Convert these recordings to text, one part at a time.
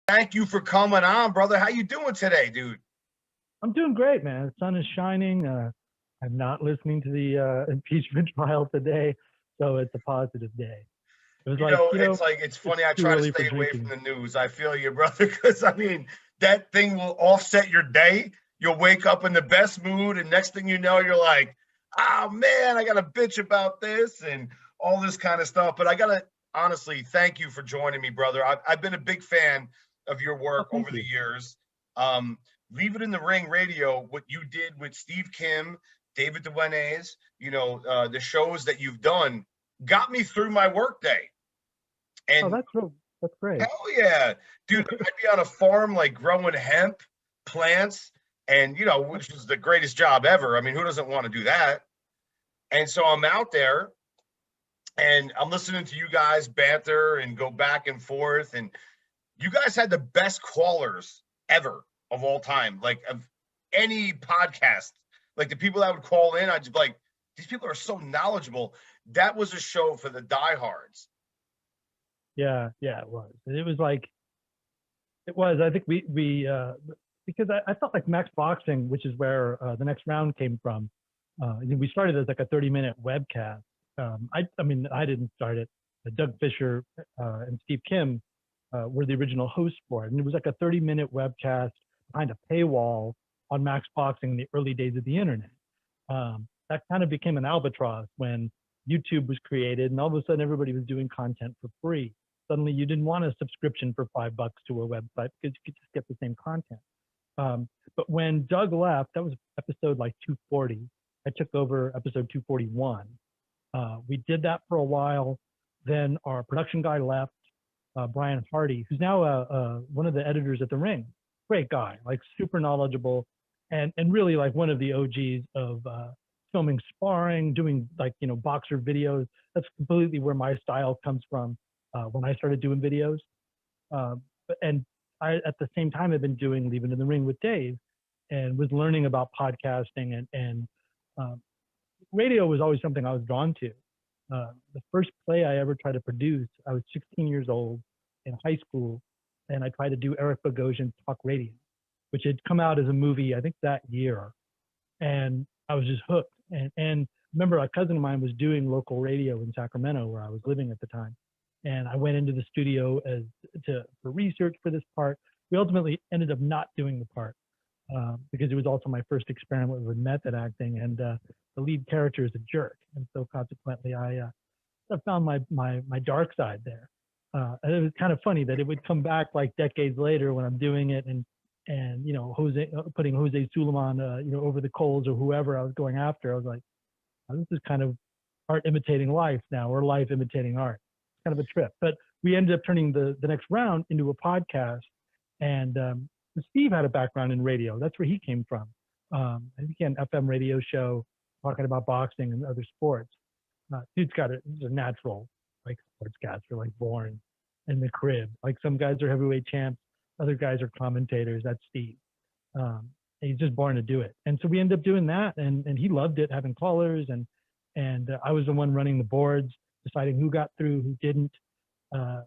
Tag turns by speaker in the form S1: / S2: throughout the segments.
S1: Thank you for coming on, brother. How you doing today, dude?
S2: I'm doing great, man. The sun is shining. I'm not listening to the impeachment trial today, so it's a positive day. It was like,
S1: It's
S2: it's
S1: funny. I
S2: too
S1: try to
S2: early for
S1: stay away
S2: drinking.
S1: from the news. I feel you, brother, because I mean that thing will offset your day. You'll wake up in the best mood, and next thing you know, you're like, "Oh man, I got to bitch about this and all this kind of stuff." But I gotta honestly thank you for joining me, brother. I've been a big fan of your
S2: Oh,
S1: work
S2: thank
S1: over the
S2: you.
S1: years. Um, Leave It in the Ring Radio, what you did with Steve Kim, David Duenes, the shows that you've done got me through my workday.
S2: Oh,
S1: And
S2: that's great.
S1: hell yeah, dude, I'd be on a farm like growing hemp plants and which is the greatest job ever. I mean, who doesn't want to do that? And so I'm out there and I'm listening to you guys banter and go back and forth. And you guys had the best callers ever of all time, like of any podcast. Like the people that would call in, I'd just be like, these people are so knowledgeable. That was a show for the diehards.
S2: Yeah, yeah, it was. It was like it was. I think we because I felt like Max Boxing, which is where the next round came from. We started as like a 30-minute webcast. I mean, I didn't start it. Doug Fisher and Steve Kim were the original hosts for it, and it was like a 30-minute webcast behind a paywall on Max Boxing in the early days of the internet. That kind of became an albatross when YouTube was created, and all of a sudden everybody was doing content for free. Suddenly, you didn't want a subscription for $5 to a website because you could just get the same content. But when Doug left, that was episode like 240. I took over episode 241. We did that for a while. Then our production guy left, Brian Hardy, who's now one of the editors at The Ring. Great guy, like super knowledgeable, and really like one of the OGs of filming sparring, doing like boxer videos. That's completely where my style comes from when I started doing videos. And I, at the same time, I've been doing Leaving in the Ring with Dave, and was learning about podcasting and um, radio was always something I was drawn to. The first play I ever tried to produce, I was 16 years old in high school, and I tried to do Eric Bogosian's Talk Radio, which had come out as a movie, I think that year. And I was just hooked. And remember, a cousin of mine was doing local radio in Sacramento, where I was living at the time. And I went into the studio for research for this part. We ultimately ended up not doing the part because it was also my first experiment with method acting, and the lead character is a jerk, and so consequently, I found my dark side there. And it was kind of funny that it would come back like decades later when I'm doing it, and Jose putting Jose Suleiman over the coals or whoever I was going after. I was like, oh, this is kind of art imitating life now, or life imitating art. It's kind of a trip. But we ended up turning the next round into a podcast, and Steve had a background in radio. That's where he came from. I think he had an FM radio show talking about boxing and other sports. He's a natural like sportscaster, like born in the crib. Like some guys are heavyweight champs, other guys are commentators. That's Steve. He's just born to do it. And so we ended up doing that, and he loved it, having callers, and I was the one running the boards, deciding who got through, who didn't. It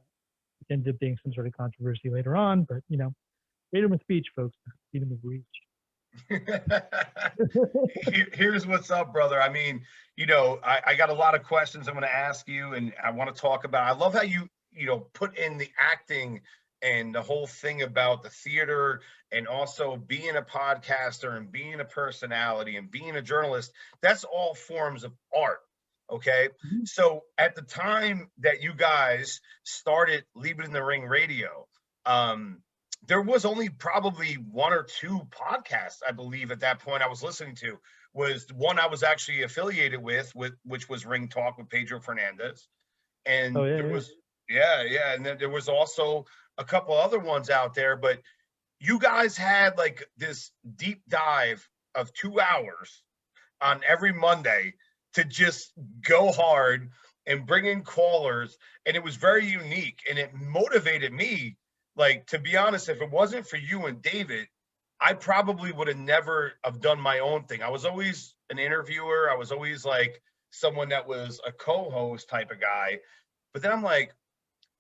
S2: ended up being some sort of controversy later on, but freedom of speech, folks, freedom of reach.
S1: Here's what's up, brother. I mean, I got a lot of questions I'm going to ask you, and I want to talk about. I love how you put in the acting and the whole thing about the theater, and also being a podcaster and being a personality and being a journalist. That's all forms of art. Okay.
S2: Mhm.
S1: So at the time that you guys started Leave It in the Ring Radio, um, there was only probably one or two podcasts, I believe, at that point I was listening to. Was one I was actually affiliated with which was Ring Talk with Pedro Fernandez.
S2: Oh
S1: And
S2: yeah,
S1: there
S2: yeah.
S1: was, yeah. And then there was also a couple other ones out there, but you guys had like this deep dive of 2 hours on every Monday to just go hard and bring in callers. And it was very unique, and it motivated me. Like, to be honest, if it wasn't for you and David, I probably would have never have done my own thing. I was always an interviewer. I was always like someone that was a co-host type of guy. But then I'm like,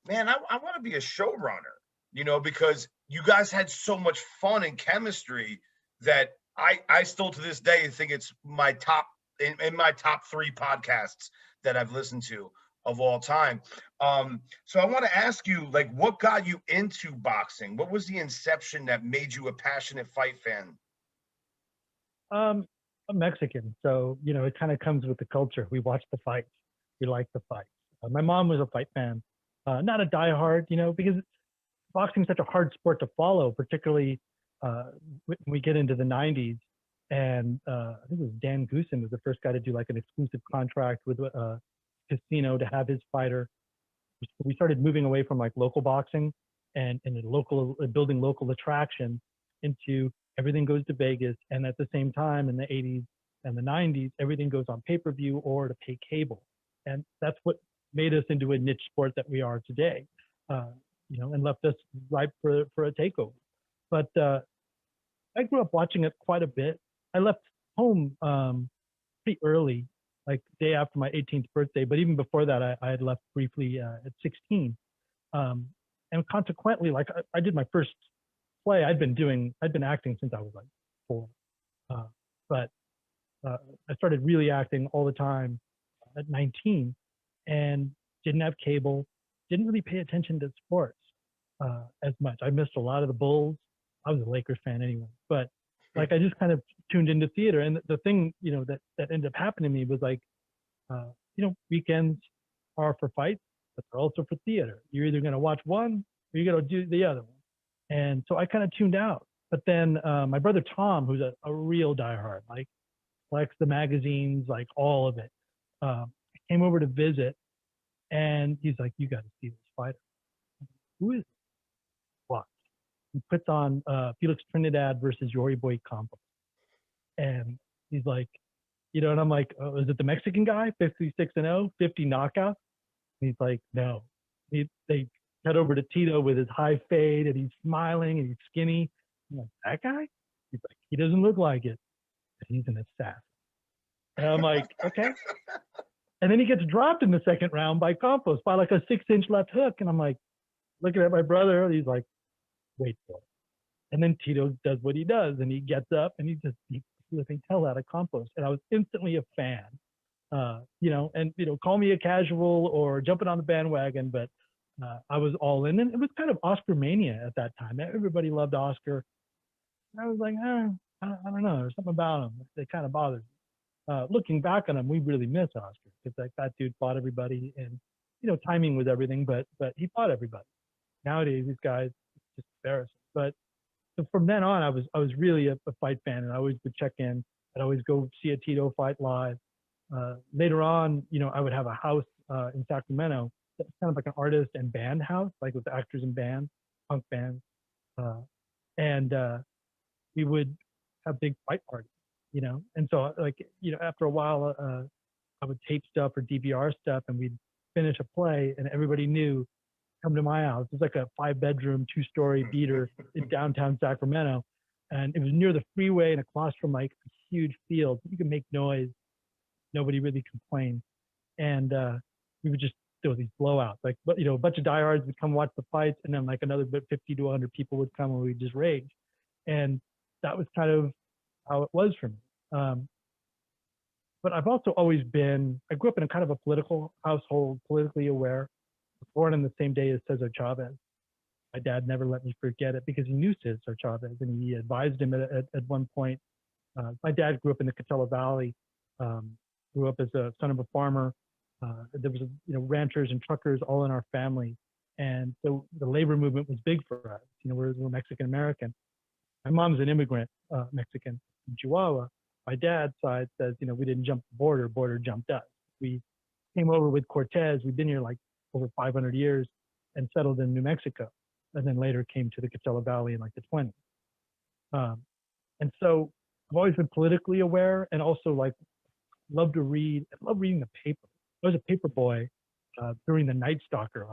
S1: man, I want to be a showrunner. you know, because you guys had so much fun and chemistry that I still to this day think it's my top in my top three podcasts that I've listened to of all time. So I want to ask you, like, what got you into boxing? What was the inception that made you a passionate fight fan?
S2: Um, I'm Mexican, so you know it kind of comes with the culture. We watch the fights, we like the fights. My mom was a fight fan, not a diehard, you know, because boxing is such a hard sport to follow, particularly when we get into the 90s. And I think it was Dan Goosen was the first guy to do like an exclusive contract with a casino to have his fighter. We started moving away from like local boxing and local building local attraction into everything goes to Vegas. And at the same time, in the 80s and the 90s, everything goes on pay-per-view or to pay cable. And that's what made us into a niche sport that we are today. Uh, you know, and left us ripe for a takeover. But I grew up watching it quite a bit. I left home pretty early, like day after my 18th birthday. But even before that, I had left briefly at 16. Um, and consequently, like I did my first play. I'd been acting since I was like 4. Uh, but I started really acting all the time at 19 and didn't have cable, didn't really pay attention to sports as much. I missed a lot of the Bulls. I was a Lakers fan anyway, but like I just kind of tuned into theater. And the thing, you know, that ended up happening to me was like, you know, weekends are for fights, but they're also for theater. You're either going to watch one or you're going to do the other one. And so I kind of tuned out. But then my brother Tom, who's a real diehard, like collects the magazines, like all of it, came over to visit, and he's like, "You got to see this fighter. Who is it? What?" He puts on Felix Trinidad versus Yori Boy Campos, and he's like, you know, and I'm like, "Oh, is it the Mexican guy, 56-0, 50 knockouts?" And he's like, "No." They cut over to Tito with his high fade, and he's smiling and he's skinny. I'm like, "That guy?" He's like, "He doesn't look like it, but he's an assassin." And I'm like, "Okay." And then he gets dropped in the second round by Campos by like a 6-inch left hook, and I'm like, looking at my brother. He's like, "Wait for it." And then Tito does what he does, and he gets up and he flipping hell out of Campos, and I was instantly a fan. You know, and you know, call me a casual or jumping on the bandwagon, but I was all in, and it was kind of Oscar mania at that time. Everybody loved Oscar. And I was like, I don't know, there's something about him that kind of bothers me. Looking back on him, we really miss Oscar because like that dude fought everybody, and you know, timing was everything, but he fought everybody. Nowadays, these guys, it's just embarrassing. But so from then on, I was really a fight fan, and I always would check in. I'd always go see a Tito fight live. Later on, you know, I would have a house in Sacramento that's kind of like an artist and band house, like with actors and bands, punk bands, uh, and we would have big fight parties, you know. And so, like, you know, after a while, I would tape stuff or DVR stuff, and we'd finish a play, and everybody knew, come to my house. It was like a 5-bedroom, 2-story beater in downtown Sacramento, and it was near the freeway and across from like a huge field. You could make noise, nobody really complained, and we would just do these blowouts. Like, but you know, a bunch of diehards would come watch the fights, and then like another 50 to 100 people would come, and we'd just rage. And that was kind of how it was for me. But I've also always been. I grew up in a kind of a political household, politically aware. Born on the same day as Cesar Chavez. My dad never let me forget it because he knew Cesar Chavez, and he advised him at one point. My dad grew up in the Coachella Valley, grew up as a son of a farmer. There was, you know, ranchers and truckers all in our family, and so the labor movement was big for us. You know, we're Mexican American. My mom's an immigrant, Mexican from Chihuahua. My dad's side says, you know, we didn't jump the border jumped us. We came over with Cortez. We've been here like over 500 years and settled in New Mexico, and then later came to the Coachella Valley in like the 20s. And so I've always been politically aware, and also like love to read. I love reading the paper. I was a paper boy during the Night Stalker.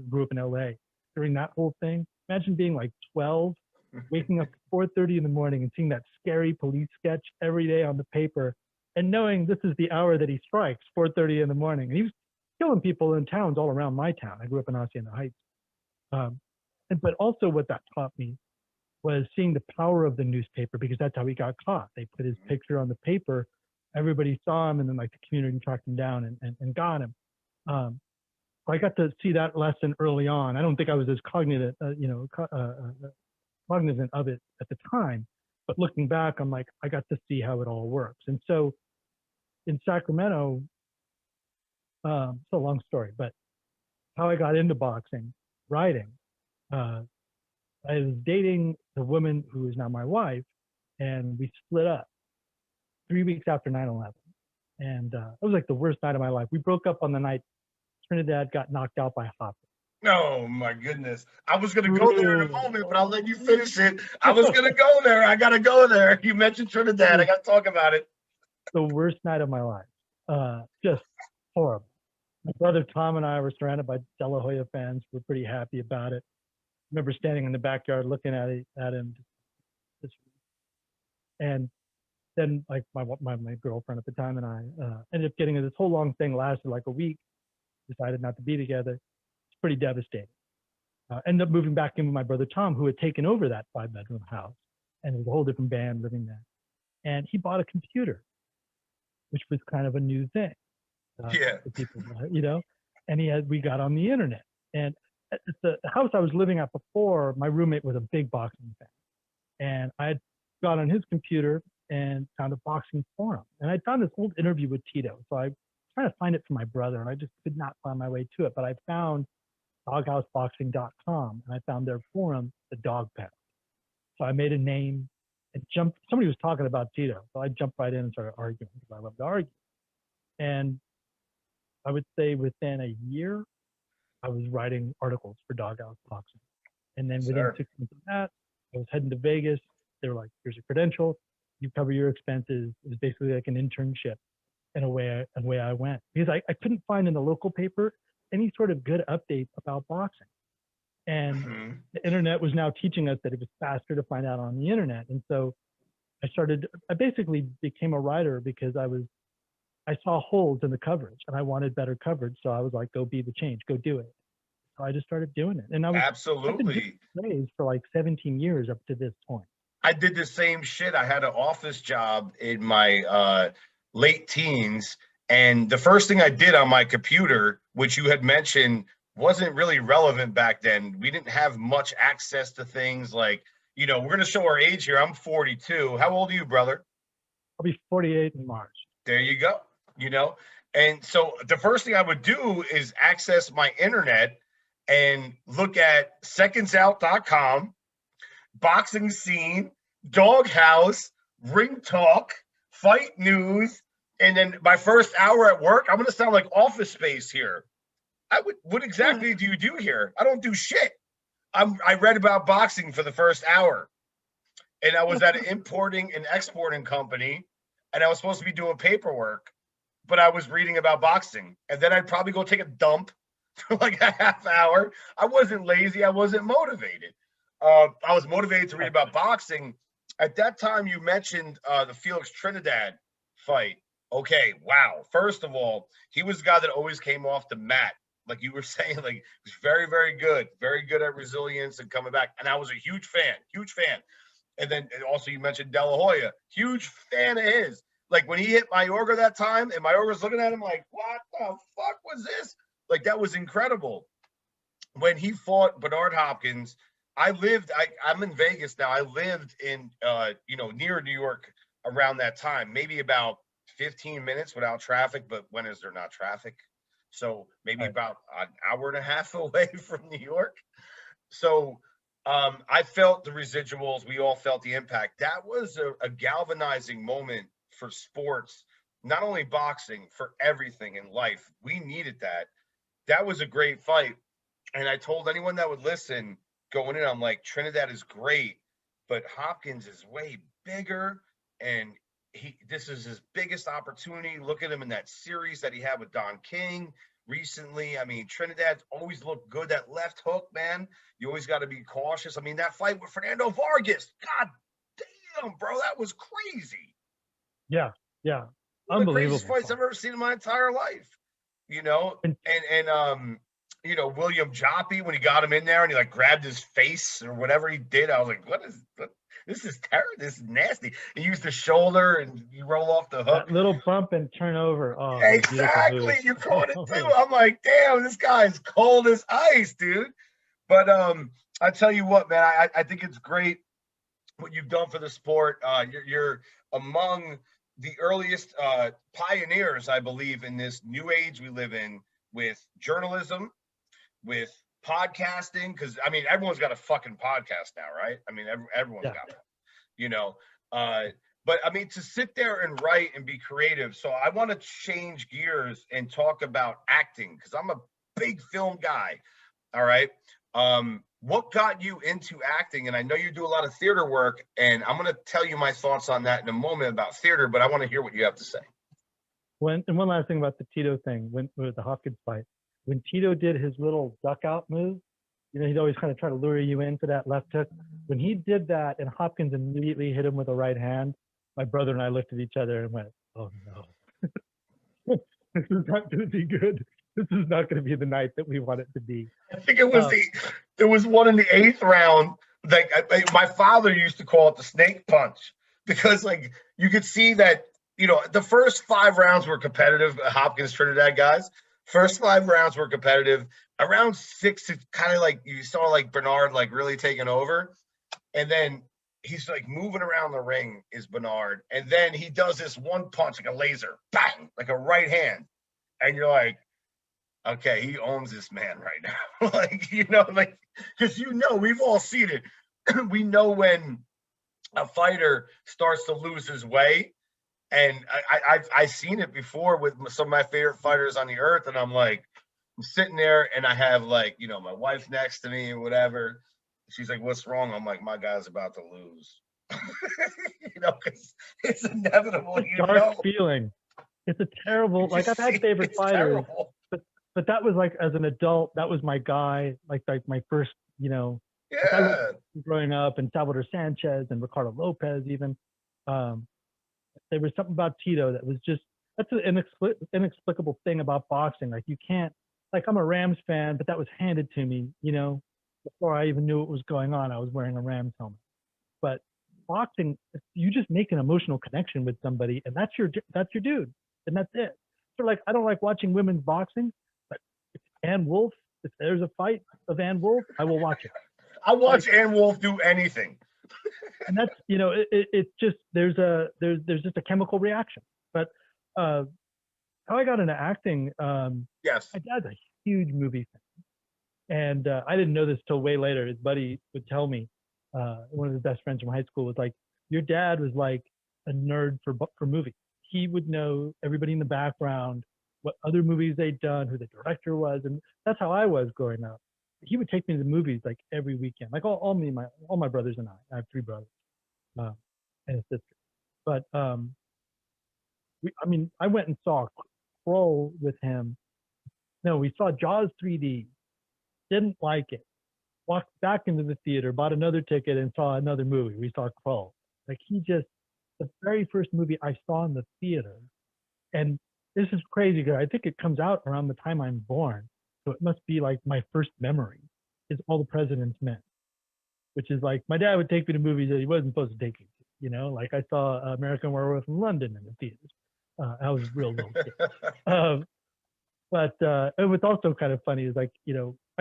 S2: Grew up in LA during that whole thing. Imagine being like 12, waking up at 4:30 in the morning and seeing that scary police sketch every day on the paper, and knowing this is the hour that he strikes, 4:30 in the morning. And he was killing people in towns all around my town. I grew up in Hacienda Heights. but also what that taught me was seeing the power of the newspaper, because that's how he got caught. They put his picture on the paper, everybody saw him, and then like the community tracked him down and got him. I got to see that lesson early on. I don't think I was as cognizant, cognizant of it at the time, but looking back, I'm like, I got to see how it all works. And so in Sacramento, it's a long story, but how I got into boxing, writing, I was dating the woman who is now my wife, and we split up 3 weeks after 9/11. And it was like the worst night of my life. We broke up on the night Trinidad got knocked out by Hopkins.
S1: Oh my goodness. I was going to go there in a moment, but I'll let you finish it. I was going to go there. I got to go there. You mentioned Trinidad. I got to talk about it.
S2: The worst night of my life. Just horrible. My brother Tom and I were surrounded by De La Hoya fans. We're pretty happy about it. I remember standing in the backyard looking at him. And then like my girlfriend at the time and I ended up getting this whole long thing, lasted like a week, decided not to be together. It's pretty devastating. Ended up moving back in with my brother Tom, who had taken over that 5-bedroom house, and it was a whole different band living there. And he bought a computer, which was kind of a new thing. For people, and we got on the internet. And at the house I was living at before, my roommate was a big boxing fan. And I had got on his computer and found a boxing forum. And I found this old interview with Tito. So I was trying to find it for my brother, and I just could not find my way to it. But I found doghouseboxing.com, and I found their forum, the Dog Pound. So I made a name and jumped. Somebody was talking about Tito. So I jumped right in and started arguing, because I love to argue. And I would say within a year, I was writing articles for Doghouse Boxing. And then within 6 months of that, I was heading to Vegas. They were like, here's a credential. You cover your expenses. It was basically like an internship. And away I went. Because I couldn't find in the local paper any sort of good update about boxing. And the internet was now teaching us that it was faster to find out on the internet. And so I basically became a writer because I saw holes in the coverage and I wanted better coverage. So I was like, go be the change, go do it. So I just started doing it. And I've been doing plays for like 17 years up to this point.
S1: I did the same shit. I had an office job in my late teens. And the first thing I did on my computer, which you had mentioned, wasn't really relevant back then. We didn't have much access to things like, we're going to show our age here. I'm 42. How old are you, brother?
S2: I'll be 48 in March.
S1: There you go. And so the first thing I would do is access my internet and look at secondsout.com, Boxing Scene, Doghouse, Ring Talk, Fight News, and then my first hour at work, I'm going to sound like Office Space here. What exactly do you do here? I don't do shit. I read about boxing for the first hour, and I was at an importing and exporting company, and I was supposed to be doing paperwork, but I was reading about boxing. And then I'd probably go take a dump for like a half hour. I wasn't lazy. I wasn't motivated. I was motivated to read about boxing. At that time, you mentioned the Felix Trinidad fight. Okay, wow. First of all, he was the guy that always came off the mat. Like you were saying, like, he was very, very good at resilience and coming back. And I was a huge fan. And then also you mentioned De La Hoya, huge fan of his. Like when he hit Mayorga that time, and Mayorga's looking at him like, what the fuck was this? Like that was incredible. When he fought Bernard Hopkins, I'm in Vegas now. I lived in, near New York around that time, maybe about 15 minutes without traffic. But when is there not traffic? So maybe about an hour and a half away from New York. So I felt the residuals. We all felt the impact. That was a galvanizing moment for sports, not only boxing, for everything in life. We needed that. That was a great fight. And I told anyone that would listen going in, I'm like, Trinidad is great, but Hopkins is way bigger. And this is his biggest opportunity. Look at him in that series that he had with Don King recently. I mean, Trinidad's always looked good. That left hook, man, you always got to be cautious. I mean, that fight with Fernando Vargas, god damn, bro, that was crazy.
S2: Yeah.
S1: One of the craziest fights I've ever seen in my entire life. And William Joppy when he got him in there and he like grabbed his face or whatever he did. I was like, what? This is terrible. This is nasty. He used the shoulder and you roll off the hook.
S2: That little bump and turn over. Oh,
S1: exactly. You caught it too. I'm like, damn, this guy's cold as ice, dude. But I tell you what, man, I think it's great what you've done for the sport. You're among the earliest pioneers, I believe, in this new age we live in with journalism, with podcasting, because I mean everyone's got a fucking podcast now, right? I mean everyone's got one, but I mean to sit there and write and be creative. So I want to change gears and talk about acting because I'm a big film guy. All right. What got you into acting? And I know you do a lot of theater work, and I'm going to tell you my thoughts on that in a moment about theater, but I want to hear what you have to say.
S2: And one last thing about the Tito thing, with the Hopkins fight, when Tito did his little duck out move, he'd always kind of try to lure you into that left hook. When he did that and Hopkins immediately hit him with a right hand, my brother and I looked at each other and went, oh no, this is not going to be good. This is not going to be the night that we want it to be.
S1: I think it was there was one in the 8th round. Like my father used to call it the snake punch because like you could see that, the first 5 rounds were competitive. Hopkins Trinidad guys. First 5 rounds were competitive. Around 6, it's kind of like you saw like Bernard like really taking over. And then he's like moving around the ring is Bernard. And then he does this one punch, like a laser, bang, like a right hand. And you're like, okay, he owns this man right now. Because we've all seen it. We know when a fighter starts to lose his way. And I've seen it before with some of my favorite fighters on the earth. And I'm sitting there and I have my wife next to me or whatever. She's like, what's wrong? I'm like, my guy's about to lose. Because it's inevitable.
S2: It's a dark feeling. It's a terrible, I've had favorite fighters, but that was as an adult, that was my guy, like my first, growing up, and Salvador Sanchez and Ricardo Lopez even. There was something about Tito that was that's an inexplicable thing about boxing. You can't, I'm a Rams fan, but that was handed to me, before I even knew what was going on. I was wearing a Rams helmet. But boxing, you just make an emotional connection with somebody, and that's your dude, and that's it. So I don't like watching women's boxing, but if Ann Wolf, if there's a fight of Ann Wolf, I will watch it.
S1: I'll watch Ann Wolf do anything.
S2: And that's it's just there's just a chemical reaction. But how I got into acting,
S1: yes,
S2: my dad's a huge movie fan, and I didn't know this till way later. His buddy would tell me, one of his best friends from high school was like, your dad was like a nerd for movies. He would know everybody in the background, what other movies they'd done, who the director was, and that's how I was growing up. He would take me to the movies every weekend, all my brothers and I have 3 brothers and a sister. But I went and saw Kroll with him. No, we saw Jaws 3D, didn't like it, walked back into the theater, bought another ticket, and saw another movie. We saw Kroll. The very first movie I saw in the theater, and this is crazy because I think it comes out around the time I'm born. So it must be my first memory is All the President's Men, which is my dad would take me to movies that he wasn't supposed to take me to. I saw American Werewolf in London in the theaters. I was a real little kid. But it was also kind of funny is I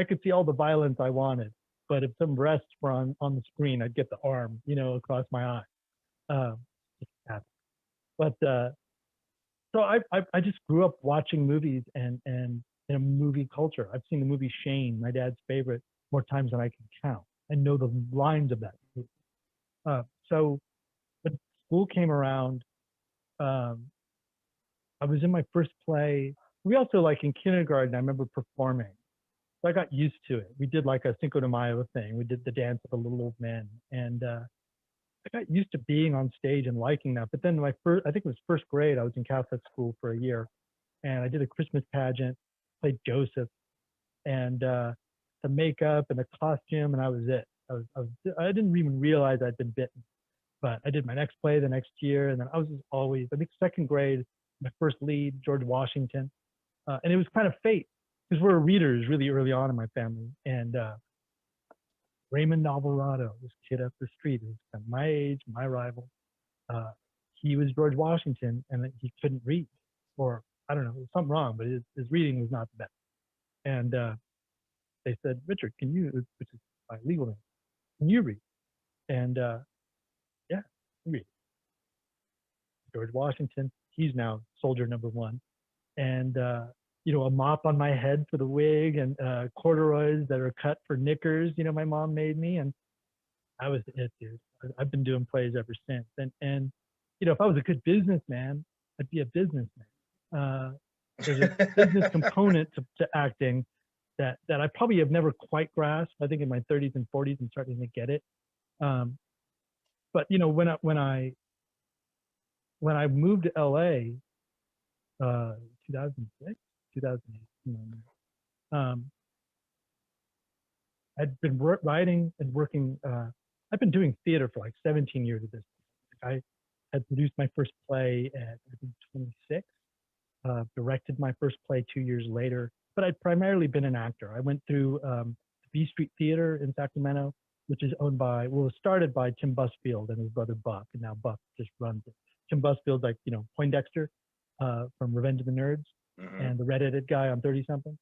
S2: could see all the violence I wanted, but if some breasts were on the screen, I'd get the arm, across my eye. But so I just grew up watching movies and in a movie culture. I've seen the movie Shane, my dad's favorite, more times than I can count. I know the lines of that movie. So when school came around, I was in my first play. We also in kindergarten, I remember performing. So I got used to it. We did a Cinco de Mayo thing. We did the dance of the little old men. And I got used to being on stage and liking that. But then I think it was first grade, I was in Catholic school for a year. And I did a Christmas pageant, played Joseph, and the makeup and the costume, and I was it. I didn't even realize I'd been bitten. But I did my next play the next year, and then I was always, I think second grade, my first lead, George Washington. And it was kind of fate. because we're readers really early on in my family. And Raymond Alvarado, this kid up the street, who's kind of my age, my rival, uh, he was George Washington, and he couldn't read, or I don't know, there was something wrong, but his reading was not the best. And they said, Richard, can you, which is my legal name, can you read? And yeah, read. George Washington, he's now soldier number one. And a mop on my head for the wig, and corduroys that are cut for knickers, my mom made me. And that was it, dude. I've been doing plays ever since. And if I was a good businessman, I'd be a businessman. There's a business component to acting that I probably have never quite grasped. I think in my 30s and 40s I'm starting to get it. But when I moved to LA, 2006, 2008, I'd been writing and working. I've been doing theater for like 17 years at this point. I had produced my first play at, I think, 26. Directed my first play 2 years later, but I'd primarily been an actor. I went through B Street Theater in Sacramento, which is owned by, well, it was started by Tim Busfield and his brother Buck, and now Buck just runs it. Tim Busfield's like, Poindexter from Revenge of the Nerds, and the redheaded guy on 30 something,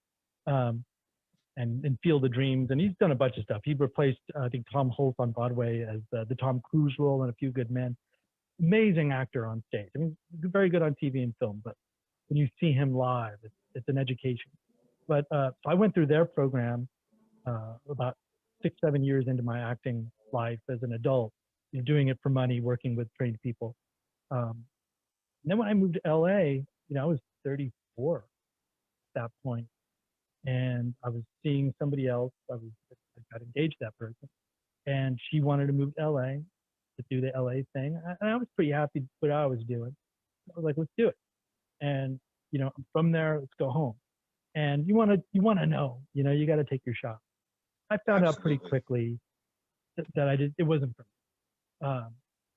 S2: and Field of Dreams, and he's done a bunch of stuff. He replaced, I think, Tom Hulce on Broadway as the Tom Cruise role in A Few Good Men. Amazing actor on stage. I mean, very good on TV and film, but when you see him live, it's an education. But so I went through their program about 6-7 years into my acting life as an adult, doing it for money, working with trained people. And then when I moved to LA, I was 34 at that point, and I was seeing somebody else. I got engaged to that person, and she wanted to move to LA to do the LA thing. And I was pretty happy with what I was doing. I was like, let's do it. And from there, let's go home. And you want to know, you got to take your shot. I found out pretty quickly that it wasn't for me.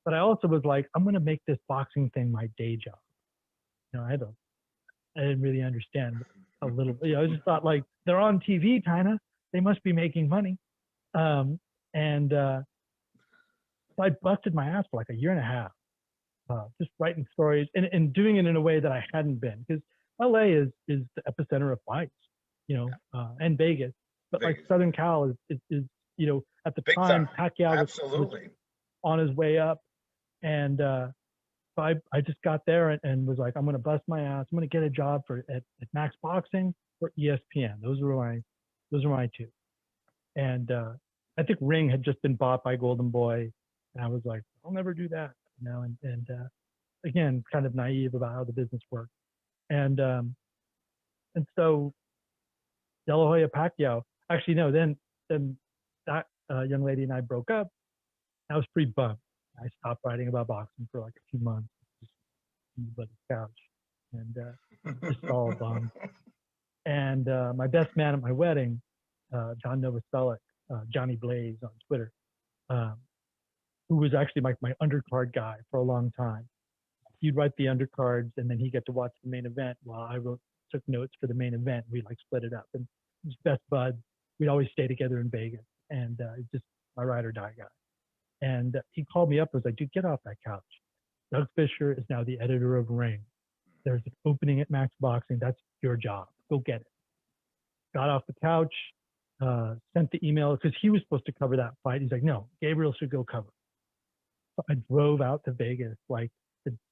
S2: But I also was like, I'm going to make this boxing thing my day job. I didn't really understand a little. I just thought, like, they're on TV, kinda. They must be making money. So I busted my ass for like a year and a half, just writing stories and doing it in a way that I hadn't been, because LA is the epicenter of fights, and Vegas. But like Southern Cal is at the time, Pacquiao was on his way up. And so I just got there and was like, I'm going to bust my ass. I'm going to get a job at Max Boxing or ESPN. Those were my two. And I think Ring had just been bought by Golden Boy, and I was like, I'll never do that, And again, kind of naive about how the business worked. And so De La Hoya Pacquiao. Actually, no. Then that young lady and I broke up. I was pretty bummed. I stopped writing about boxing for like a few months, just on the couch, and just all bummed. And my best man at my wedding, John Novoselic, Johnny Blaze on Twitter, who was actually my undercard guy for a long time. He'd write the undercards, and then he'd get to watch the main event while I took notes for the main event. We'd like split it up, and just best buds. We'd always stay together in Vegas, and just my ride or die guy. And he called me up and was like, dude, get off that couch. Doug Fisher is now the editor of Ring. There's an opening at Max Boxing. That's your job. Go get it. Got off the couch, sent the email, because he was supposed to cover that fight. He's like, no, Gabriel should go cover. So I drove out to Vegas, like,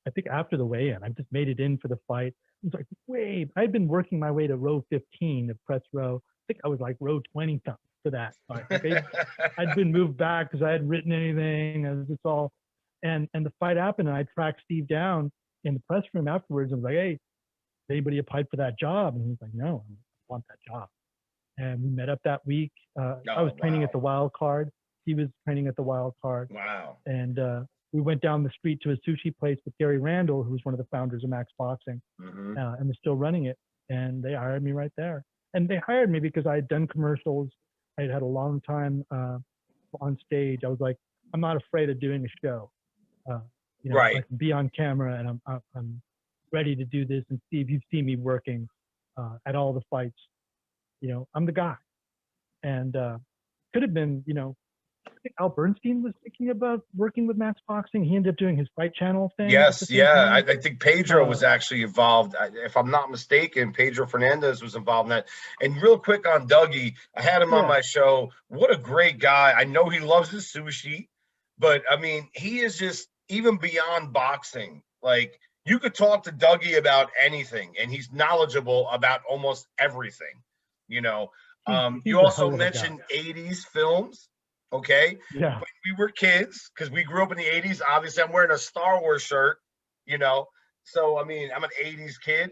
S2: I think after the weigh-in. I just made it in for the fight. I was like, wait, I'd been working my way to row 15 of press row. I think I was like row 20 something for that fight. Like I'd been moved back because I hadn't written anything. It was just all, and the fight happened, and I tracked Steve down in the press room afterwards and was like, hey, anybody applied for that job? And he's like, no, I want that job. And we met up that week. I was training at the Wild Card. He was training at the Wild Card.
S1: Wow.
S2: And we went down the street to a sushi place with Gary Randall, who's one of the founders of Max Boxing, and they're still running it. And they hired me right there. And they hired me because I had done commercials. I had a long time on stage. I was like, I'm not afraid of doing a show.
S1: Right.
S2: I can be on camera, and I'm ready to do this. And Steve, you've seen me working at all the fights I'm the guy. And could have been, I think Al Bernstein was thinking about working with Max Boxing. He ended up doing his Fight Channel thing at the
S1: Yes,
S2: same
S1: yeah. I,
S2: time.
S1: I think Pedro was actually involved. If I'm not mistaken, Pedro Fernandez was involved in that. And real quick on Dougie, I had him on
S2: Yeah,
S1: my show. What a great guy. I know he loves his sushi, but I mean, he is just even beyond boxing. Like, you could talk to Dougie about anything, and he's knowledgeable about almost everything. You know,
S2: he's
S1: you
S2: a
S1: also
S2: hell of a guy.
S1: mentioned 80s films. Okay.
S2: Yeah,
S1: When we were kids, because we grew up in the 80s, obviously I'm wearing a Star Wars shirt, you know. So I mean, I'm an 80s kid.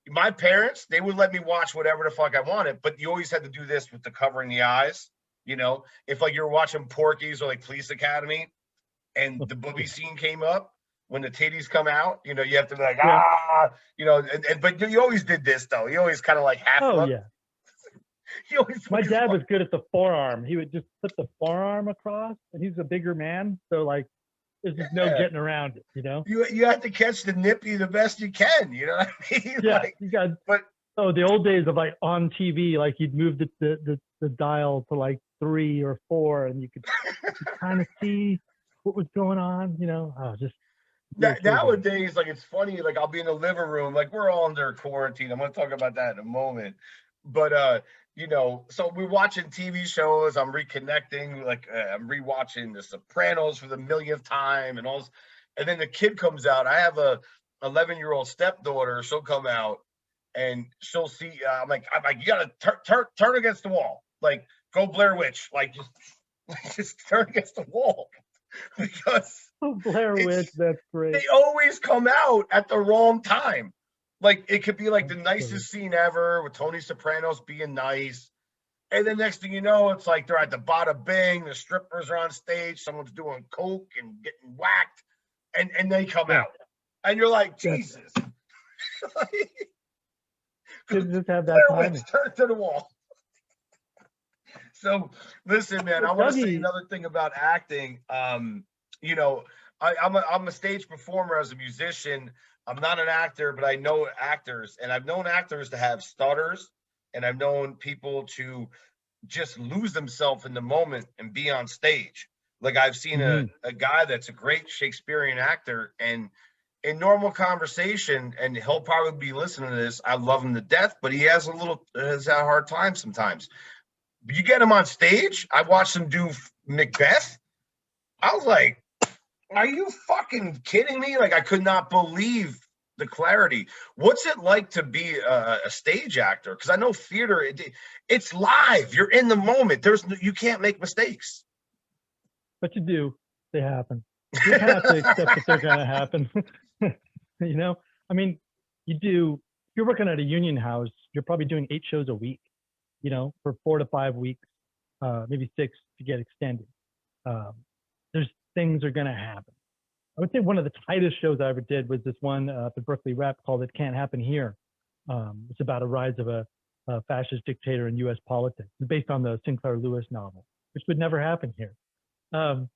S1: My parents, they would let me watch whatever the fuck I wanted, but you always had to do this with the covering the eyes, you know. If like you're watching Porky's or like Police Academy and the booby scene came up when the titties come out, you have to be like,
S2: yeah.
S1: but you always did this though. You always kind of like half
S2: Oh
S1: look.
S2: yeah.
S1: You always
S2: My
S1: because
S2: dad was good at the forearm. He would just put the forearm across, and he's a bigger man, so like there's just no
S1: yeah.
S2: getting around it.
S1: You have to catch the nippy the best you can. You know what I mean?
S2: Yeah,
S1: Like,
S2: you got.
S1: but
S2: Oh, the old days of like on TV, like you'd move the dial to like 3 or 4, and you could kind of see what was going on. Oh, just so good.
S1: nowadays, like it's funny. Like I'll be in the living room, like we're all under quarantine. I'm gonna talk about that in a moment. But so we're watching TV shows. I'm reconnecting. Like I'm rewatching The Sopranos for the millionth time, and all. And then the kid comes out. I have a 11-year-old stepdaughter. She'll come out and she'll see. I'm like, you gotta turn against the wall. Like go Blair Witch. Like just turn against the wall because
S2: Oh, Blair Witch,
S1: it's
S2: that's great.
S1: they always come out at the wrong time. Like it could be like the
S2: That's funny.
S1: nicest scene ever with Tony Soprano's being nice. And the next thing you know, it's like they're at the bada bing, the strippers are on stage, someone's doing coke and getting whacked, and they come
S2: Yeah,
S1: out. And you're like,
S2: that
S1: Jesus.
S2: kids just have that
S1: Blair Witch,
S2: timing.
S1: turn to the wall. So listen, man, I
S2: But
S1: want to say
S2: Dougie,
S1: another thing about acting. You know, I'm a stage performer as a musician. I'm not an actor, but I know actors, and I've known actors to have stutters, and I've known people to just lose themselves in the moment and be on stage. Like I've seen a,
S2: mhm,
S1: a guy that's a great Shakespearean actor, and in normal conversation, and he'll probably be listening to this. I love him to death, but he has a hard time sometimes. You get him on stage. I watched him do Macbeth. I was like, are you fucking kidding me? Like, I could not believe the clarity. What's it like to be a stage actor? Because I know theater, it's live. You're in the moment. You can't make mistakes.
S2: what you do, they happen. You kind of have to accept that they're going to happen. you know, I mean, if you're working at a union house, you're probably doing 8 shows a week, for 4 to 5 weeks, maybe 6 to get extended. Um, there's things are going to happen. I would say one of the tightest shows I ever did was this one at the Berkeley Rep called "It Can't Happen Here." It's about a rise of a fascist dictator in U.S. politics. It's based on the Sinclair Lewis novel, which would never happen here. And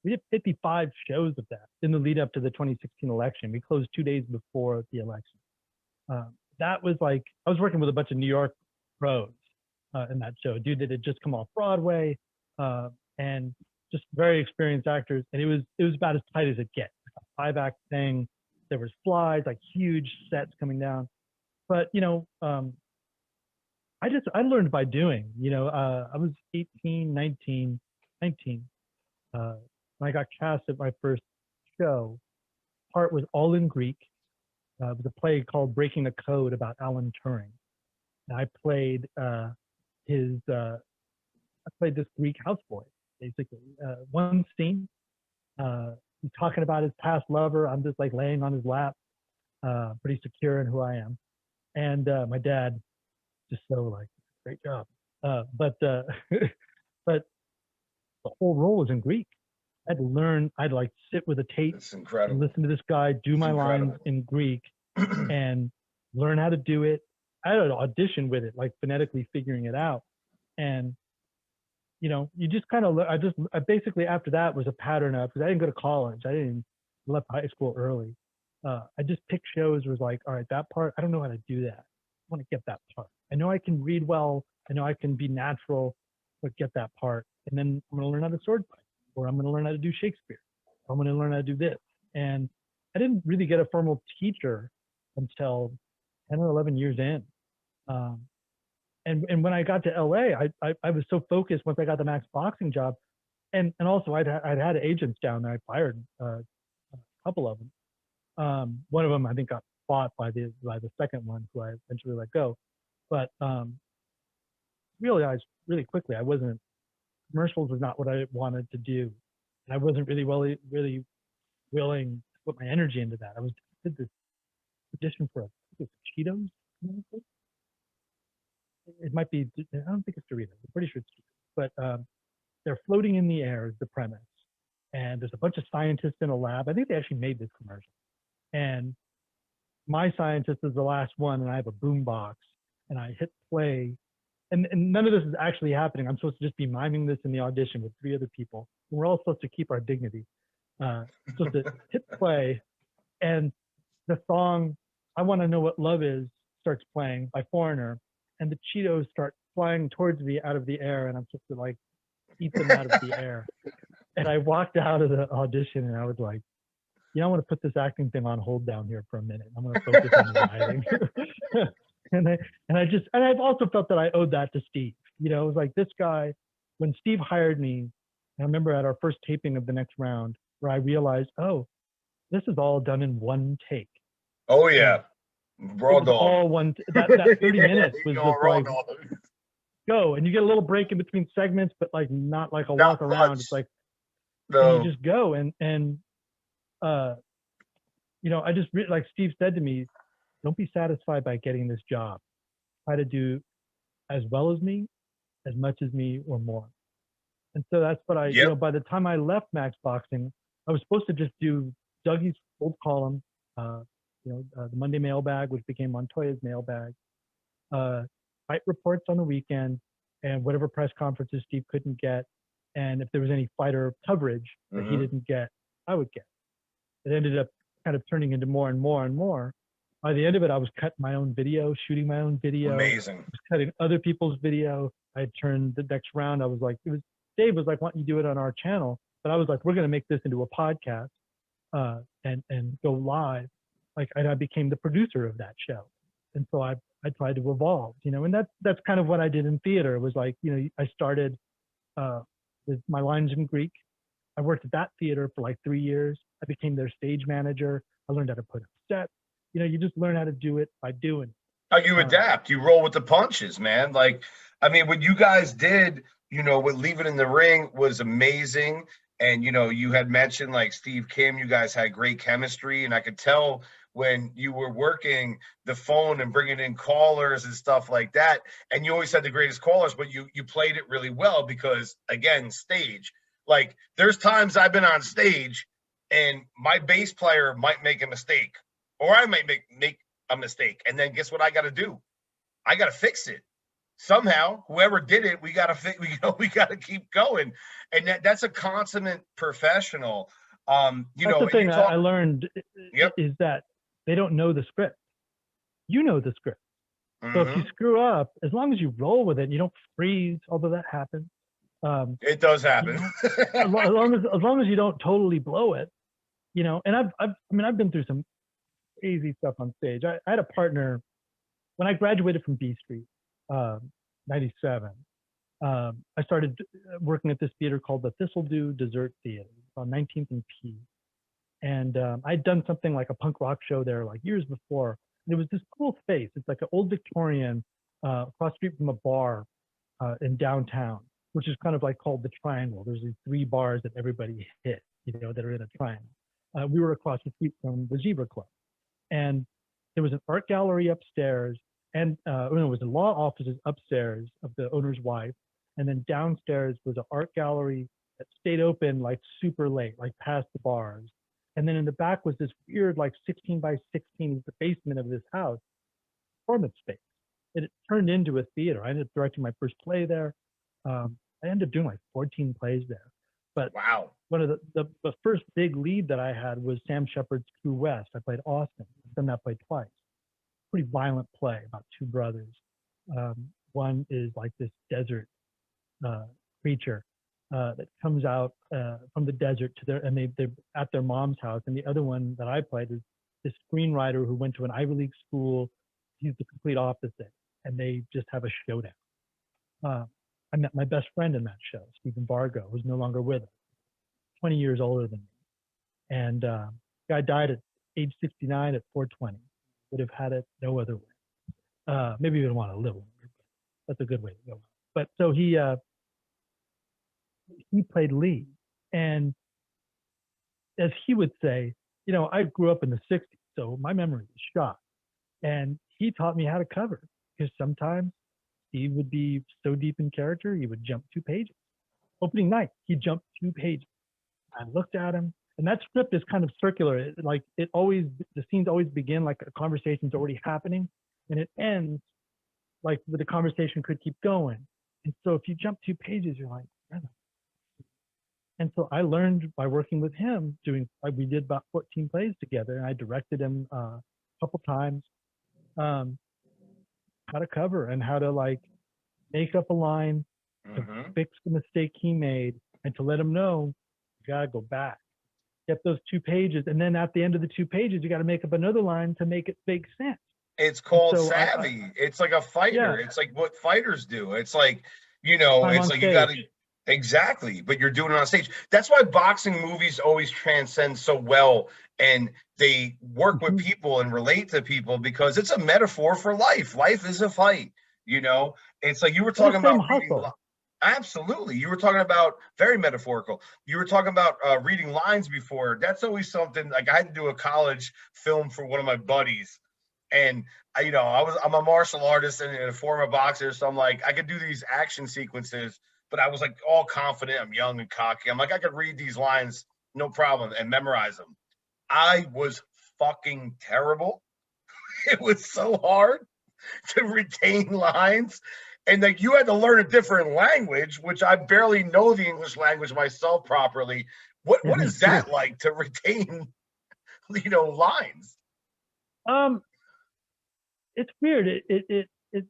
S2: we did 55 shows of that in the lead up to the 2016 election. We closed 2 days before the election. That was like I was working with a bunch of New York pros in that show. A dude that had just come off Broadway, and just very experienced actors, and it was about as tight as it gets. A 5-act thing. There was slides, like huge sets coming down. But I learned by doing. I was 18, 19, when I got cast at my first show. Part was all in Greek. It was a play called Breaking the Code about Alan Turing. And I played this Greek houseboy, basically. One scene, he's talking about his past lover. I'm just like laying on his lap, pretty secure in who I am. And my dad just so like, great job. But but the whole role was in Greek. I'd like sit with a tape
S1: It's
S2: and
S1: incredible.
S2: listen to this guy do
S1: It's
S2: my lines
S1: incredible.
S2: in Greek and learn how to do it. I had an audition with it, like phonetically figuring it out. And you just kind of, I basically after that was a pattern of, because I didn't go to college. I didn't left high school early. I just picked shows, was like, all right, that part, I don't know how to do that. I want to get that part. I know I can read well. I know I can be natural, but get that part. And then I'm going to learn how to sword fight, or I'm going to learn how to do Shakespeare. Or I'm going to learn how to do this. And I didn't really get a formal teacher until 10 or 11 years in. Um, and when I got to LA, I was so focused once I got the Max Boxing job, and also I'd had agents down there. I fired a couple of them. One of them I think got bought by the second one, who I eventually let go. But realized really quickly I wasn't, commercials was not what I wanted to do, and I wasn't really willing to put my energy into that. Did this audition for a Cheetos commercial. It might be, I don't think it's Doritos. I'm pretty sure it's Cheetos. But they're floating in the air is the premise. And there's a bunch of scientists in a lab. I think they actually made this commercial. And my scientist is the last one, and I have a boom box, and I hit play. And none of this is actually happening. I'm supposed to just be miming this in the audition with 3 other people. And we're all supposed to keep our dignity. Supposed to hit play, and the song "I Want to Know What Love Is" starts playing by Foreigner, and the Cheetos start flying towards me out of the air, and I'm supposed to like eat them out of the air. And I walked out of the audition, and I was like, I want to put this acting thing on hold down here for a minute. I'm going to focus on the writing. and I've also felt that I owed that to Steve. It was like, this guy, when Steve hired me, I remember at our first taping of the next round, where I realized, oh, this is all done in one take.
S1: Oh yeah. Raw dog.
S2: All one. That 30 minutes was just like, go, and you get a little break in between segments, but like not like a walk around. It's like, and you just go, and I just like Steve said to me, don't be satisfied by getting this job. Try to do as well as me, as much as me, or more. And so that's what I, by the time I left Max Boxing, I was supposed to just do Dougie's old column, the Monday mailbag, which became Montoya's mailbag, fight reports on the weekend, and whatever press conferences Steve couldn't get. And if there was any fighter coverage that he didn't get, I would get. It ended up kind of turning into more and more and more. By the end of it, I was cutting my own video, shooting my own video.
S1: Amazing.
S2: I was cutting other people's video. I had turned the next round. I was like, Dave was like, why don't you do it on our channel? But I was like, we're going to make this into a podcast and go live. And I became the producer of that show. And so I tried to evolve, and that's kind of what I did in theater. It was like, I started with my lines in Greek. I worked at that theater for like 3 years. I became their stage manager. I learned how to put up sets. You just learn how to do it by doing.
S1: How you adapt, you roll with the punches, man. Like, I mean, what you guys did, with Leave It in the Ring was amazing. And, you had mentioned like Steve Kim, you guys had great chemistry. And I could tell when you were working the phone and bringing in callers and stuff like that. And you always had the greatest callers, but you played it really well because, again, stage. Like, there's times I've been on stage and my bass player might make a mistake, or I might make a mistake. And then guess what I got to do? I got to fix it. Somehow, whoever did it, we got to fix, we got to keep going. And that's a consummate professional.
S2: That's the thing I learned is that they don't know the script. You know the script. So if you screw up, as long as you roll with it, you don't freeze, although that happens.
S1: It does happen.
S2: As long as you don't totally blow it, and I've been through some crazy stuff on stage. I had a partner when I graduated from B Street, 97. I started working at this theater called the Thistledew Dessert Theater on 19th and P. And I'd done something like a punk rock show there like years before. And it was this cool space. It's like an old Victorian across the street from a bar in downtown, which is kind of like called the Triangle. There's these 3 bars that everybody hit, that are in a triangle. We were across the street from the Zebra Club. And there was an art gallery upstairs, and it was the law offices upstairs of the owner's wife. And then downstairs was an art gallery that stayed open like super late, like past the bars. And then in the back was this weird, like 16 by 16, the basement of this house, performance space. It turned into a theater. I ended up directing my first play there. I ended up doing like 14 plays there. But
S1: wow,
S2: one of the first big lead that I had was Sam Shepard's True West. I played Austin. I've done that play twice. Pretty violent play about 2 brothers. One is like this desert uh, creature that comes out from the desert to their, and they're at their mom's house. And the other one that I played is this screenwriter who went to an Ivy League school. He's the complete opposite, and they just have a showdown. Uh, I met my best friend in that show, Stephen Vargo, who's no longer with us, 20 years older than me. And guy died at age 69 at 420. Would have had it no other way. Maybe he didn't want to live longer, but that's a good way to go. But so he played Lee, and as he would say, you know, I grew up in the 60s, so my memory is shot. And he taught me how to cover, because sometimes Steve would be so deep in character, he would jump 2 pages. Opening night, he jumped 2 pages. I looked at him, and that script is kind of circular. The scenes always begin like a conversation's already happening, and it ends like the conversation could keep going. And so if you jump 2 pages, you're like, brother. And so I learned by working with him, we did about 14 plays together, and I directed him a couple times, how to cover and how to like make up a line, to fix the mistake he made, and to let him know, you gotta go back, get those 2 pages, and then at the end of the 2 pages, you got to make up another line to make it make sense.
S1: It's called savvy. It's like a fighter. Yeah. It's like what fighters do. It's like, you know, it's like you got to, exactly, but you're doing it on stage. That's why boxing movies always transcend so well, and they work with people and relate to people, because it's a metaphor for life. Life is a fight, you know. It's like you were talking about reading, absolutely. You were talking about very metaphorical. You were talking about reading lines before. That's always something. Like I had to do a college film for one of my buddies. And I'm a martial artist and a former boxer, so I'm like, I could do these action sequences, but I was like all confident. I'm young and cocky. I'm like, I could read these lines, no problem, and memorize them. I was fucking terrible. It was so hard to retain lines. And like you had to learn a different language, which I barely know the English language myself properly. What is that like to retain, lines?
S2: It's weird.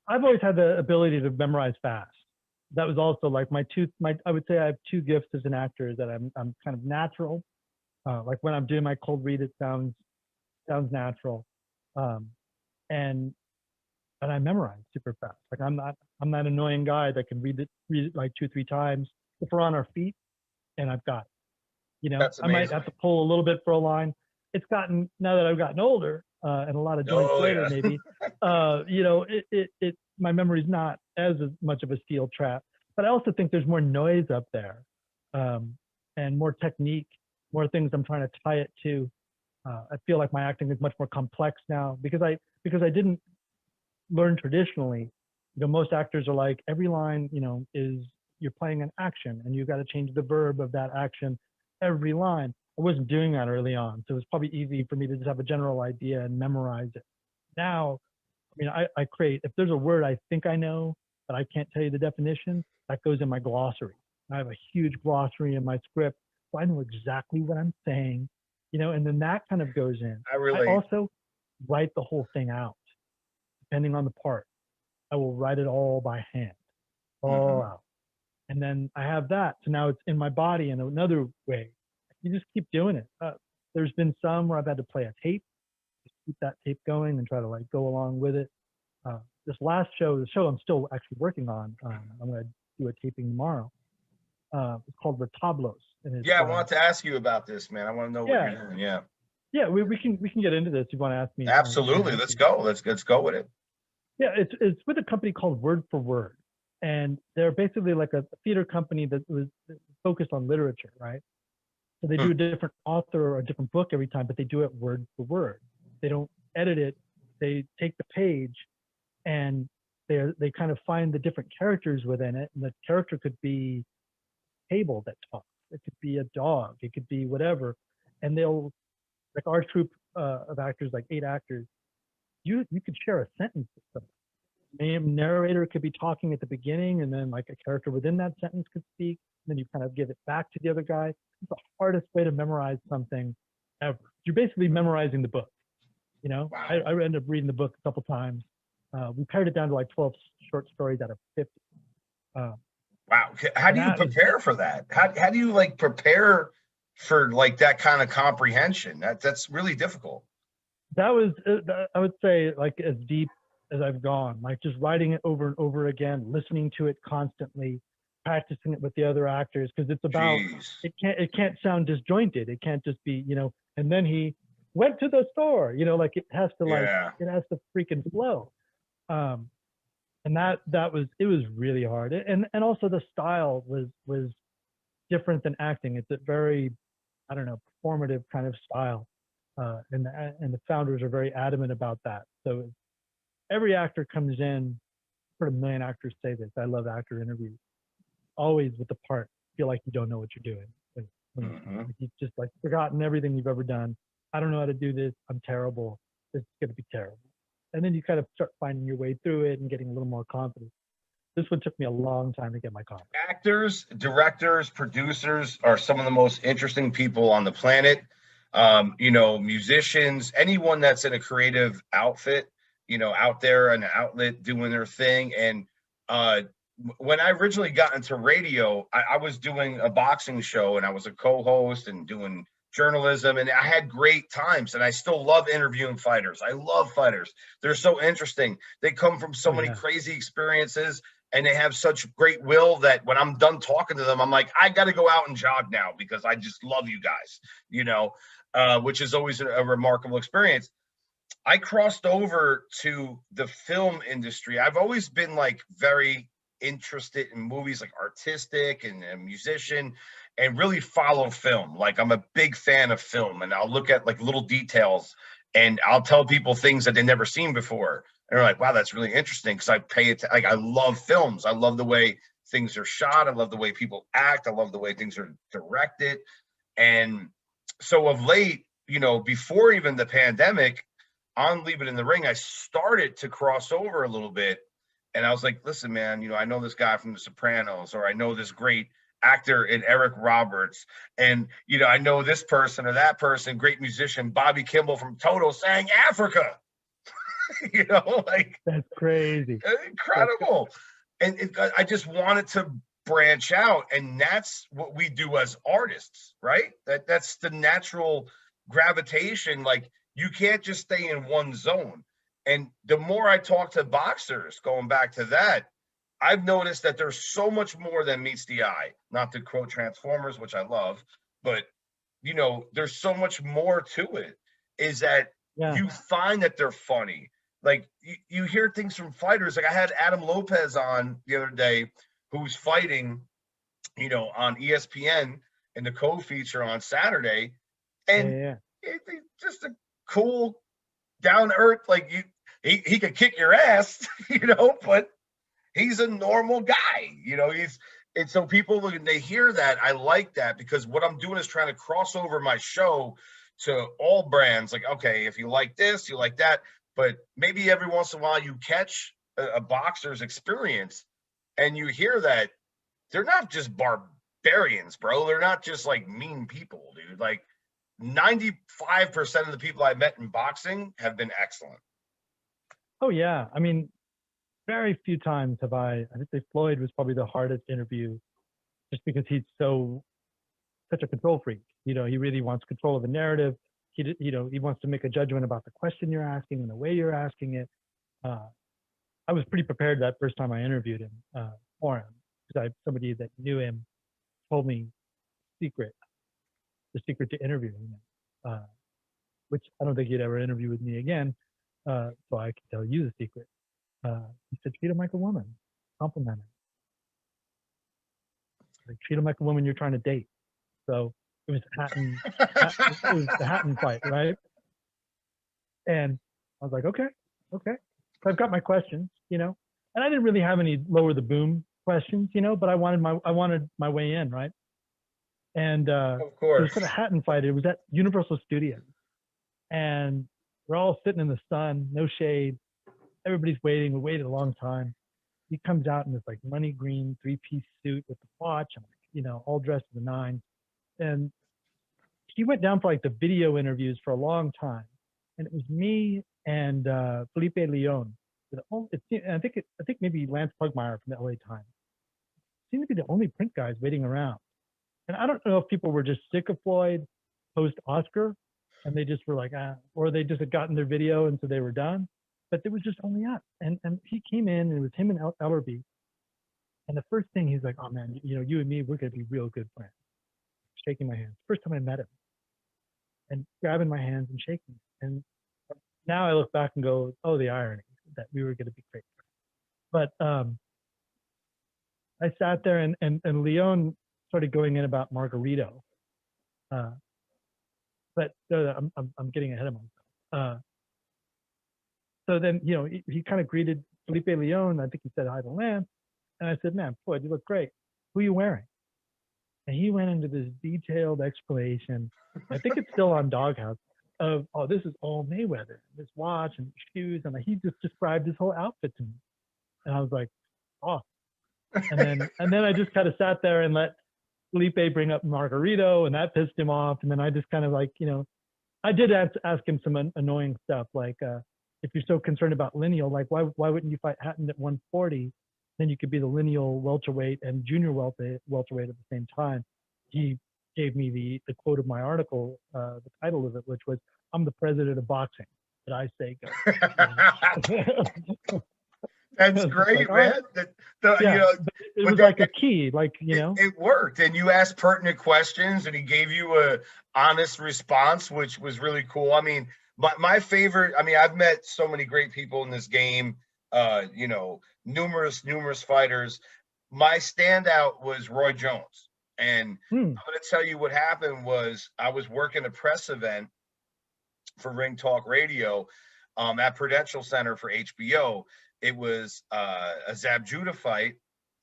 S2: I've always had the ability to memorize fast. That was also like I would say I have 2 gifts as an actor, is that I'm kind of natural. Like when I'm doing my cold read, it sounds natural. And I memorize super fast. Like I'm that annoying guy that can read it like 2-3 times. If we're on our feet and I've got it. I might have to pull a little bit for a line. It's gotten, now that I've gotten older, and a lot of joints later, maybe, my memory's not as much of a steel trap. But I also think there's more noise up there, and more technique, more things I'm trying to tie it to. I feel like my acting is much more complex now because I didn't learn traditionally. Most actors are like, every line, is, you're playing an action and you got to change the verb of that action every line. I wasn't doing that early on, so it was probably easy for me to just have a general idea and memorize it. Now, I create, if there's a word I think I know, but I can't tell you the definition, that goes in my glossary. I have a huge glossary in my script, so I know exactly what I'm saying, and then that kind of goes in. I also write the whole thing out, depending on the part. I will write it all by hand, all out. And then I have that, so now it's in my body in another way. You just keep doing it. There's been some where I've had to play a tape, just keep that tape going and try to like go along with it. This last show, the show I'm still actually working on, I'm going to do a taping tomorrow. It's called Retablos.
S1: I wanted to ask you about this, man. I want to know what you're doing. Yeah.
S2: Yeah, we can get into this if you want to ask me.
S1: Absolutely. Let's go. Let's go with it.
S2: Yeah, it's with a company called Word for Word. And they're basically like a theater company that was focused on literature, right? So they do a different author or a different book every time, but they do it word for word. They don't edit it. They take the page and they kind of find the different characters within it. And the character could be a table that talks. It could be a dog. It could be whatever. And they'll, like our troupe of actors, like 8 actors, you could share a sentence with them. The narrator could be talking at the beginning, and then like a character within that sentence could speak. And then you kind of give it back to the other guy. It's the hardest way to memorize something ever. You're basically memorizing the book. Wow. I ended up reading the book a couple times, We pared it down to like 12 short stories out of 50.
S1: Wow. How
S2: And
S1: do you
S2: that was
S1: prepare for that? How do you like prepare for like that kind of comprehension? That's really difficult.
S2: that was I would say like as deep as I've gone, like just writing it over and over again, listening to it constantly, practicing it with the other actors because it's about
S1: Jeez.
S2: it can't sound disjointed. It can't just be, and then he went to the store, like
S1: Yeah.
S2: it has to freaking flow. Um, and that was it was really hard. And also the style was different than acting. It's a very, I don't know, performative kind of style. And the founders are very adamant about that. So every actor comes in, I've heard a million actors say this. I love actor interviews. Always with the part, feel like you don't know what you're doing.
S1: Hmm.
S2: Like you've just like forgotten everything you've ever done. I don't know how to do this. I'm terrible. This is going to be terrible. And then you kind of start finding your way through it and getting a little more confident. This one took me a long time to get my confidence.
S1: Actors, directors, producers are some of the most interesting people on the planet. Musicians, anyone that's in a creative outfit, out there, an outlet doing their thing. And uh, when I originally got into radio, I was doing a boxing show and I was a co-host and doing journalism, and I had great times. And I still love interviewing fighters. I love fighters. They're so interesting. They come from so
S2: Oh
S1: many
S2: yeah.
S1: crazy experiences, and they have such great will that when I'm done talking to them, I'm like, I got to go out and jog now because I just love you guys, which is always a remarkable experience. I crossed over to the film industry. I've always been like very interested in movies, like artistic and a musician, and really follow film. Like I'm a big fan of film, and I'll look at like little details, and I'll tell people things that they've never seen before. And they're like, wow, that's really interesting because I pay it. Like I love films. I love the way things are shot. I love the way people act. I love the way things are directed. And so of late, before even the pandemic, on Leave It in the Ring, I started to cross over a little bit. And I was like, listen, man, I know this guy from The Sopranos, or I know this great actor in Eric Roberts. And, I know this person or that person, great musician, Bobby Kimball from Toto sang Africa, like
S2: That's crazy.
S1: incredible. And I just wanted to branch out. And that's what we do as artists, right? That's the natural gravitation. Like, you can't just stay in one zone. And the more I talk to boxers, going back to that, I've noticed that there's so much more than meets the eye. Not to quote Transformers, which I love, but there's so much more to it. Is that
S2: Yeah.
S1: you find that they're funny. Like you hear things from fighters. Like I had Adam Lopez on the other day, who's fighting, on ESPN in the co-feature on Saturday,
S2: Yeah.
S1: and
S2: Yeah.
S1: he's just a cool, down to earth. Like he could kick your ass, but he's a normal guy. And so people look and they hear that. I like that because what I'm doing is trying to cross over my show to all brands. Like, okay, if you like this, you like that, but maybe every once in a while you catch a boxer's experience and you hear that they're not just barbarians, bro. They're not just like mean people, dude. Like 95% of the people I met in boxing have been excellent.
S2: Oh yeah. I mean, very few times have I think that Floyd was probably the hardest interview just because he's such a control freak. He really wants control of the narrative. He wants to make a judgment about the question you're asking and the way you're asking it. I was pretty prepared that first time I interviewed him for him because somebody that knew him told me the secret to interviewing him, which I don't think he'd ever interview with me again. So I can tell you the secret. He said, treat him like a woman, compliment him. Like, treat him like a woman you're trying to date. So it was it was the Hatton fight, right? And I was like, okay. So I've got my questions, and I didn't really have any lower the boom questions, but I wanted my way in, right? And
S1: Of
S2: it was
S1: course.
S2: for the Hatton fight. It was at Universal Studios, and we're all sitting in the sun, no shade. Everybody's waiting. We waited a long time. He comes out in this like money green 3-piece suit with the watch, and all dressed to the nines. And he went down for like the video interviews for a long time. And it was me and Felipe Leon I think maybe Lance Pugmire from the LA Times seemed to be the only print guys waiting around. And I don't know if people were just sick of Floyd post Oscar, and they just were like, or they just had gotten their video and so they were done. But there was just only us, and he came in, and it was him and Ellerby. And the first thing he's like, "Oh man, you and me, we're gonna be real good friends." Shaking my hand, first time I met him, and grabbing my hands and shaking. And now I look back and go, "Oh, the irony that we were gonna be great friends." But I sat there, and Leon started going in about Margarito. But I'm getting ahead of myself. So then, he kind of greeted Felipe Leon. I think he said hi to Lance. And I said, "Man, Floyd, you look great. Who are you wearing?" And he went into this detailed explanation. I think it's still on Doghouse of, "Oh, this is all Mayweather, this watch and shoes." And he just described his whole outfit to me. And I was like, "Oh." And then I just kind of sat there and let Felipe bring up Margarito, and that pissed him off. And then I just kind of like, I did ask him some annoying stuff, like, if you're so concerned about lineal, like why wouldn't you fight Hatton at 140? Then you could be the lineal welterweight and junior welterweight at the same time. He gave me the quote of my article, the title of it, which was, "I'm the president of boxing. Did I say go?"
S1: That's great, man.
S2: It was like a key, like,
S1: It worked, and you asked pertinent questions, and he gave you a honest response, which was really cool. I mean, my favorite. I mean, I've met so many great people in this game. Numerous fighters. My standout was Roy Jones, and I'm going to tell you what happened was I was working a press event for Ring Talk Radio at Prudential Center for HBO. It was a Zab Judah fight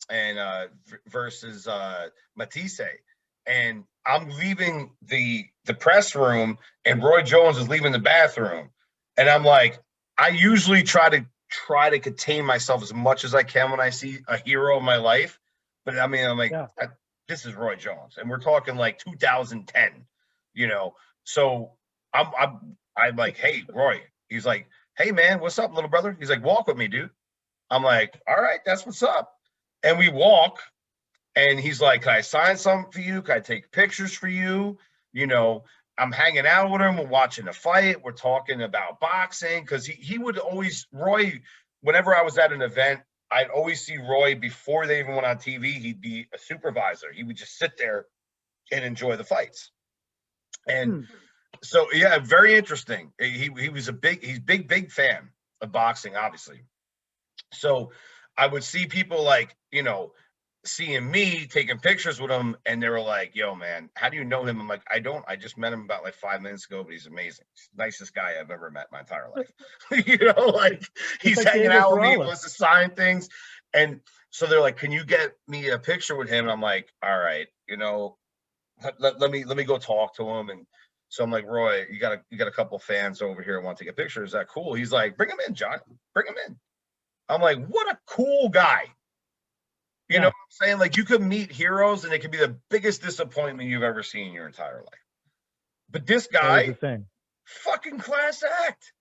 S1: and versus Matisse. And I'm leaving the press room, and Roy Jones is leaving the bathroom. And I'm like, I usually try to contain myself as much as I can when I see a hero in my life. But I mean, I'm like, this is Roy Jones, and we're talking like 2010, So I'm like, "Hey, Roy." He's like, "Hey, man, what's up, little brother?" He's like, "Walk with me, dude." I'm like, "All right, that's what's up." And we walk, and he's like, "Can I sign something for you? Can I take pictures for you?" I'm hanging out with him. We're watching a fight. We're talking about boxing, because he would always, Roy, whenever I was at an event, I'd always see Roy before they even went on TV. He'd be a supervisor. He would just sit there and enjoy the fights. And so, yeah, very interesting. He was he's big fan of boxing, obviously. So I would see people like, seeing me taking pictures with him, and they were like, "Yo, man, how do you know him?" I'm like, "I don't. I just met him about like 5 minutes ago, but he's amazing. He's the nicest guy I've ever met in my entire life." Like he's like hanging out with me, wants to sign things. And so they're like, "Can you get me a picture with him?" And I'm like, "All right, let me go talk to him." And so I'm like, "Roy, you got a couple fans over here who want to take a picture. Is that cool?" He's like, "Bring him in, John. Bring him in." I'm like, what a cool guy. You know what I'm saying? Like, you could meet heroes, and it could be the biggest disappointment you've ever seen in your entire life. But this guy, fucking class act.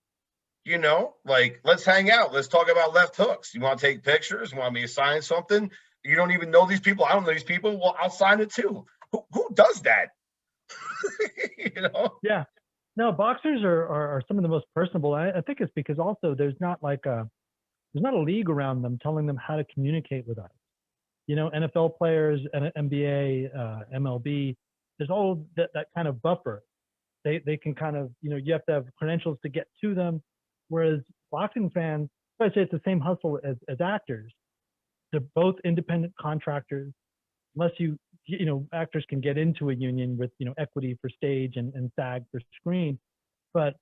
S1: Like, let's hang out. Let's talk about left hooks. You want to take pictures? You want me to sign something? You don't even know these people. I don't know these people. Well, I'll sign it too. Who does that?
S2: Yeah. No, boxers are some of the most personable. I think it's because also there's not a league around them telling them how to communicate with us. NFL players and NBA, MLB, there's all that kind of buffer. They can kind of, you have to have credentials to get to them. Whereas boxing fans, I'd say it's the same hustle as actors. They're both independent contractors. Unless actors can get into a union with, equity for stage and SAG for screen. But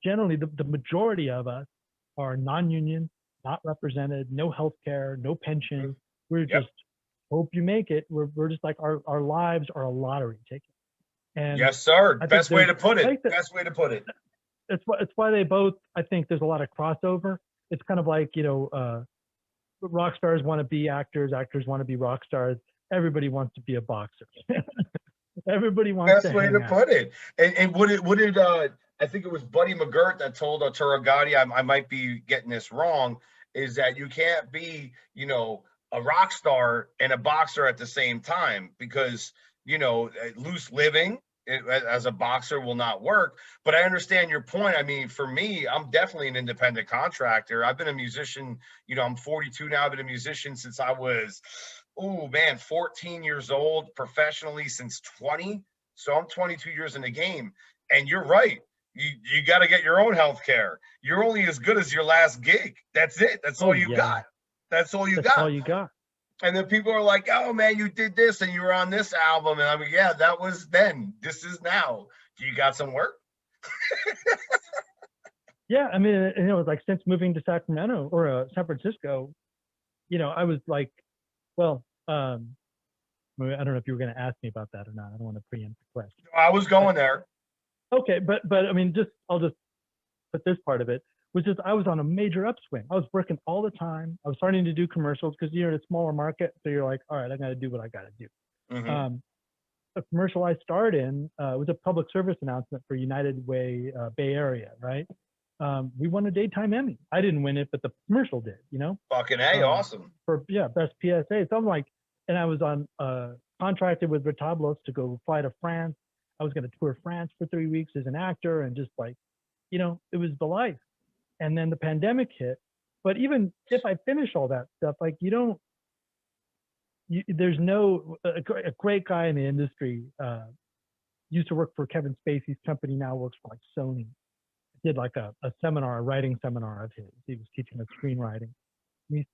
S2: generally the majority of us are non-union, not represented, no health care, no pension. We're just hope you make it. We're just like our lives are a lottery ticket. And
S1: yes, sir. Best way to put it. Best way to put it.
S2: It's why they both. I think there's a lot of crossover. It's kind of like rock stars want to be actors. Actors want to be rock stars. Everybody wants to be a boxer. Everybody wants.
S1: Best way to put it. And what did I think it was Buddy McGirt that told Turagati, I might be getting this wrong. is that you can't be, a rock star and a boxer at the same time, because, loose living as a boxer will not work. But I understand your point. I mean, for me, I'm definitely an independent contractor. I've been a musician, I'm 42 now. I've been a musician since I was, oh man, 14 years old, professionally since 20. So I'm 22 years in the game. And you're right. You got to get your own health care. You're only as good as your last gig. That's it. That's
S2: Oh
S1: all you
S2: yeah,
S1: got. That's all you
S2: that's all
S1: got.
S2: you got.
S1: And then people are like, "Oh man, you did this and you were on this album." And I mean, yeah, that was then. This is now. Do you got some work?
S2: Yeah, I mean, like since moving to Sacramento or San Francisco, I was like, well, I don't know if you were going to ask me about that or not. I don't want to preempt the question.
S1: I was
S2: But
S1: going there.
S2: okay, but I mean, I'll just put this part of it, was just I was on a major upswing. I was working all the time. I was starting to do commercials because you're in a smaller market, so you're like, all right, I got to do what I got to do.
S1: Mm-hmm.
S2: The commercial I starred in was a public service announcement for United Way Bay Area, right? We won a daytime Emmy. I didn't win it, but the commercial did,
S1: Fucking A, awesome.
S2: for best PSA. So I'm like, and I was on contracted with Retablos to go fly to France. I was going to tour France for 3 weeks as an actor, and just like, it was the life. And then the pandemic hit. But even if I finish all that stuff, like there's no a great guy in the industry used to work for Kevin Spacey's company, now works for like Sony. Did like a seminar, a writing seminar of his. He was teaching us screenwriting. The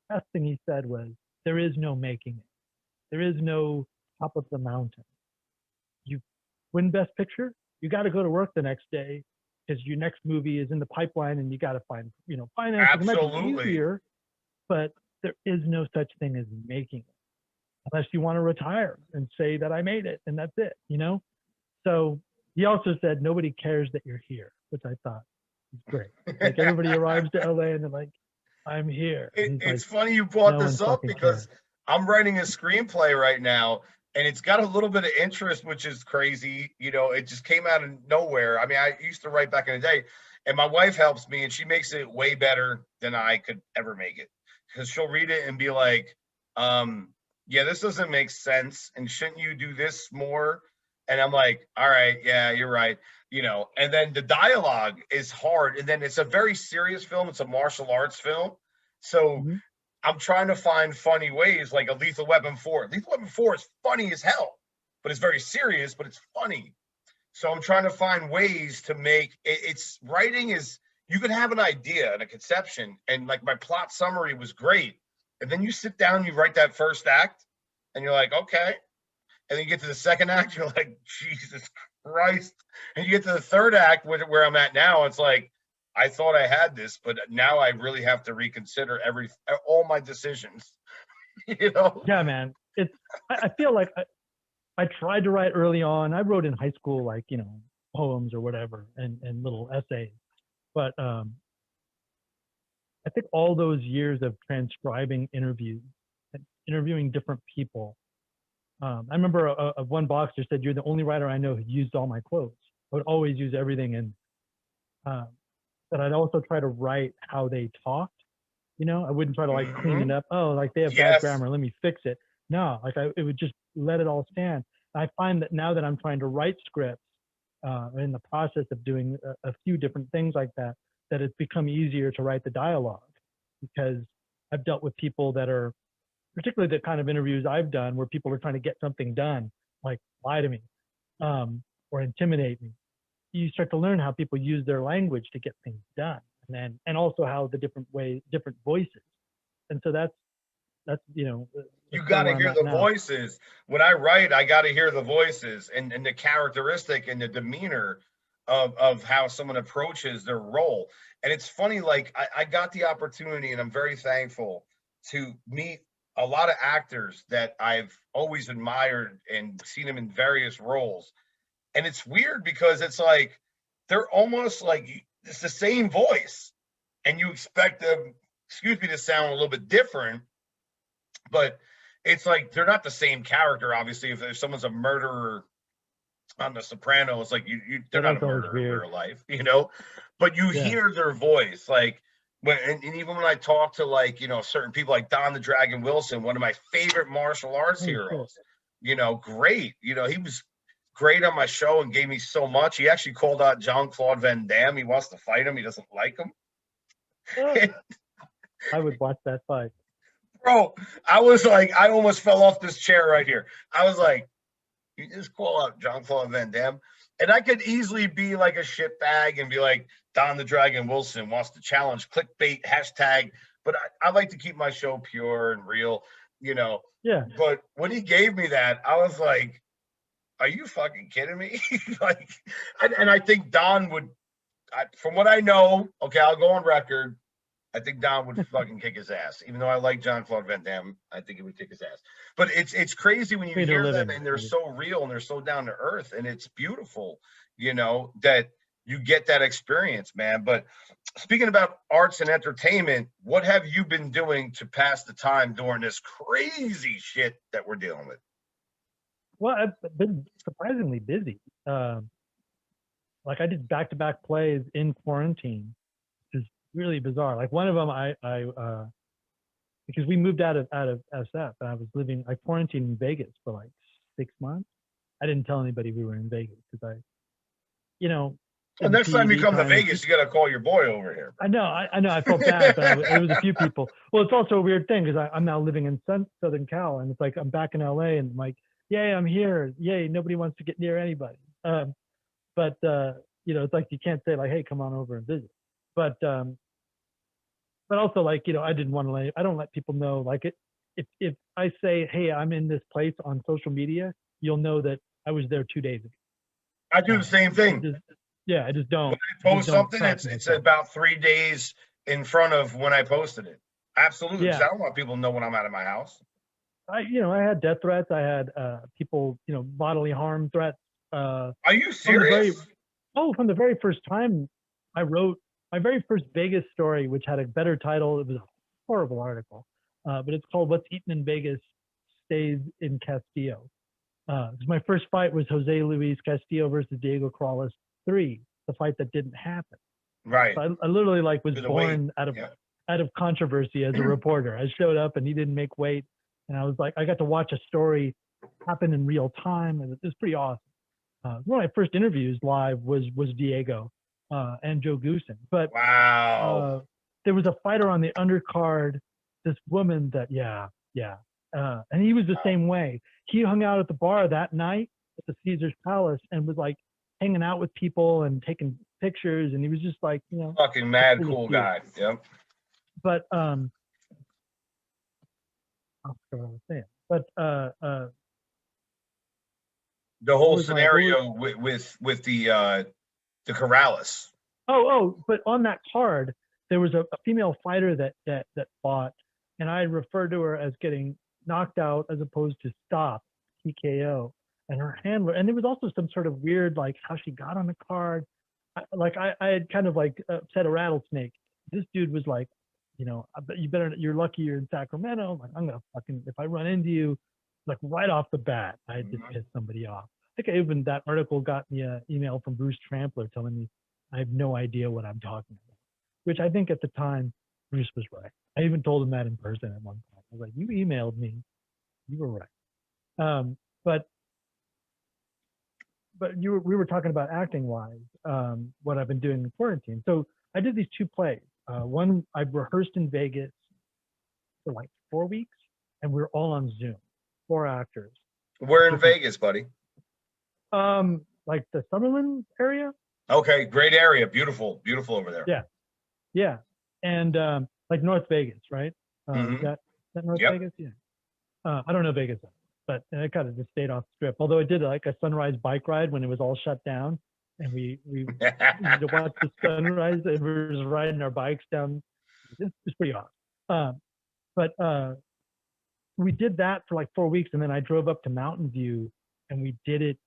S2: best thing he said was, there is no making it. There is no top of the mountain. You win Best Picture, you got to go to work the next day because your next movie is in the pipeline and you got to find, finance.
S1: Absolutely.
S2: It might be easier, but there is no such thing as making it unless you want to retire and say that I made it and that's it, So he also said, nobody cares that you're here, which I thought was great. Like everybody arrives to LA and they're like, I'm here.
S1: It's funny you brought this up because I'm writing a screenplay right now, and it's got a little bit of interest, which is crazy. It just came out of nowhere. I mean, I used to write back in the day, and my wife helps me, and she makes it way better than I could ever make it, because she'll read it and be like, yeah, this doesn't make sense, and shouldn't you do this more? And I'm like, all right, yeah, you're right. And then the dialogue is hard. And then it's a very serious film. It's a martial arts film. So I'm trying to find funny ways, like a Lethal Weapon 4. Lethal Weapon 4 is funny as hell, but it's very serious, but it's funny. So I'm trying to find ways to make it's writing is, you can have an idea and a conception. And like my plot summary was great. And then you sit down, you write that first act and you're like, okay. And then you get to the second act, you're like, Jesus Christ. And you get to the third act, where I'm at now, it's like, I thought I had this, but now I really have to reconsider all my decisions.
S2: Yeah, man. I feel like I tried to write early on. I wrote in high school, like, poems or whatever, and little essays. But I think all those years of transcribing interviews, and interviewing different people, I remember one boxer said, "You're the only writer I know who used all my quotes." I would always use everything, and but I'd also try to write how they talked. I wouldn't try to like clean it up. Oh, like they have bad grammar, let me fix it. No, like it would just let it all stand. I find that now that I'm trying to write scripts, in the process of doing a few different things like that, that it's become easier to write the dialogue, because I've dealt with people that are, particularly the kind of interviews I've done where people are trying to get something done, like lie to me, or intimidate me. You start to learn how people use their language to get things done, and also how the different voices. And so that's
S1: you got to hear the voices. When I write, I got to hear the voices and the characteristic and the demeanor of how someone approaches their role. And it's funny, like I got the opportunity, and I'm very thankful to meet a lot of actors that I've always admired and seen them in various roles. And it's weird because it's like, they're almost like, it's the same voice, and you expect them, excuse me, to sound a little bit different, but it's like, they're not the same character. Obviously, if someone's a murderer on The Sopranos, it's like they're not a murderer in real life, but you hear their voice. Like and even when I talk to, like, you know, certain people like Don the Dragon Wilson, one of my favorite martial arts
S2: Oh, shit.
S1: heroes, you know, great. You know, he was great on my show and gave me so much. He actually called out Jean-Claude Van Damme. He wants to fight him. He doesn't like him.
S2: I would watch that fight.
S1: Bro, I was like, I almost fell off this chair right here. I was like, you just call out Jean-Claude Van Damme. And I could easily be like a shitbag and be like, Don the Dragon Wilson wants to challenge clickbait hashtag. But I like to keep my show pure and real, you know.
S2: Yeah.
S1: But when he gave me that, I was like, are you fucking kidding me? Like, and I think Don would, from what I know, okay, I'll go on record. I think Don would fucking kick his ass. Even though I like Jean-Claude Van Damme, I think he would kick his ass. But it's crazy when you hear them and they're so real and they're so down to earth, and it's beautiful, you know, that you get that experience, man. But speaking about arts and entertainment, what have you been doing to pass the time during this crazy shit that we're dealing with?
S2: Well, I've been surprisingly busy. Like I did back-to-back plays in quarantine, which is really bizarre. Like one of them, I because we moved out of SF and I quarantined in Vegas for like 6 months. I didn't tell anybody we were in Vegas because you know.
S1: Well, next time you come to Vegas, you got to call your boy over here.
S2: I know. I felt bad, but it was a few people. Well, it's also a weird thing because I'm now living in Southern Cal, and it's like I'm back in LA, and I'm like, yay, I'm here. Yay, nobody wants to get near anybody. But you know, it's like you can't say like, hey, come on over and visit. But also like, you know, I don't let people know like if I say, hey, I'm in this place on social media, you'll know that I was there 2 days ago.
S1: I do the same thing.
S2: I just don't.
S1: When I post something, it's about 3 days in front of when I posted it. Absolutely. Yeah. I don't want people to know when I'm out of my house.
S2: I had death threats. I had people, you know, bodily harm threats.
S1: Are you serious?
S2: From the very first time I wrote my very first Vegas story, which had a better title. It was a horrible article, but it's called "What's Eaten in Vegas Stays in Castillo." My first fight was Jose Luis Castillo versus Diego Corrales 3, the fight that didn't happen.
S1: Right.
S2: So I literally like was born out of controversy as a reporter. I showed up and he didn't make weight, and I was like, I got to watch a story happen in real time, and it was pretty awesome. One of my first interviews live was Diego and Joe Goosen. But
S1: wow,
S2: there was a fighter on the undercard, this woman that and he was the same way. He hung out at the bar that night at the Caesar's Palace and was like hanging out with people and taking pictures, and he was just like, you know,
S1: fucking mad cool guy. Yep.
S2: But I forgot what I was saying. But
S1: the whole scenario with the Corrales.
S2: But on that card there was a female fighter that fought, and I referred to her as getting knocked out as opposed to stopped, TKO, and her handler. And there was also some sort of weird like how she got on the card. I had kind of like upset a rattlesnake. This dude was like, you know, you're lucky you're in Sacramento. I'm like, I'm gonna fucking, if I run into you, like right off the bat, I had to piss somebody off. I think even that article got me an email from Bruce Trampler telling me I have no idea what I'm talking about, which I think at the time Bruce was right. I even told him that in person at one point. I was like, you emailed me, you were right. But we were talking about acting wise, what I've been doing in quarantine. So I did these 2 plays. One I rehearsed in Vegas for like 4 weeks, and we were all on Zoom, 4 actors.
S1: Where in Vegas, buddy?
S2: Like the Summerlin area.
S1: Okay, great area, beautiful over there.
S2: Yeah, and like North Vegas, right? Is that North Vegas? Yeah. I don't know Vegas, but I kind of just stayed off the strip. Although I did like a sunrise bike ride when it was all shut down, and we to watch the sunrise, and we were just riding our bikes down. It's pretty awesome. But we did that for like 4 weeks, and then I drove up to Mountain View, and we did it.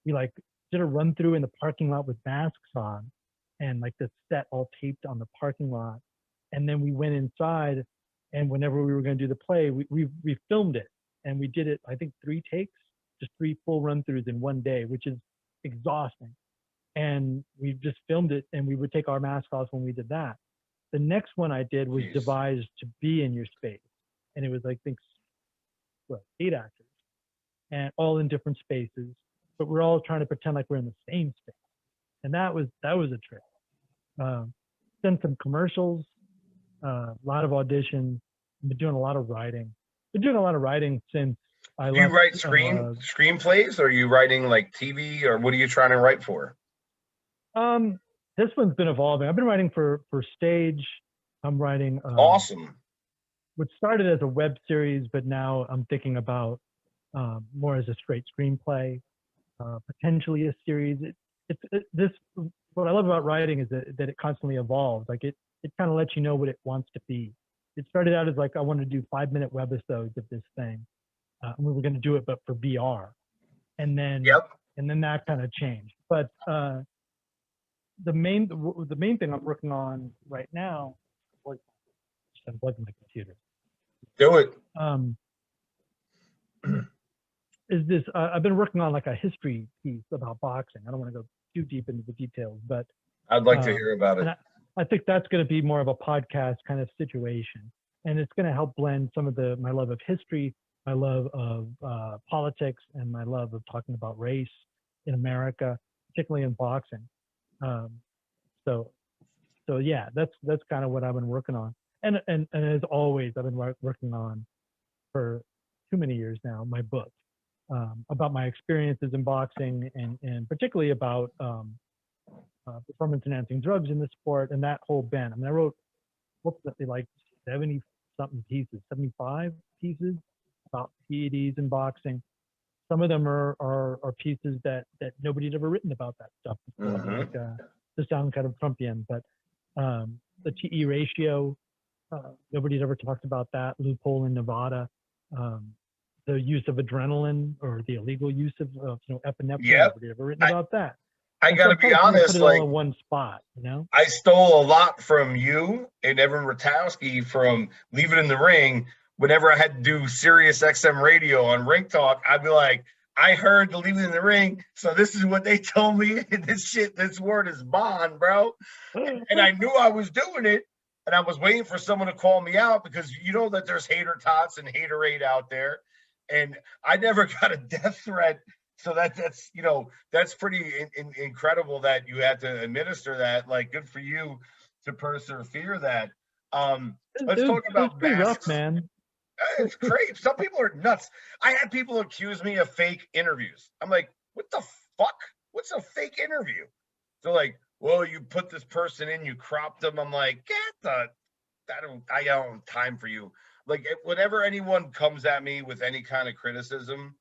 S2: We like did a run through in the parking lot with masks on, and like the set all taped on the parking lot. And then we went inside, and whenever we were going to do the play, we filmed it, and we did it, I think 3 takes, just 3 full run throughs in one day, which is exhausting. And we just filmed it, and we would take our mask off when we did that. The next one I did was
S1: Jeez.
S2: devised to be in your space, and it was I think 8 actors, and all in different spaces, but we're all trying to pretend like we're in the same space, and that was a trip. Done some commercials, a lot of auditions. I've been doing a lot of writing. Been doing a lot of writing since I
S1: Do you
S2: left.
S1: write screenplays, or are you writing like TV, or what are you trying to write for?
S2: This one's been evolving. I've been writing for stage. I'm writing
S1: Awesome.
S2: which started as a web series, but now I'm thinking about more as a straight screenplay, potentially a series. This what I love about writing is that it constantly evolves. Like it kind of lets you know what it wants to be. It started out as like I wanted to do 5-minute webisodes of this thing, and we were going to do it, but for VR, and then that kind of changed. But the main thing I'm working on right now, I'm plugging my computer.
S1: Do it.
S2: Is this? I've been working on like a history piece about boxing. I don't want to go too deep into the details, but
S1: I'd like to hear about it.
S2: I think that's going to be more of a podcast kind of situation, and it's going to help blend some of my love of history, my love of politics, and my love of talking about race in America, particularly in boxing. So yeah, that's kind of what I've been working on, and as always, I've been working on for too many years now my book about my experiences in boxing, and particularly about performance enhancing drugs in the sport and that whole band. I mean, I wrote ultimately like 70 something pieces, 75 pieces about PEDs in boxing. Some of them are pieces that nobody had ever written about that stuff before.
S1: Mm-hmm.
S2: Like to sound kind of Trumpian, but the TE ratio, nobody had ever talked about that loophole in Nevada. The use of adrenaline, or the illegal use of epinephrine.
S1: Yep.
S2: Nobody ever written about that.
S1: I got to be honest,
S2: put it
S1: like
S2: all in one spot,
S1: I stole a lot from you and Evan Ratowski from Leave It in the Ring. Whenever I had to do Sirius XM radio on Ring Talk, I'd be like, I heard the Leave It in the Ring, so this is what they told me. This word is bond, bro. And I knew I was doing it, and I was waiting for someone to call me out, because you know that there's hater tots and haterade out there. And I never got a death threat. So that's pretty incredible that you had to administer that. Like, good for you to persevere that. Let's talk about
S2: it's pretty rough, man.
S1: It's great. Some people are nuts. I had people accuse me of fake interviews. I'm like, what the fuck? What's a fake interview? They're like, well, you put this person in, you cropped them. I'm like, I don't have time for you. Like, whenever anyone comes at me with any kind of criticism,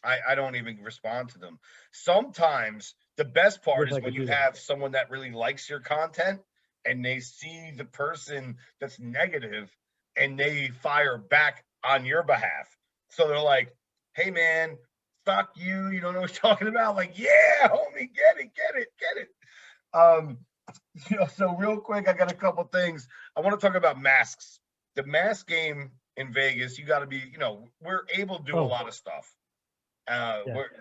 S1: I don't even respond to them. Sometimes the best part is when you have someone that really likes your content and they see the person that's negative and they fire back on your behalf. So they're like, hey, man, fuck you. You don't know what you're talking about. Like, yeah, homie, get it. So real quick, I got a couple things. I want to talk about masks. The mask game in Vegas, you got to be, we're able to do a lot of stuff.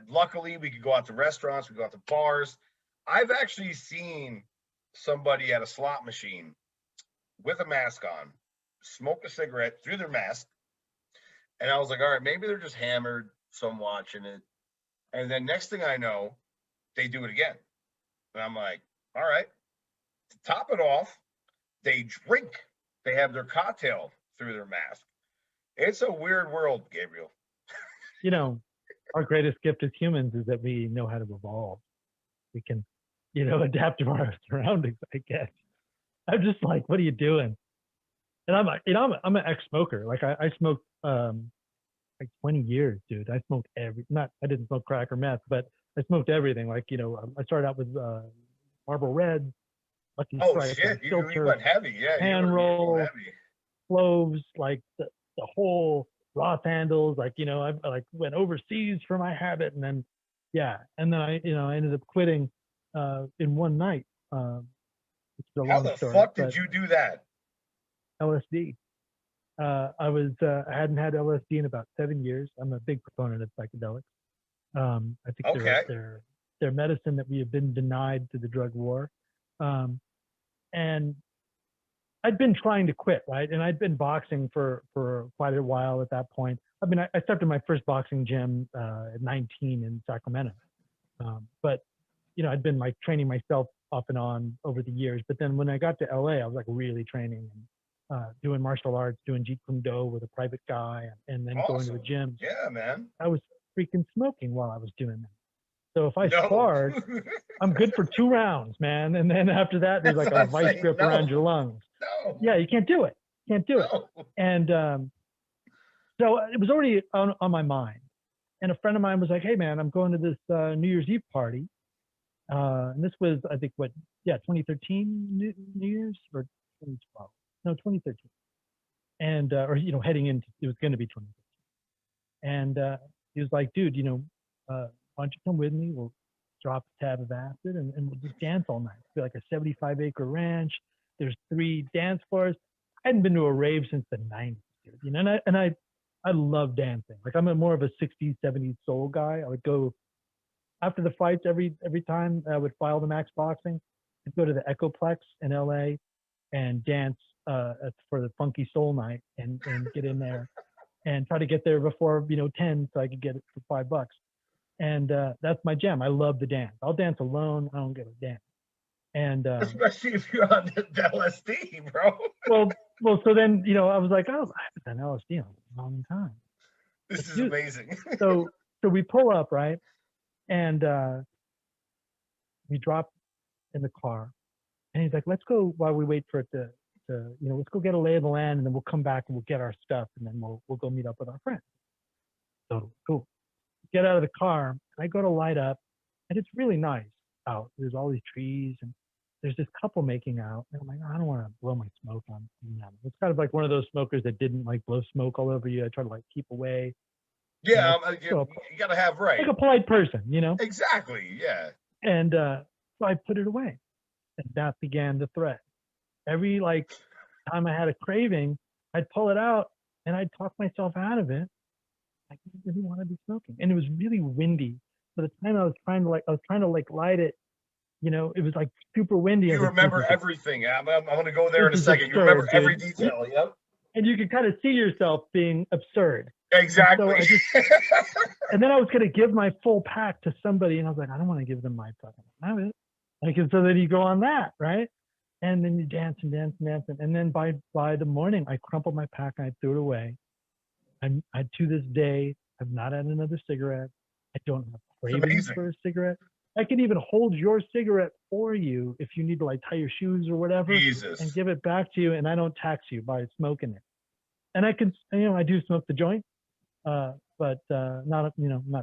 S1: Luckily, we could go out to restaurants, we go out to bars. I've actually seen somebody at a slot machine with a mask on, smoke a cigarette through their mask. And I was like, all right, maybe they're just hammered, so I'm watching it. And then next thing I know, they do it again. And I'm like, all right. To top it off, they drink. They have their cocktail through their mask. It's a weird world, Gabriel.
S2: Our greatest gift as humans is that we know how to evolve. We can, adapt to our surroundings, I guess. I'm just like, what are you doing? And I'm an ex-smoker. Like I smoked like 20 years, dude. I smoked I didn't smoke crack or meth, but I smoked everything. Like, I started out with Marlboro Red, Lucky Strike,
S1: shit, you went heavy, yeah.
S2: Hand roll, cloves, like the whole Roth handles. Like, I like went overseas for my habit, and then I ended up quitting in one night. How
S1: the fuck did you do that?
S2: LSD. I hadn't had LSD in about 7 years. I'm a big proponent of psychedelics. I think they're medicine that we have been denied through the drug war. And I'd been trying to quit, right? And I'd been boxing for quite a while at that point. I mean, I stepped in my first boxing gym at 19 in Sacramento. But you know, I'd been like training myself off and on over the years. But then when I got to LA, I was like really training and doing martial arts, doing Jeet Kune Do with a private guy, and then going to the
S1: Awesome.
S2: gym.
S1: Yeah, man.
S2: I was freaking smoking while I was doing that. So if I
S1: No.
S2: sparred, I'm good for 2 rounds, man. And then after that, there's
S1: That's
S2: like
S1: what
S2: a
S1: I'm
S2: vice
S1: saying.
S2: grip around your lungs.
S1: No.
S2: Yeah, you can't do it. Can't do it.
S1: No.
S2: And so it was already on my mind. And a friend of mine was like, "Hey, man, I'm going to this New Year's Eve party." And this was, I think, 2013 New Year's or 2012? No, 2013. And or you know, heading into it was going to be 2013. And he was like, "Dude, you know, why don't you come with me? We'll drop a tab of acid and we'll just dance all night. It's like a 75-acre ranch. There's 3 dance floors. I hadn't been to a rave since the 90s, dude. You know, and I love dancing. Like I'm more of a 60s, 70s soul guy. I would go after the fights every time I would file the Max Boxing. I'd go to the Echoplex in LA and dance for the Funky Soul Night and get in there and try to get there before 10 so I could get it for $5. And that's my jam. I love the dance. I'll dance alone. I don't give a damn. And
S1: Especially if you're on the LSD, bro.
S2: well, so then I was like, oh, I haven't done LSD in a long time.
S1: This is amazing.
S2: So we pull up, right, and we drop in the car, and he's like, let's go while we wait for it to let's go get a lay of the land, and then we'll come back and we'll get our stuff, and then we'll go meet up with our friends. So cool. Get out of the car, and I go to light up, and it's really nice out. There's all these trees, and there's this couple making out, and I'm like, I don't want to blow my smoke on them. It's kind of like one of those smokers that didn't like blow smoke all over you. I try to like keep away.
S1: Yeah, you gotta have right.
S2: Like a polite person,
S1: Exactly, yeah.
S2: And so I put it away, and that began the threat. Every time I had a craving, I'd pull it out, and I'd talk myself out of it. I didn't really want to be smoking, and it was really windy. By the time I was trying to light it, it was like super windy.
S1: You remember everything. I'm going to go there in a second. You remember every detail. Yep.
S2: And you can kind of see yourself being absurd.
S1: Exactly.
S2: And then I was going to give my full pack to somebody, and I was like, I don't want to give them my fucking habit. And so then you go on that, right? And then you dance and dance and dance, and then by the morning, I crumpled my pack and I threw it away. I to this day have not had another cigarette. I don't have cravings for a cigarette. I can even hold your cigarette for you if you need to tie your shoes or whatever, and give it back to you, and I don't tax you by smoking it. And I can, I do smoke the joint, but not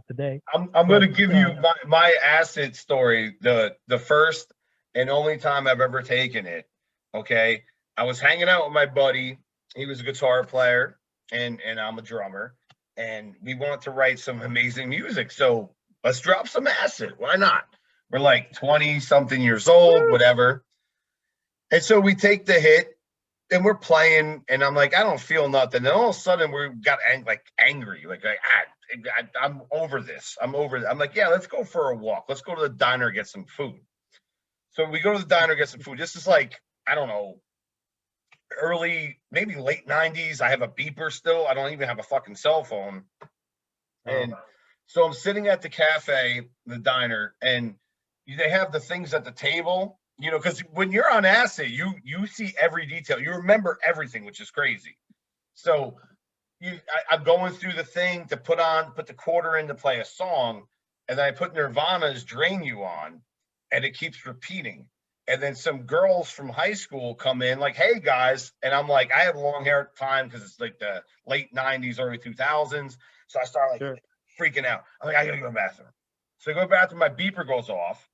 S2: today.
S1: I'm going to give you my acid story. The first and only time I've ever taken it. Okay, I was hanging out with my buddy. He was a guitar player, and I'm a drummer, and we wanted to write some amazing music. So let's drop some acid. Why not? We're like 20 something years old, whatever. And so we take the hit and we're playing, and I'm like, I don't feel nothing. And all of a sudden we got angry. I'm over this. I'm like, yeah, let's go for a walk. Let's go to the diner, get some food. So we go to the diner, get some food. This is I don't know, early, maybe late 90s. I have a beeper still. I don't even have a fucking cell phone. And so I'm sitting at the cafe, the diner, and they have the things at the table, because when you're on acid, you see every detail. You remember everything, which is crazy. So I'm going through the thing to put the quarter in to play a song, and then I put Nirvana's Drain You on, and it keeps repeating. And then some girls from high school come in like, hey, guys. And I'm like, I have long hair at the time because it's like the late 90s, early 2000s. So I start freaking out. I'm like, I got to go to the bathroom. So I go to the bathroom. My beeper goes off,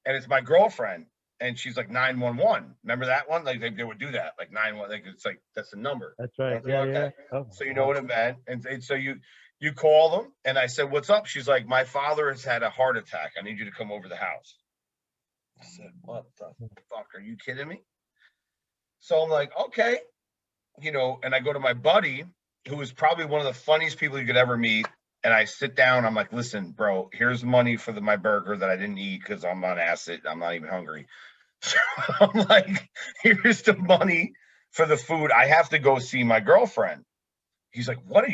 S1: and it's my girlfriend. And she's like 911. Remember that one? Like they would do that, like 911. It's like that's the number.
S2: That's right.
S1: Yeah. Okay. Yeah. So you know what it meant. And so you call them, and I said, what's up? She's like, my father has had a heart attack. I need you to come over to the house. I said, what the fuck? Are you kidding me? So I'm like, okay, and I go to my buddy, who is probably one of the funniest people you could ever meet. And I sit down. I'm like, listen, bro, here's money for my burger that I didn't eat because I'm on acid. I'm not even hungry. So I'm like, here's the money. for the food. I have to go see my girlfriend. He's like, what are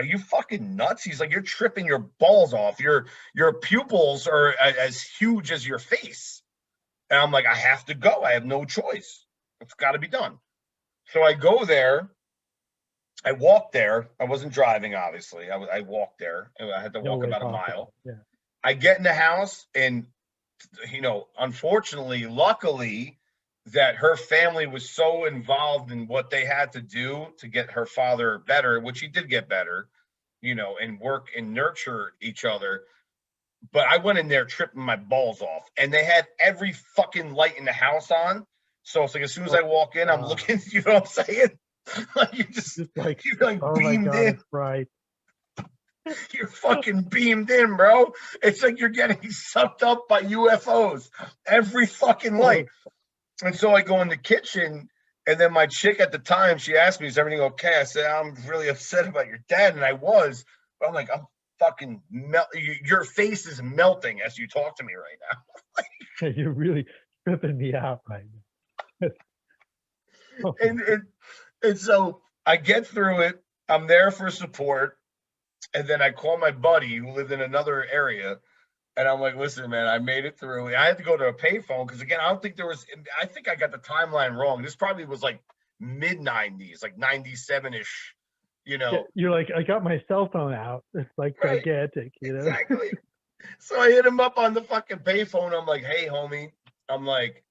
S1: you fucking nuts? He's like, you're tripping your balls off. Your pupils are as huge as your face. And I'm like, I have to go. I have no choice. It's got to be done. So I go there. I walked there. I wasn't driving, obviously. I walked there. I had to
S2: No
S1: walk
S2: way
S1: about a
S2: possible.
S1: mile.
S2: Yeah.
S1: I get in the house, and unfortunately, luckily, that her family was so involved in what they had to do to get her father better, which he did get better, and work and nurture each other. But I went in there tripping my balls off, and they had every fucking light in the house on. So it's like as soon as I walk in, I'm looking. You know what I'm saying? Like
S2: Just like,
S1: you're like
S2: oh my
S1: beamed
S2: God,
S1: in.
S2: it's bright.
S1: You're fucking beamed in, bro. It's like you're getting sucked up by UFOs. Every fucking light. And so I go in the kitchen, and then my chick at the time, she asked me, is everything okay? I said, I'm really upset about your dad. And I was, but I'm like, I'm fucking your face is melting as you talk to me right now.
S2: You're really tripping me out right now.
S1: And so I get through it. I'm there for support. And then I call my buddy who lived in another area. And I'm like, listen, man, I made it through. I had to go to a payphone because, again, I think I got the timeline wrong. This probably was like mid 90s, like 97-ish,
S2: You're like, I got my cell phone out. It's like
S1: Right.
S2: gigantic,
S1: Exactly. So I hit him up on the fucking payphone. I'm like, hey, homie. I'm like,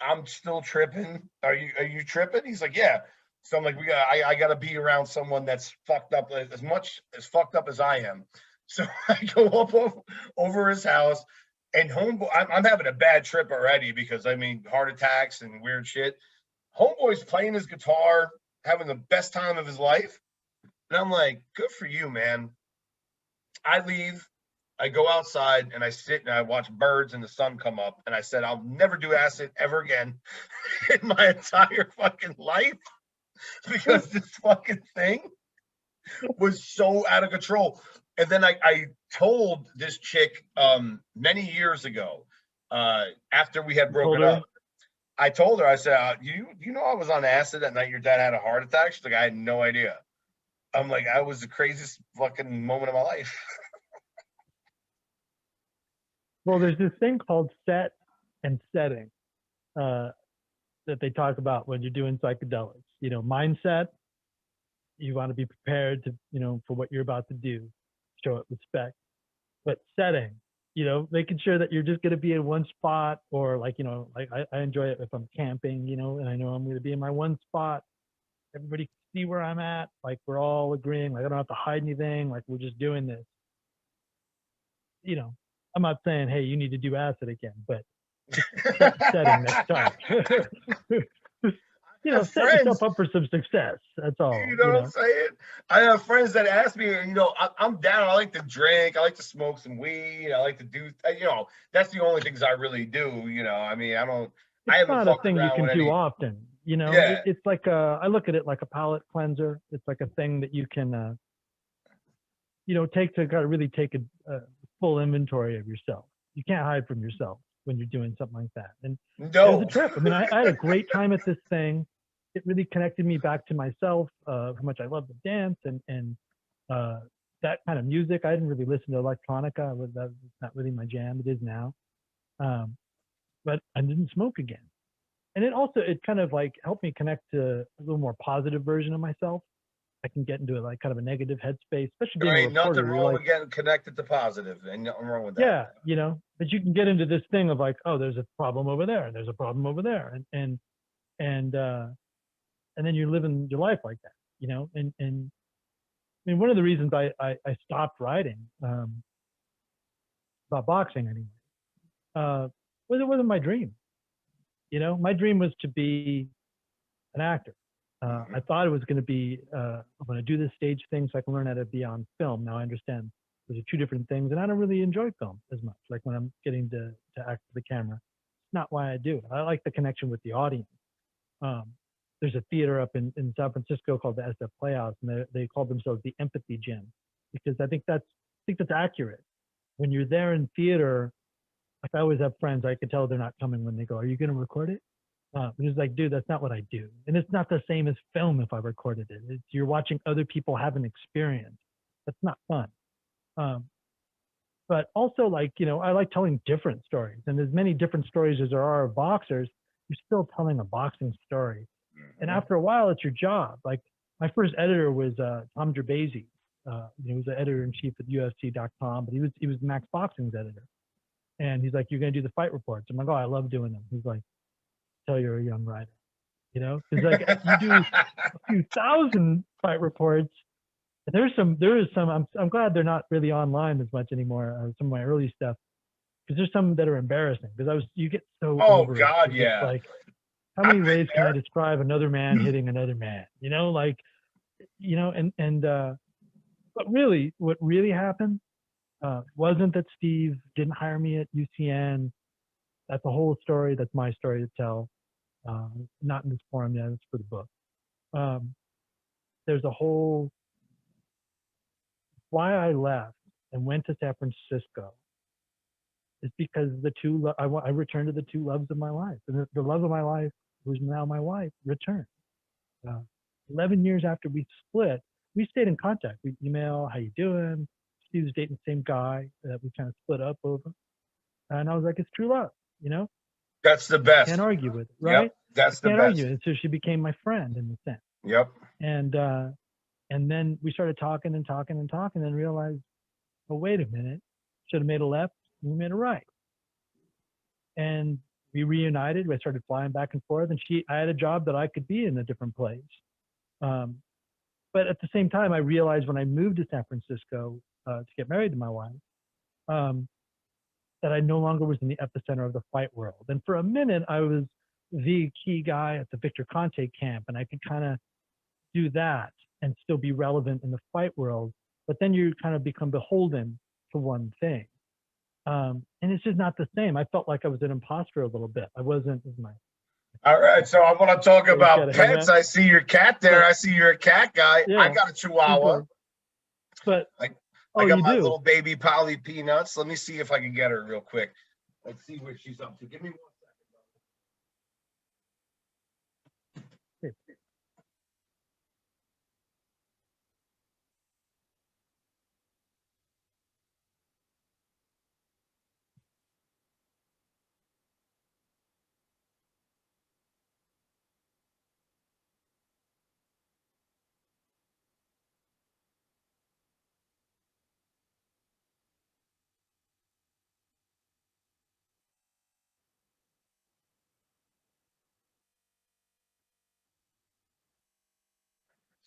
S1: I'm still tripping. Are you tripping? He's like, yeah. So I'm like, I gotta be around someone that's fucked up as much as fucked up as I am. So I go up over his house, and homeboy, I'm having a bad trip already because heart attacks and weird shit. Homeboy's playing his guitar, having the best time of his life, and I'm like, good for you, man. I leave. I go outside and I sit and I watch birds and the sun come up. And I said, I'll never do acid ever again in my entire fucking life because this fucking thing was so out of control. And then I told this chick many years ago, after we had broken up, I told her, I said, you know I was on acid that night your dad had a heart attack? She's like, I had no idea. I'm like, I was the craziest fucking moment of my life.
S2: Well, there's this thing called set and setting that they talk about when you're doing psychedelics. Mindset, you want to be prepared to, for what you're about to do, show it respect. But setting, making sure that you're just going to be in one spot, or like I enjoy it if I'm camping, and I know I'm going to be in my one spot. Everybody can see where I'm at. Like we're all agreeing. Like I don't have to hide anything. Like we're just doing this. I'm not saying, hey, you need to do acid again, but setting next time. Set yourself up for some success. That's all.
S1: You know what I'm saying? I have friends that ask me, I'm down. I like to drink. I like to smoke some weed. I like to do, that's the only things I really do. I don't.
S2: It's
S1: I haven't
S2: not a thing you can do often.
S1: Yeah.
S2: It's like I look at it like a palate cleanser. It's like a thing that you can, take to kind of really take a full inventory of yourself. You can't hide from yourself when you're doing something like that. And It was a trip. I had a great time at this thing. It really connected me back to myself, how much I love to dance and that kind of music. I didn't really listen to electronica. That's not really my jam. It is now. But I didn't smoke again. And it kind of like helped me connect to a little more positive version of myself. I can get into like kind of a negative headspace, especially being a reporter.
S1: Nothing wrong with getting connected to positive. Ain't nothing wrong with that.
S2: Yeah, but you can get into this thing of like, oh, there's a problem over there, and there's a problem over there, and then you're living your life like that, and one of the reasons I stopped writing about boxing anyway was it wasn't my dream. My dream was to be an actor. I thought it was going to be, I'm going to do this stage thing so I can learn how to be on film. Now I understand those are two different things, and I don't really enjoy film as much. Like when I'm getting to act for the camera, it's not why I do it. I like the connection with the audience. There's a theater up in San Francisco called the SF Playhouse, and they call themselves the Empathy Gym, because I think that's accurate. When you're there in theater, like I always have friends, I can tell they're not coming when they go, "Are you going to record it?" And he's like, dude, that's not what I do. And it's not the same as film if I recorded it. You're watching other people have an experience. That's not fun. Um, but also, like, I like telling different stories. And as many different stories as there are of boxers, you're still telling a boxing story. And
S1: Mhm.
S2: after a while, it's your job. Like, my first editor was Tom Gerbasi. He was the editor in chief at UFC.com, but he was Max Boxing's editor. And he's like, "You're gonna do the fight reports." I'm like, "Oh, I love doing them." He's like, "Tell you're a young writer, because like you do a few thousand fight reports. And there is some. I'm glad they're not really online as much anymore. Some of my early stuff, because there's some that are embarrassing. Because you get so
S1: Oh
S2: over it.
S1: God,
S2: It's just
S1: yeah.
S2: like, how
S1: I've
S2: many
S1: been
S2: ways can I
S1: there.
S2: describe another man hitting another man? Like, and but really, what really happened wasn't that Steve didn't hire me at UCN. That's a whole story. That's my story to tell. Not in this forum yet. It's for the book. Um, there's a whole why I left and went to San Francisco is because I returned to the two loves of my life, and the love of my life, who's now my wife, returned. Uh, 11 years after we split, we stayed in contact. We email, how you doing? She was dating the same guy that we kind of split up over, and I was like, it's true love, you know.
S1: That's the
S2: Can't
S1: best.
S2: argue with it,
S1: Yep,
S2: right? I
S1: that's the
S2: can't argue.
S1: best.
S2: And so she became my friend in the sense.
S1: Yep.
S2: And and then we started talking and talking and talking, and realized, oh, wait a minute, should have made a left, we made a right. And we reunited. We started flying back and forth, and I had a job that I could be in a different place. Um, but at the same time, I realized when I moved to San Francisco to get married to my wife, um, that I no longer was in the epicenter of the fight world. And for a minute, I was the key guy at the Victor Conte camp, and I could kind of do that and still be relevant in the fight world. But then you kind of become beholden to one thing. And it's just not the same. I felt like I was an imposter a little bit. I wasn't as my
S1: All right, so I want to talk
S2: so he's got
S1: about
S2: to hang
S1: pets.
S2: out.
S1: I see your cat there.
S2: But
S1: I see you're a cat guy. I
S2: yeah,
S1: got a
S2: he's
S1: Chihuahua.
S2: like, but
S1: Like I
S2: oh,
S1: got
S2: you
S1: my
S2: do.
S1: little baby Polly Peanuts. Let me see if I can get her real quick. Let's see what she's up to. Give me one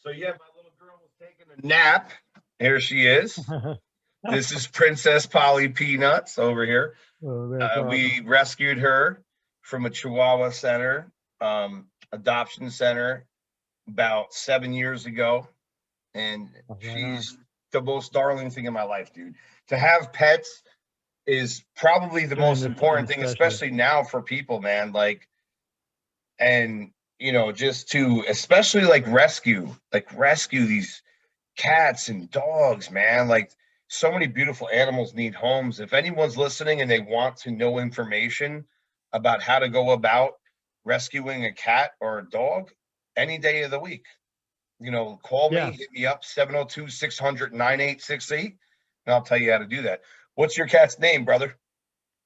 S1: So yeah, my little girl was taking a nap. Here she is. This is Princess Polly Peanuts over here.
S2: Oh, that's awesome.
S1: We rescued her from a Chihuahua center, adoption center, about 7 years ago, and
S2: Oh, right on.
S1: she's the most darling thing in my life, dude. To have pets is probably the
S2: During
S1: most
S2: this time,
S1: important thing,
S2: especially.
S1: especially now for people, man. Like, and just to especially like rescue these cats and dogs, man. Like, so many beautiful animals need homes. If anyone's listening and they want to know information about how to go about rescuing a cat or a dog any day of the week, call me,
S2: Yeah.
S1: hit me up, 702-600-9868, and I'll tell you how to do that. What's your cat's name, brother?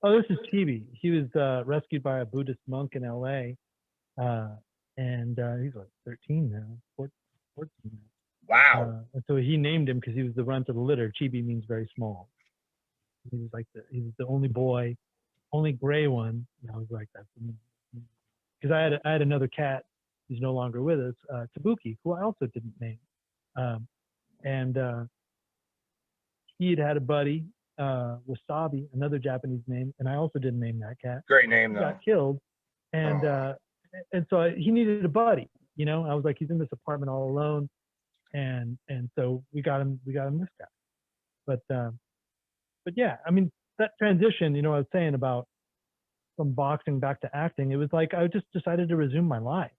S2: Oh, this is Chibi. He was rescued by a Buddhist monk in LA. Uh, and he's like 13 now, 14 now.
S1: Wow.
S2: And so he named him because he was the runt of the litter. Chibi means very small. He was the only boy, only gray one. And I was like, that's because I had another cat who's no longer with us, Tabuki, who I also didn't name. Um, and he had a buddy, Wasabi, another Japanese name, and I also didn't name that cat.
S1: Great name,
S2: He
S1: though.
S2: got killed, and
S1: Oh,
S2: so he needed a buddy. I was like, he's in this apartment all alone, and so we got him this guy. But yeah, I mean, that transition, I was saying about from boxing back to acting, it was like I just decided to resume my life.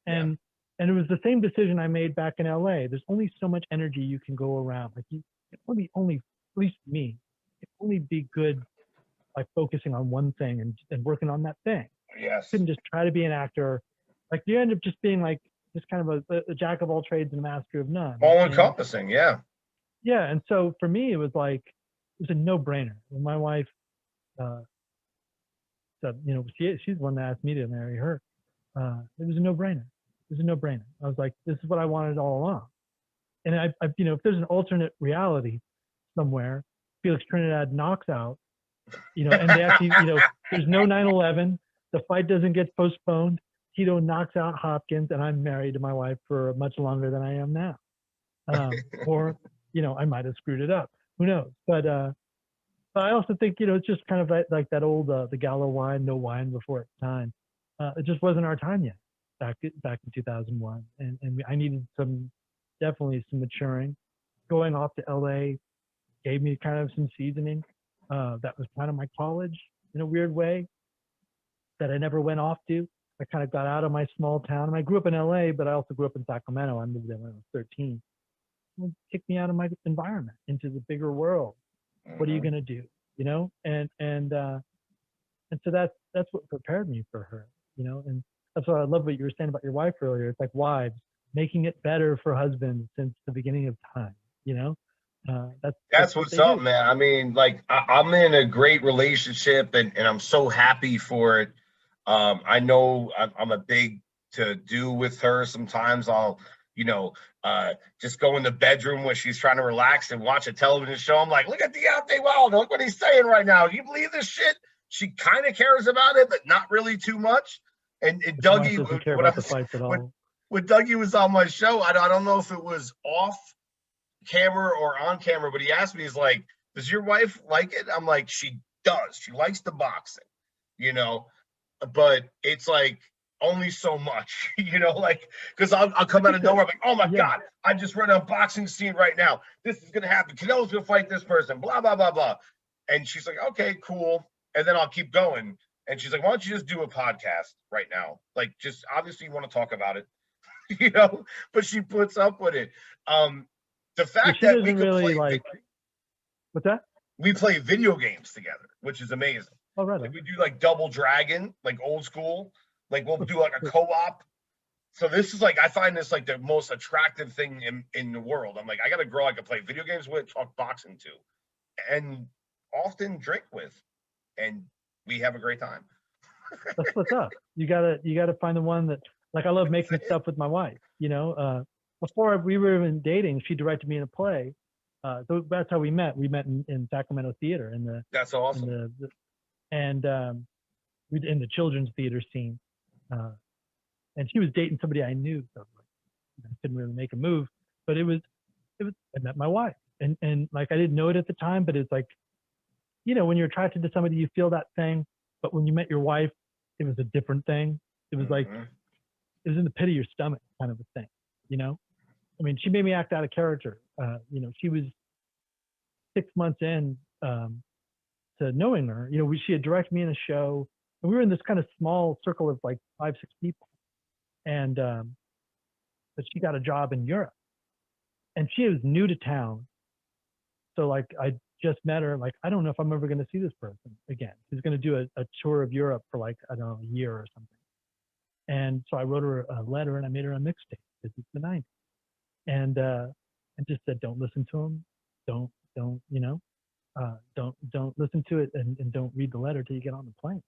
S1: yeah.
S2: And it was the same decision I made back in LA. There's only so much energy you can go around. Like, you can only, at least me, it can only be good like focusing on one thing and working on that thing.
S1: Yes.
S2: Couldn't just try to be an actor. Like you end up just being like just kind of a jack of all trades and a master of none.
S1: All
S2: And
S1: encompassing. Yeah.
S2: yeah, and so for me, it was like it was a no-brainer. When my wife uh, said, you know, she's the one that asked me to marry her. It was a no-brainer. It was a no-brainer. I was like, this is what I wanted all along. And you know, if there's an alternate reality somewhere, Felix Trinidad knocks out, you know, and they actually, you know, there's no 9/11, the fight doesn't get postponed. Tito knocks out Hopkins, and I'm married to my wife for much longer than I am now. Or, you know, I might have screwed it up. Who knows? But I also think, you know, it's just kind of like that old the Gallo wine, no wine before its time. It just wasn't our time yet back in 2001, and I needed definitely some maturing. Going off to LA gave me kind of some seasoning. That was kind of my college in a weird way that I never went off to. I kind of got out of my small town. And I grew up in LA, but I also grew up in Sacramento. I moved there when I was 13. It kicked me out of my environment into the bigger world. What are you gonna do? You know, and so that's what prepared me for her. You know, and that's what I love what you were saying about your wife earlier. It's like wives making it better for husbands since the beginning of time. You know,
S1: That's
S2: what
S1: what's
S2: they
S1: up,
S2: do.
S1: man. I mean, like I'm in a great relationship, and I'm so happy for it. I know I'm a big to do with her. Sometimes I'll, you know, just go in the bedroom where she's trying to relax and watch a television show. I'm like, look at Deontay Wilder. Look what he's saying right now. Do you believe this shit? She kind of cares about it, but not really too much. And
S2: My wife
S1: Dougie,
S2: doesn't care
S1: when I
S2: about the
S1: was
S2: fights at
S1: when,
S2: all.
S1: when Dougie was on my show, I don't know if it was off camera or on camera, but he asked me, he's like, does your wife like it? I'm like, she does. She likes the boxing, you know, but it's like only so much, you know, like, because I'll come out of nowhere, I'm like, oh my
S2: Yeah,
S1: God, I just read a boxing scene right now. This is going to happen. Canelo's going to fight this person, blah, blah, blah, blah. And she's like, okay, cool. And then I'll keep going. And she's like, why don't you just do a podcast right now? Like, just obviously you want to talk about it, you know, but she puts up with it. The
S2: yeah,
S1: fact
S2: she
S1: that we
S2: doesn't
S1: could
S2: really
S1: play,
S2: like. What's that?
S1: we play video games together, which is amazing.
S2: Oh, right.
S1: Like we do like Double Dragon, like old school. Like we'll do like a co-op. So this is like, I find this like the most attractive thing in the world. I'm like, I got a girl I can play video games with, talk boxing to, and often drink with, and we have a great time.
S2: That's what's up. You gotta find the one that, like, I love making stuff with my wife. You know, before we were even dating, she directed me in a play. So that's how we met. We met in Sacramento theater
S1: That's
S2: in
S1: awesome.
S2: and we in the children's theater scene. And she was dating somebody I knew, so I couldn't really make a move. But I met my wife, and like I didn't know it at the time, but it's like, you know, when you're attracted to somebody, you feel that thing. But when you met your wife, it was a different thing. It was like it was in the pit of your stomach, kind of a thing. You know, I mean, she made me act out of character. You know, she was 6 months in to knowing her. You know, she had directed me in a show, and we were in this kind of small circle of like 5, 6 people. And but she got a job in Europe, and she was new to town. So like I just met her. Like I don't know if I'm ever going to see this person again. She's going to do a tour of Europe for like, I don't know, a year or something. And so I wrote her a letter and I made her a mixtape because it's the 90s. And just said, don't listen to him. Don't you know, don't listen to it, and don't read the letter till you get on the plane.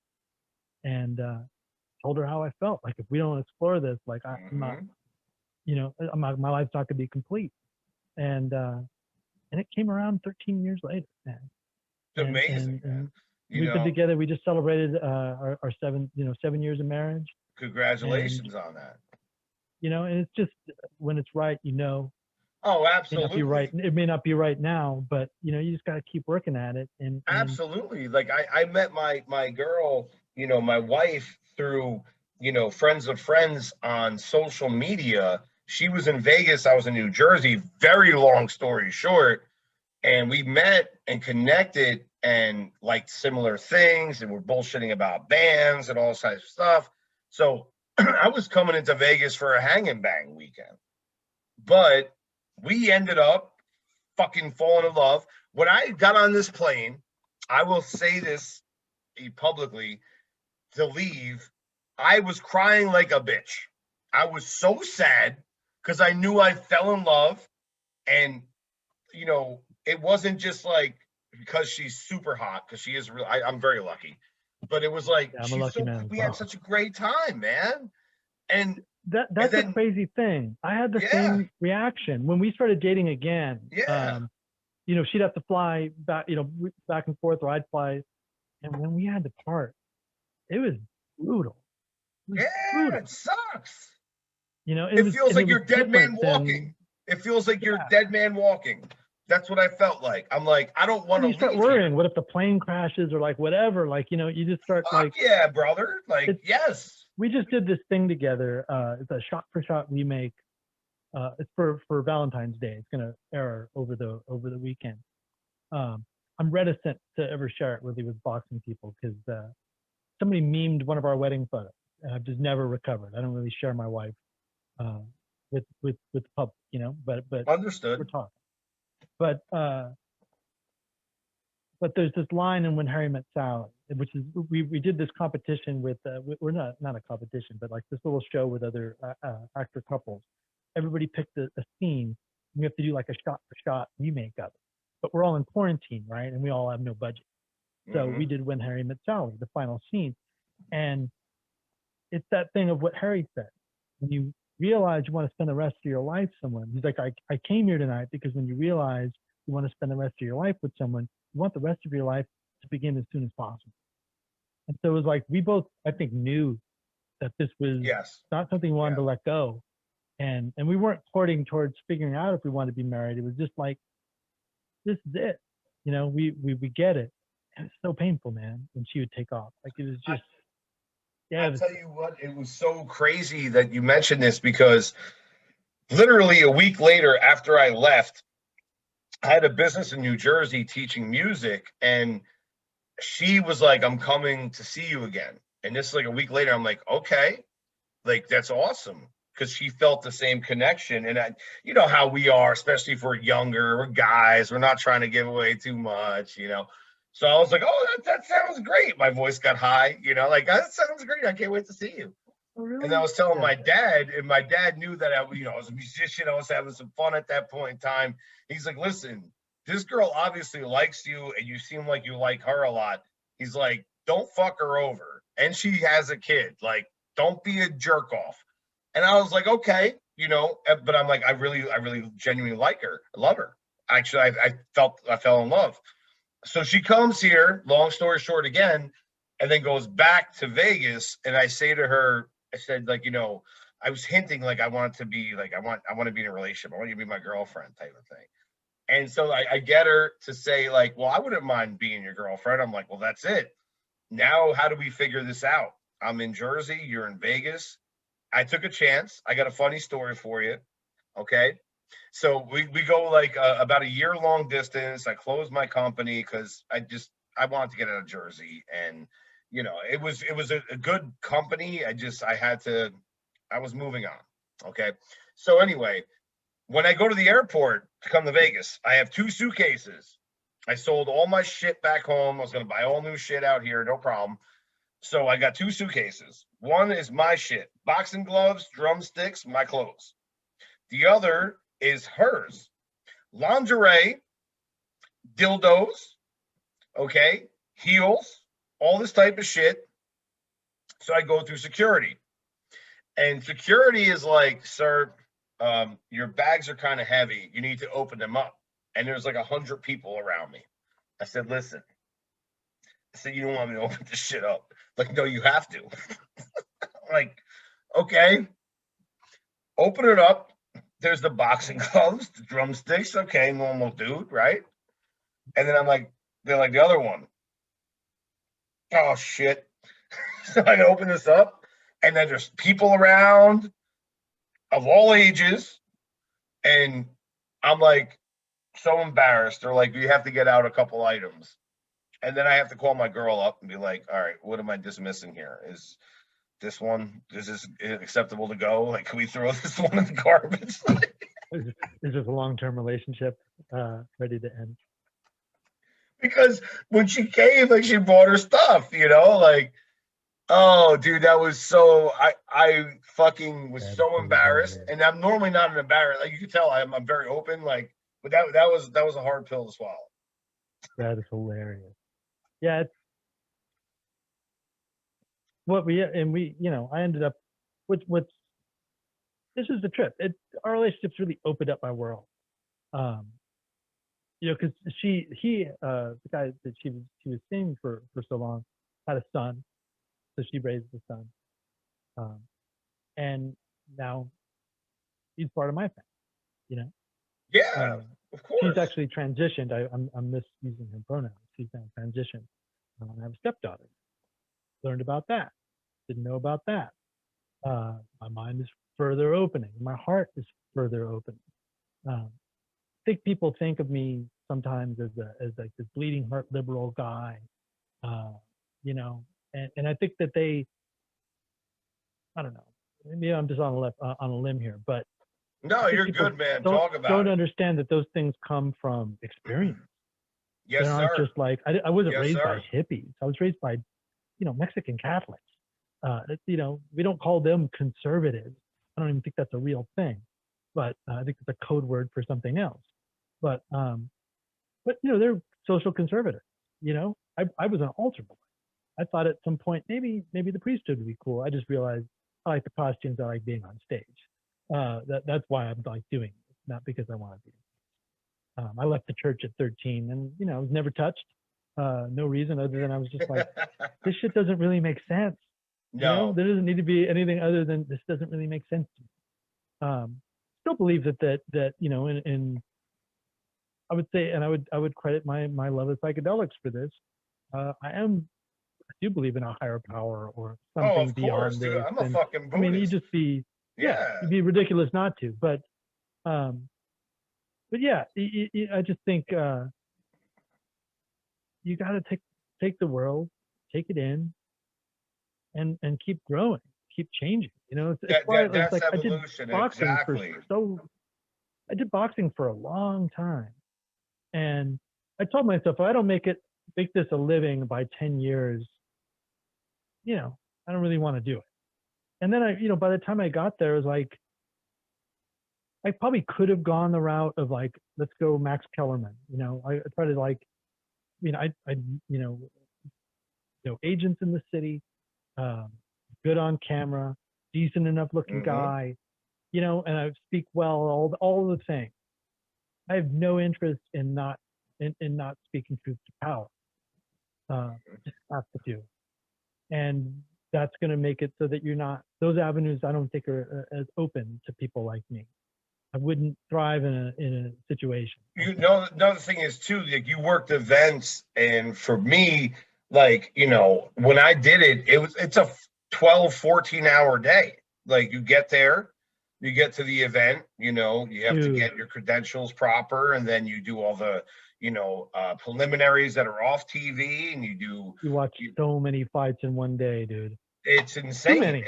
S2: And told her how I felt. Like if we don't explore this, like I'm not, you know, my life's not gonna be complete. And it came around 13 years later, man.
S1: It's amazing, man.
S2: And
S1: You
S2: we've been
S1: know,
S2: together. We just celebrated our 7 years of marriage. And
S1: congratulations on that.
S2: you know, and it's just when it's right, you know,
S1: Oh,
S2: it may not be right.
S1: absolutely.
S2: It may not be right now, but you know, you just got to keep working at it. And
S1: Absolutely. Like I met my girl, you know, my wife through, you know, friends of friends on social media. She was in Vegas, I was in New Jersey. Very long story short, and we met and connected and liked similar things, and we're bullshitting about bands and all types of stuff. So I was coming into Vegas for a hang and bang weekend, but we ended up fucking falling in love. When I got on this plane, I will say this publicly to leave, I was crying like a bitch. I was so sad because I knew I fell in love, and you know, it wasn't just like because she's super hot, because she is real. I'm very lucky, but it was like
S2: Yeah, I'm a
S1: she's
S2: lucky
S1: so.
S2: man as
S1: We had
S2: well.
S1: such a great time, man, and
S2: That's a
S1: then
S2: crazy thing. I had the
S1: yeah,
S2: same reaction when we started dating again.
S1: yeah,
S2: You know, she'd have to fly back, you know, back and forth, or I'd fly. And when we had to part, it was brutal. It was
S1: yeah.
S2: brutal.
S1: It sucks.
S2: You know,
S1: It feels
S2: and it
S1: like
S2: was
S1: you're dead man
S2: different than,
S1: walking. It feels like you're
S2: yeah.
S1: dead man walking. That's what I felt like. I'm like, I don't want
S2: And
S1: to
S2: you start
S1: leave here.
S2: worrying, what if the plane crashes or like whatever? Like, you know, you just start
S1: Fuck
S2: like,
S1: yeah, brother. Like,
S2: it's,
S1: yes.
S2: we just did this thing together. It's a shot for shot remake. It's for Valentine's Day. It's gonna air over the weekend. I'm reticent to ever share it really with boxing people because somebody memed one of our wedding photos, and I've just never recovered. I don't really share my wife uh, with the public, you know. But we're
S1: Understood.
S2: talking. But but there's this line in When Harry Met Sally, which is we did this competition with we're not a competition, but like this little show with other actor couples. Everybody picked a scene. We have to do like a shot for shot remake of it. But we're all in quarantine, right? And we all have no budget. So we
S1: Hmm.
S2: did When Harry Met Sally, the final scene. And it's that thing of what Harry said. When you realize you want to spend the rest of your life with someone, he's like, I came here tonight because when you realize you want to spend the rest of your life with someone, you want the rest of your life to begin as soon as possible. And so it was like we both, I think, knew that this was
S1: Yes.
S2: not something we wanted
S1: Yeah.
S2: to let go. And we weren't courting towards figuring out if we wanted to be married. It was just like, this is it. You know, we get it. And it's so painful, man, when she would take off. Like it was
S1: I,
S2: just
S1: I'll tell
S2: devastating.
S1: you what, it was so crazy that you mentioned this because literally a week later after I left, I had a business in New Jersey teaching music, and she was like, I'm coming to see you again. And this is like a week later, I'm like, okay, like that's awesome. Because she felt the same connection. And I, you know how we are, especially if we're younger, we're guys, we're not trying to give away too much, you know. So I was like, oh, that sounds great. My voice got high, you know, like that sounds great. I can't wait to see you.
S2: Oh,
S1: And I
S2: really?
S1: was telling
S2: Yeah.
S1: my dad, and my dad knew that I, you know, I was a musician. I was having some fun at that point in time. He's like, listen, this girl obviously likes you, and you seem like you like her a lot. He's like, don't fuck her over. And she has a kid. Like, don't be a jerk off. And I was like, okay, you know, but I'm like, I really genuinely like her. I love her. Actually, I fell in love. So she comes here, long story short again, and then goes back to Vegas. And I say to her, I said, like, you know, I was hinting like I want to be like I want to be in a relationship. I want you to be my girlfriend type of thing. And so I get her to say, like, well, I wouldn't mind being your girlfriend. I'm like, well, that's it. Now, how do we figure this out? I'm in Jersey, you're in Vegas. I took a chance. I got a funny story for you. Okay. So we go like about a year long distance. I closed my company because I wanted to get out of Jersey, and you know it was a good company. I had to, I was moving on. Okay. So anyway, when I go to the airport to come to Vegas, I have two suitcases. I sold all my shit back home. I was gonna buy all new shit out here, no problem. So I got two suitcases. One is my shit, boxing gloves, drumsticks, my clothes. The other is hers, lingerie, dildos, okay, heels, all this type of shit. So I go through security, and security is like, sir, your bags are kind of heavy. You need to open them up. And there's like 100 people around me. I said, listen, I said, you don't want me to open this shit up. Like, no, you have to. Like, okay, open it up. There's the boxing gloves, the drumsticks. Okay, normal dude, right? And then I'm like, they're like the other one. Oh shit. So I open this up, and then there's people around of all ages, and I'm like so embarrassed. They're like, you have to get out a couple items. And then I have to call my girl up and be like, all right, what am I dismissing here? Is this acceptable to go? Like, can we throw this one in the garbage?
S2: It's just a long-term relationship ready to end.
S1: because when she came, like she brought her stuff, like, oh, dude, that was so. I fucking was
S2: That's
S1: so embarrassed,
S2: hilarious.
S1: and I'm normally not an embarrassed. Like you can tell, I'm very open. Like, but that was a hard pill to swallow.
S2: That is hilarious. Yeah, it's what we and we, I ended up what's this is the trip. Our relationships really opened up my world. Um, because the guy that she was seeing for so long had a son, so she raised the son, um, and now he's part of my family. You know,
S1: Yeah,
S2: uh,
S1: of
S2: she's
S1: course.
S2: actually transitioned. I'm misusing her pronouns. She's now transitioned. I have a stepdaughter. Learned about that. Didn't know about that. My mind is further opening. My heart is further opening. I think people think of me sometimes as like this bleeding heart liberal guy, uh, you know, and I think that I don't know, maybe I'm just on a limb here, but I
S1: No,
S2: think
S1: you're
S2: people
S1: good, man.
S2: don't
S1: Talk about
S2: don't
S1: it.
S2: understand that those things come from experience. They
S1: Yes,
S2: aren't
S1: sir.
S2: just like I wasn't
S1: Yes,
S2: raised by
S1: sir.
S2: hippies. I was raised by Mexican Catholics. We don't call them conservatives. I don't even think that's a real thing, but I think it's a code word for something else. But they're social conservatives. I was an altar boy. I thought at some point maybe the priesthood would be cool. I just realized I like the costumes. I like being on stage. That's why I'm like doing it, not because I want to be. I left the church at 13, and I was never touched. No reason other than I was just like, this shit doesn't really make sense.
S1: No.
S2: There doesn't need to be anything other than this doesn't really make sense to me. Still believe that in I would say, and I would credit my love of psychedelics for this. I do believe in a higher power or
S1: Oh,
S2: something
S1: of course,
S2: beyond
S1: dude.
S2: this.
S1: I'm a
S2: And
S1: fucking
S2: I mean,
S1: Buddhist.
S2: you'd
S1: Yeah.
S2: be ridiculous not to. Um, but yeah, I just think you got to take the world, take it in, and keep growing, keep changing. It's why it's
S1: That's
S2: like
S1: evolution.
S2: boxing for
S1: Exactly.
S2: so I did boxing for a long time, and I told myself if I don't make this a living by 10 years, I don't really want to do it. And then by the time I got there, it was like I probably could have gone the route of like, let's go Max Kellerman. I try to like, I agents in the city, um, good on camera, decent enough looking
S1: Hmm.
S2: guy, and I speak well, all the things. I have no interest in not speaking truth to power. Just have to do, and that's going to make it so that you're not those avenues. I don't think are as open to people like me. I wouldn't thrive in a situation like
S1: You
S2: that.
S1: know, another thing is too, like you worked events, and for me, like, when I did it, it's a 12, 14-hour day. Like you get there, you get to the event, you have to
S2: Dude,
S1: get your credentials proper, and then you do all the, preliminaries that are off TV, and
S2: you watch
S1: you
S2: so many fights in one day, dude.
S1: it's
S2: Too
S1: insane.
S2: many,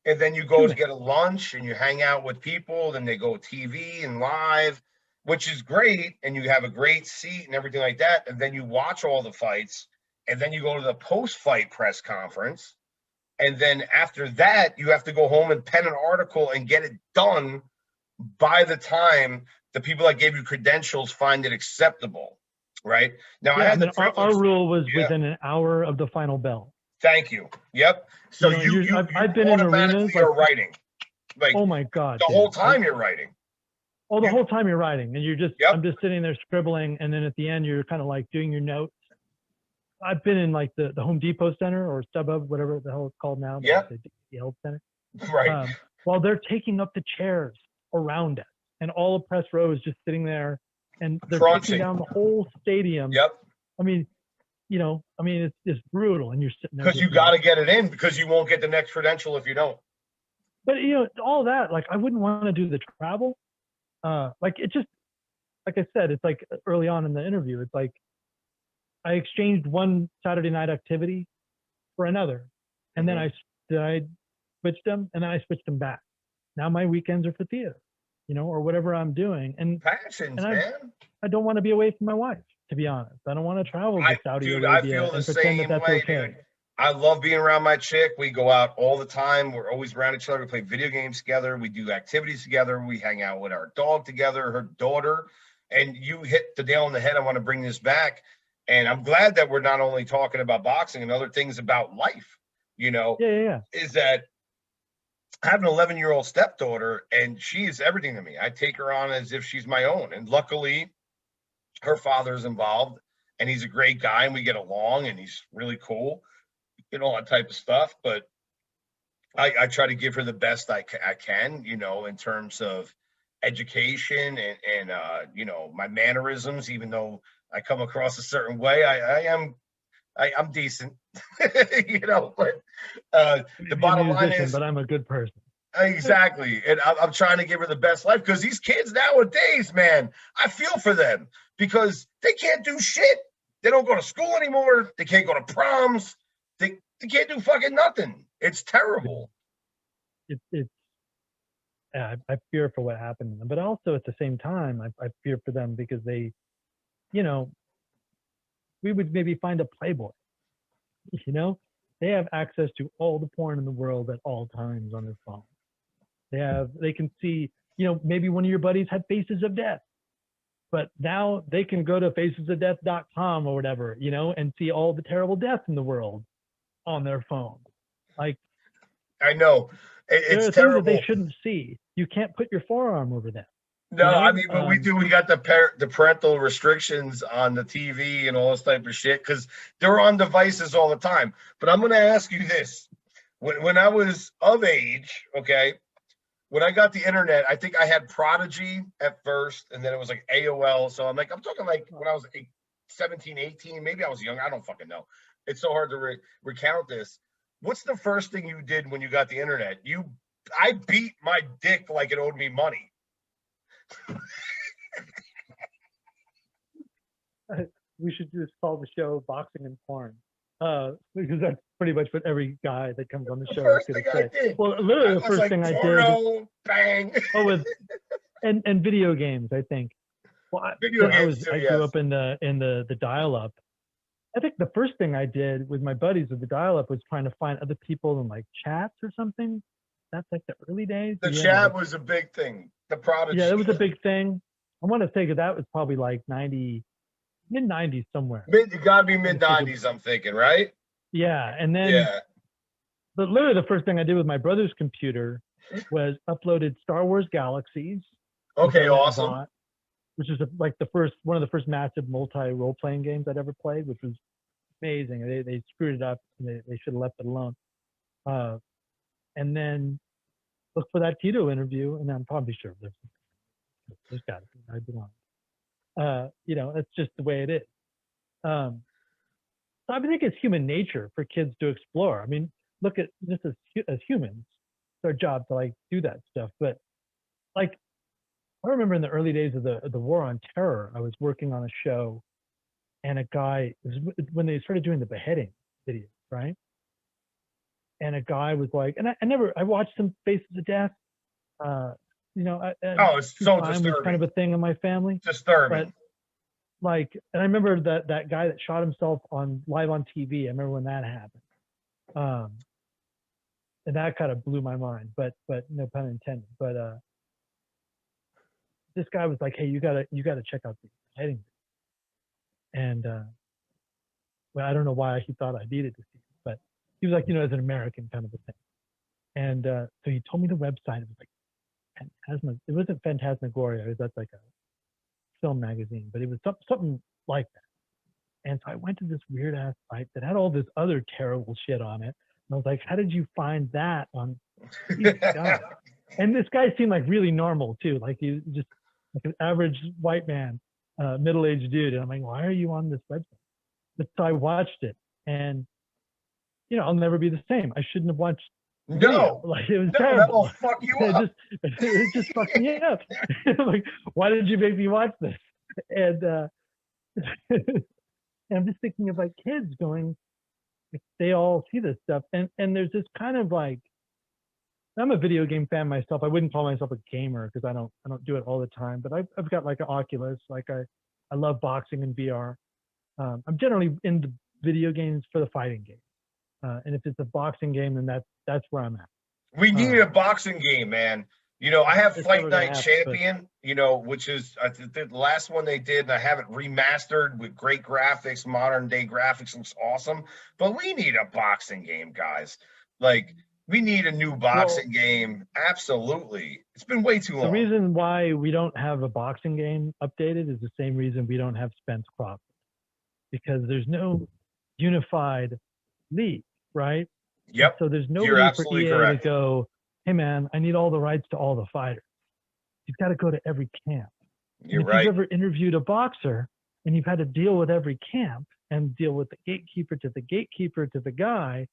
S1: And then you
S2: too
S1: go to
S2: many.
S1: get a lunch and you hang out with people, then they go TV and live, which is great, and you have a great seat and everything like that. And then you watch all the fights, and then you go to the post-fight press conference. And then after that, you have to go home and pen an article and get it done by the time the people that gave you credentials find it acceptable. Right. Now I
S2: Yeah, I
S1: had the
S2: mean, our
S1: privilege.
S2: rule was
S1: Yeah.
S2: within an hour of the final bell.
S1: Thank you. Yep. So
S2: And
S1: you you you
S2: I've been in arenas
S1: automatically
S2: like,
S1: are writing. Like
S2: oh my god,
S1: the whole
S2: dude.
S1: time you're writing.
S2: The
S1: You
S2: whole time you're writing, and I'm
S1: Yep.
S2: just sitting there scribbling, and then at the end you're kind of like doing your notes. I've been in like the Home Depot Center or StubHub, whatever the hell it's called now,
S1: Yep.
S2: the old center.
S1: Right.
S2: While they're taking up the chairs around us, and all the press row is just sitting there, and they're taking
S1: Crunching.
S2: down the whole stadium.
S1: Yep.
S2: I mean, it's brutal, and you're sitting there
S1: Because
S2: just
S1: you got
S2: like,
S1: to get it in because you won't get the next credential if you don't.
S2: but all that, like, I wouldn't want to do the travel. Like it just, like I said, it's like early on in the interview, it's like I exchanged one Saturday night activity for another, and then
S1: Hmm.
S2: I switched them, and then I switched them back. Now my weekends are for theater, or whatever I'm doing, and
S1: Passions,
S2: I
S1: man.
S2: I don't want to be away from my wife. to be honest. I don't want to travel to Saudi
S1: Dude, I
S2: Arabia
S1: feel the
S2: and pretend that
S1: same
S2: that's
S1: way,
S2: okay.
S1: dude. I love being around my chick. We go out all the time. We're always around each other. We play video games together. We do activities together. We hang out with our dog together, her daughter. And you hit the nail on the head. I want to bring this back. And I'm glad that we're not only talking about boxing and other things about life,
S2: Yeah.
S1: is that I have an 11-year-old stepdaughter, and she is everything to me. I take her on as if she's my own. And luckily, her father's involved, and he's a great guy, and we get along, and he's really cool, all that type of stuff. But I try to give her the best I can, in terms of education and my mannerisms. Even though I come across a certain way, I'm decent, But the bottom line is,
S2: but I'm a good person.
S1: Exactly. And I'm trying to give her the best life, because these kids nowadays, man, I feel for them because they can't do shit. They don't go to school anymore. They can't go to proms. They can't do fucking nothing. It's terrible.
S2: I fear for what happened to them, but also at the same time, I fear for them because they, we would maybe find a Playboy, they have access to all the porn in the world at all times on their phone. They can see, maybe one of your buddies had Faces of Death, but now they can go to facesofdeath.com or whatever, and see all the terrible deaths in the world on their phone. Like,
S1: I know
S2: it's
S1: terrible.
S2: Things that they shouldn't see. You can't put your forearm over them.
S1: No, I mean, what we do, we got the parental restrictions on the TV and all this type of shit, because they're on devices all the time. But I'm going to ask you this. When I was of age, okay, when I got the internet, I think I had Prodigy at first, and then it was like AOL. So I'm talking like when I was 17, 18, maybe I was young. I don't fucking know. It's so hard to recount this. What's the first thing you did when you got the internet? I beat my dick like it owed me money.
S2: We should just call the show Boxing and Porn, because that's pretty much what every guy that comes on the show is going to say.
S1: Did.
S2: Well, literally the first thing I did.
S1: Bang.
S2: And video games, I think. Well, I grew up in the dial-up. I think the first thing I did with my buddies with the dial-up was trying to find other people in like chats or something. That's like the early days.
S1: The chat was a big thing. The Prodigy.
S2: Yeah, it was a big thing. I want to say that was probably like mid-90s somewhere.
S1: It got to be mid-90s, I'm thinking, right?
S2: Yeah, and then but literally the first thing I did with my brother's computer was uploaded Star Wars Galaxies.
S1: Okay, awesome.
S2: Which is one of the first massive multi-role-playing games I'd ever played, which was amazing. They screwed it up, and they should have left it alone. And then look for that Tito interview, and I'm probably sure there's got to be. I'd be lying. That's just the way it is. So I think it's human nature for kids to explore. I mean, look at just as humans, it's our job to like do that stuff. But like, I remember in the early days of the War on Terror, I was working on a show, and a guy, it was when they started doing the beheading videos, right? And a guy was like, and I watched some Faces of Death.
S1: It's so disturbing.
S2: Was kind of a thing in my family.
S1: Disturbing.
S2: But like, and I remember that guy that shot himself live on TV. I remember when that happened. And that kind of blew my mind, but no pun intended. But this guy was like, "Hey, you gotta check out the beheading." And well, I don't know why he thought I needed to see it, but he was like, as an American kind of a thing. And so he told me the website. It was like it wasn't Phantasmagoria. That's like a film magazine, but it was something like that. And so I went to this weird ass site that had all this other terrible shit on it. And I was like, how did you find that on? And this guy seemed like really normal too. Like he was just like an average white man, middle-aged dude. And I'm like, why are you on this website? But so I watched it, and I'll never be the same. I shouldn't have watched.
S1: No,
S2: like it was terrible. That will
S1: fuck you up.
S2: It just fucked me up. Like, why did you make me watch this? And I'm just thinking of like kids going, they all see this stuff, and there's this kind of like, I'm a video game fan myself. I wouldn't call myself a gamer because I don't do it all the time. But I've got like an Oculus. Like I I love boxing and VR. I'm generally in the video games for the fighting game. And if it's a boxing game, then that's where I'm at.
S1: We need a boxing game, man. You know, I have
S2: It's
S1: Fight
S2: never gonna
S1: Night
S2: happen, but
S1: Champion, you know, which is I think the last one they did, and I have it remastered with great graphics, modern day graphics, looks awesome. But we need a boxing game, guys. Like, we need a new boxing game. Absolutely. It's been way too
S2: the
S1: long.
S2: reason why we don't have a boxing game updated is the same reason we don't have Spence Crawford, because there's no unified league, right?
S1: Yep.
S2: So there's
S1: You're
S2: nobody for
S1: absolutely
S2: EA
S1: correct.
S2: to go, hey man, I need all the rights to all the fighters. You've got to go to every camp.
S1: You're
S2: and if
S1: right.
S2: you've ever interviewed a boxer and you've had to deal with every camp and deal with the gatekeeper to the gatekeeper to the guy,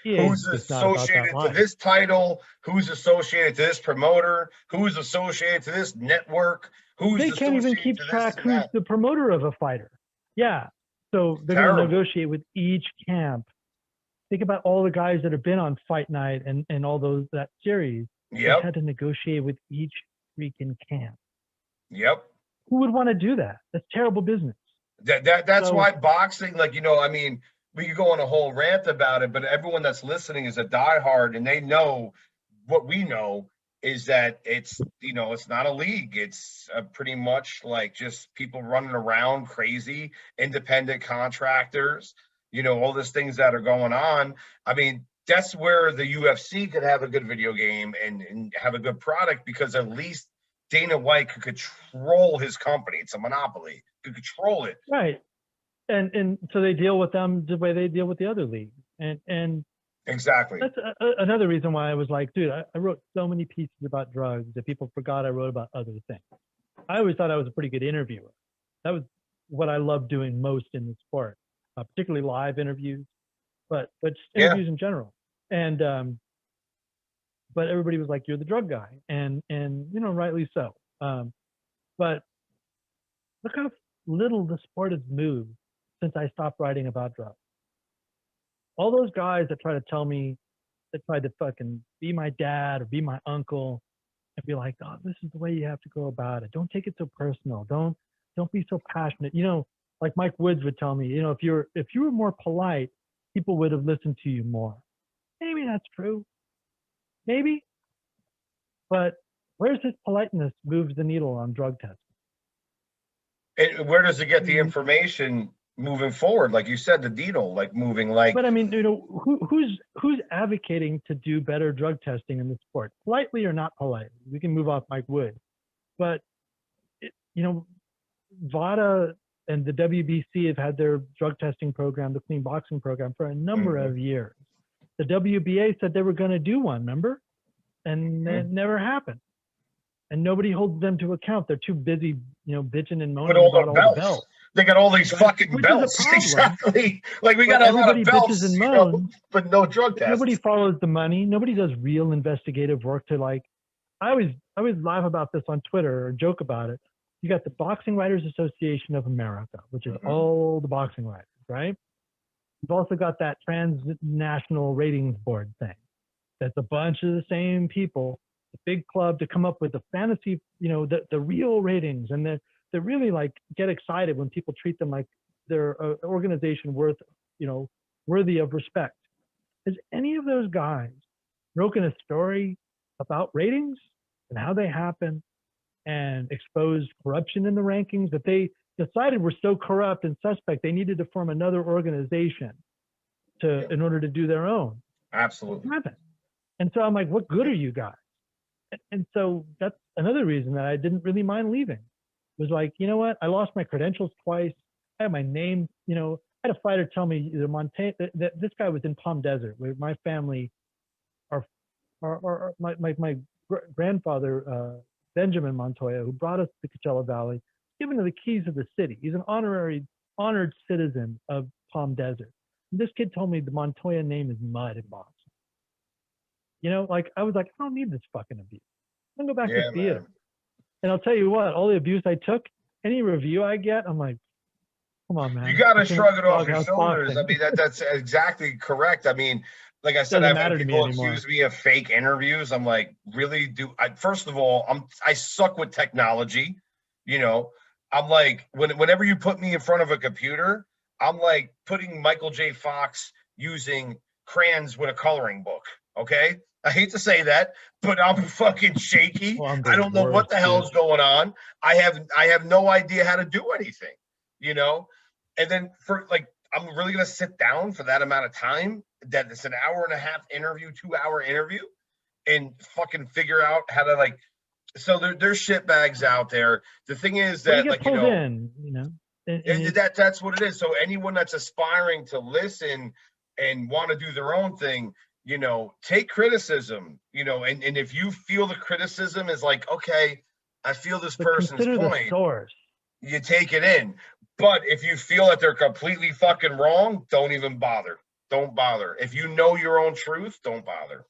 S1: Who's
S2: just not about that
S1: associated to
S2: life.
S1: this title? Who's associated to this promoter? Who's associated to this network? Who's
S2: They can't even
S1: associated
S2: keep
S1: to this
S2: track
S1: and
S2: who's
S1: that?
S2: the promoter of a fighter. Yeah. So they're going to
S1: Terrible.
S2: negotiate with each camp. Think about all the guys that have been on Fight Night and all that series. They've
S1: Yep.
S2: had to negotiate with each freaking camp.
S1: Yep.
S2: Who would want to do that? That's terrible business.
S1: That's
S2: So-
S1: why boxing, like, you know, I mean, we could go on a whole rant about it, but everyone that's listening is a diehard, and they know what we know is that it's, you know, it's not a league. It's pretty much like just people running around crazy, independent contractors, you know, all these things that are going on. I mean, that's where the UFC could have a good video game and have a good product, because at least Dana White could control his company. It's a monopoly. Could control it.
S2: Right. And so they deal with them the way they deal with the other leagues. And
S1: Exactly.
S2: that's another reason why I was like, dude, I wrote so many pieces about drugs that people forgot I wrote about other things. I always thought I was a pretty good interviewer. That was what I loved doing most in the sport, particularly live interviews, but just interviews in general. And but everybody was like, you're the drug guy, and you know, rightly so. But look how little the sport has moved since I stopped writing about drugs. All those guys that try to tell me, that tried to fucking be my dad or be my uncle and be like, oh, this is the way you have to go about it. Don't take it so personal. Don't be so passionate. You know, like Mike Woods would tell me, you know, if you were more polite, people would have listened to you more. Maybe that's true. Maybe. But where's his politeness moves the needle on drug testing?
S1: And where does it get the information moving forward? Like you said, the needle, like moving, like.
S2: But I mean, you know, who's advocating to do better drug testing in the sport, politely or not politely? We can move off Mike Wood, but you know, VADA and the WBC have had their drug testing program, the clean boxing program, for a number of years. The WBA said they were going to do one, remember? And it never happened. And nobody holds them to account. They're too busy, you know, bitching and moaning about all the belts.
S1: They got all these fucking
S2: Which
S1: belts.
S2: is a problem.
S1: Exactly. Like we got
S2: But
S1: a lot of
S2: everybody
S1: belts,
S2: bitches and
S1: you know,
S2: moans.
S1: but no drug tests.
S2: Nobody follows the money. Nobody does real investigative work to, like, I always laugh about this on Twitter or joke about it. You got the Boxing Writers Association of America, which is all the boxing writers, right? You've also got that transnational ratings board thing. That's a bunch of the same people, the big club, to come up with the fantasy, you know, the real ratings. And they really, like, get excited when people treat them like they're an organization worthy of respect. Has any of those guys broken a story about ratings and how they happen and exposed corruption in the rankings that they decided were so corrupt and suspect they needed to form another organization in order to do their own?
S1: Absolutely.
S2: And so I'm like, what good are you guys? And so that's another reason that I didn't really mind leaving. It was like, you know what? I lost my credentials twice. I had my name, you know, I had a fighter tell me that this guy was in Palm Desert, where my family, my grandfather, Benjamin Montoya, who brought us to Coachella Valley, given the keys of the city. He's an honored citizen of Palm Desert. And this kid told me the Montoya name is mud in boxing. You know, like, I was like, I don't need this fucking abuse. I'm gonna go back to theater. And I'll tell you what, all the abuse I took, any review I get, I'm like, come on, man.
S1: You got to shrug it off your shoulders. I mean, that's exactly correct. I mean, like I said, I've had people accuse me of fake interviews. I'm like, really? First of all, I suck with technology. You know, I'm like, whenever you put me in front of a computer, I'm like putting Michael J. Fox using crayons with a coloring book. Okay. I hate to say that, but I'm fucking shaky.
S2: Oh, I'm
S1: I
S2: the
S1: don't know what
S2: worst,
S1: the
S2: dude.
S1: hell's going on. I have no idea how to do anything, you know? And then for like, I'm really gonna sit down for that amount of time that it's an hour and a half interview, 2 hour interview, and fucking figure out how to like so there's shit bags out there. The thing is
S2: But you
S1: that
S2: get
S1: like you
S2: pulled
S1: know
S2: in, and it's
S1: that's what it is. So anyone that's aspiring to listen and want to do their own thing, take criticism, and if you feel the criticism is like, okay, I feel this
S2: but
S1: person's
S2: consider the
S1: point,
S2: source.
S1: you take it in. But if you feel that they're completely fucking wrong, don't even bother. Don't bother. If you know your own truth, don't bother.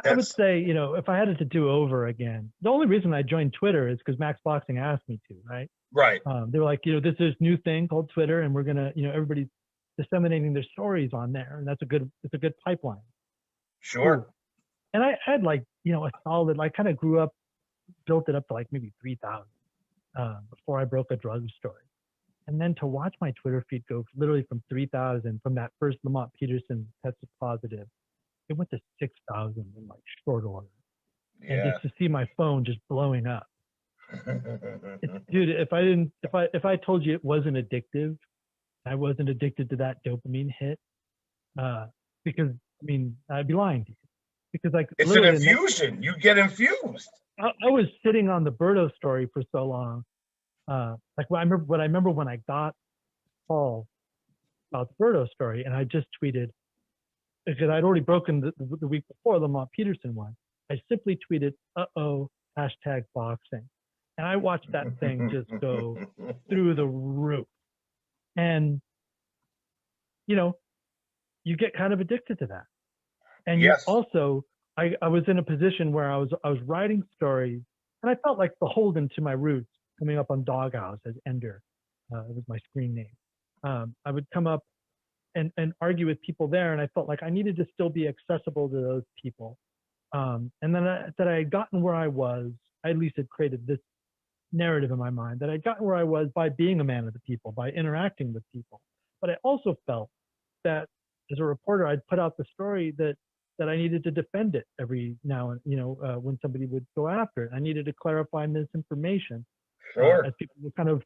S2: I would
S1: That's
S2: say, if I had it to do over again, the only reason I joined Twitter is because Max Boxing asked me to, right?
S1: right.
S2: They were like, this is new thing called Twitter, and we're gonna, everybody's disseminating their stories on there, and it's a good pipeline.
S1: Sure.
S2: Cool. And I had like, a solid, like, kind of grew up, built it up to like maybe 3,000 before I broke a drug story. And then to watch my Twitter feed go literally from 3,000 from that first Lamont Peterson tested positive, it went to 6,000 in like short order. And
S1: Yeah.
S2: just to see my phone just blowing up. Dude, if I told you it wasn't addictive, I wasn't addicted to that dopamine hit, because I mean, I'd be lying to you. Because like
S1: It's an
S2: literally the next,
S1: infusion. You get infused.
S2: I was sitting on the Birdo story for so long. Like what I remember when I got Paul about the Birdo story, and I just tweeted because I'd already broken the week before the Lamont Peterson one. I simply tweeted, "Uh-oh, hashtag boxing," and I watched that thing just go through the roof. And you know, you get kind of addicted to that. And you
S1: Yes.
S2: also, I was in a position where I was writing stories, and I felt like beholden to my roots, coming up on Doghouse as Ender. It was my screen name. I would come up and argue with people there, and I felt like I needed to still be accessible to those people. And then that I had gotten where I was, I at least had created this narrative in my mind that I'd gotten where I was by being a man of the people, by interacting with people. But I also felt that as a reporter, I'd put out the story that I needed to defend it every now and when somebody would go after it. I needed to clarify misinformation,
S1: Sure.
S2: as people would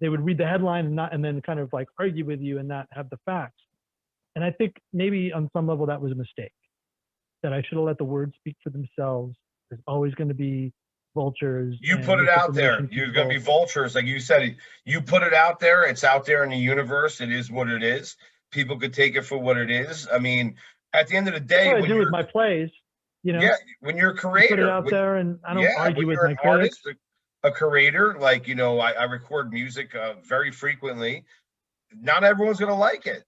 S2: they would read the headline and then kind of like argue with you and not have the facts. And I think maybe on some level that was a mistake. That I should have let the words speak for themselves. There's always going to be vultures
S1: You
S2: and
S1: put it out there.
S2: misinformation
S1: You're going to
S2: people.
S1: be vultures. Like you said, you put it out there. It's out there in the universe. It is what it is. People could take it for what it is. I mean, at the end of the
S2: That's
S1: day,
S2: what I do with my plays.
S1: yeah, when you're a
S2: I put it
S1: creator,
S2: out there, and I don't
S1: yeah, when
S2: argue with
S1: you're an
S2: my critics.
S1: artist, a creator, like, I record music very frequently. Not everyone's going to like it,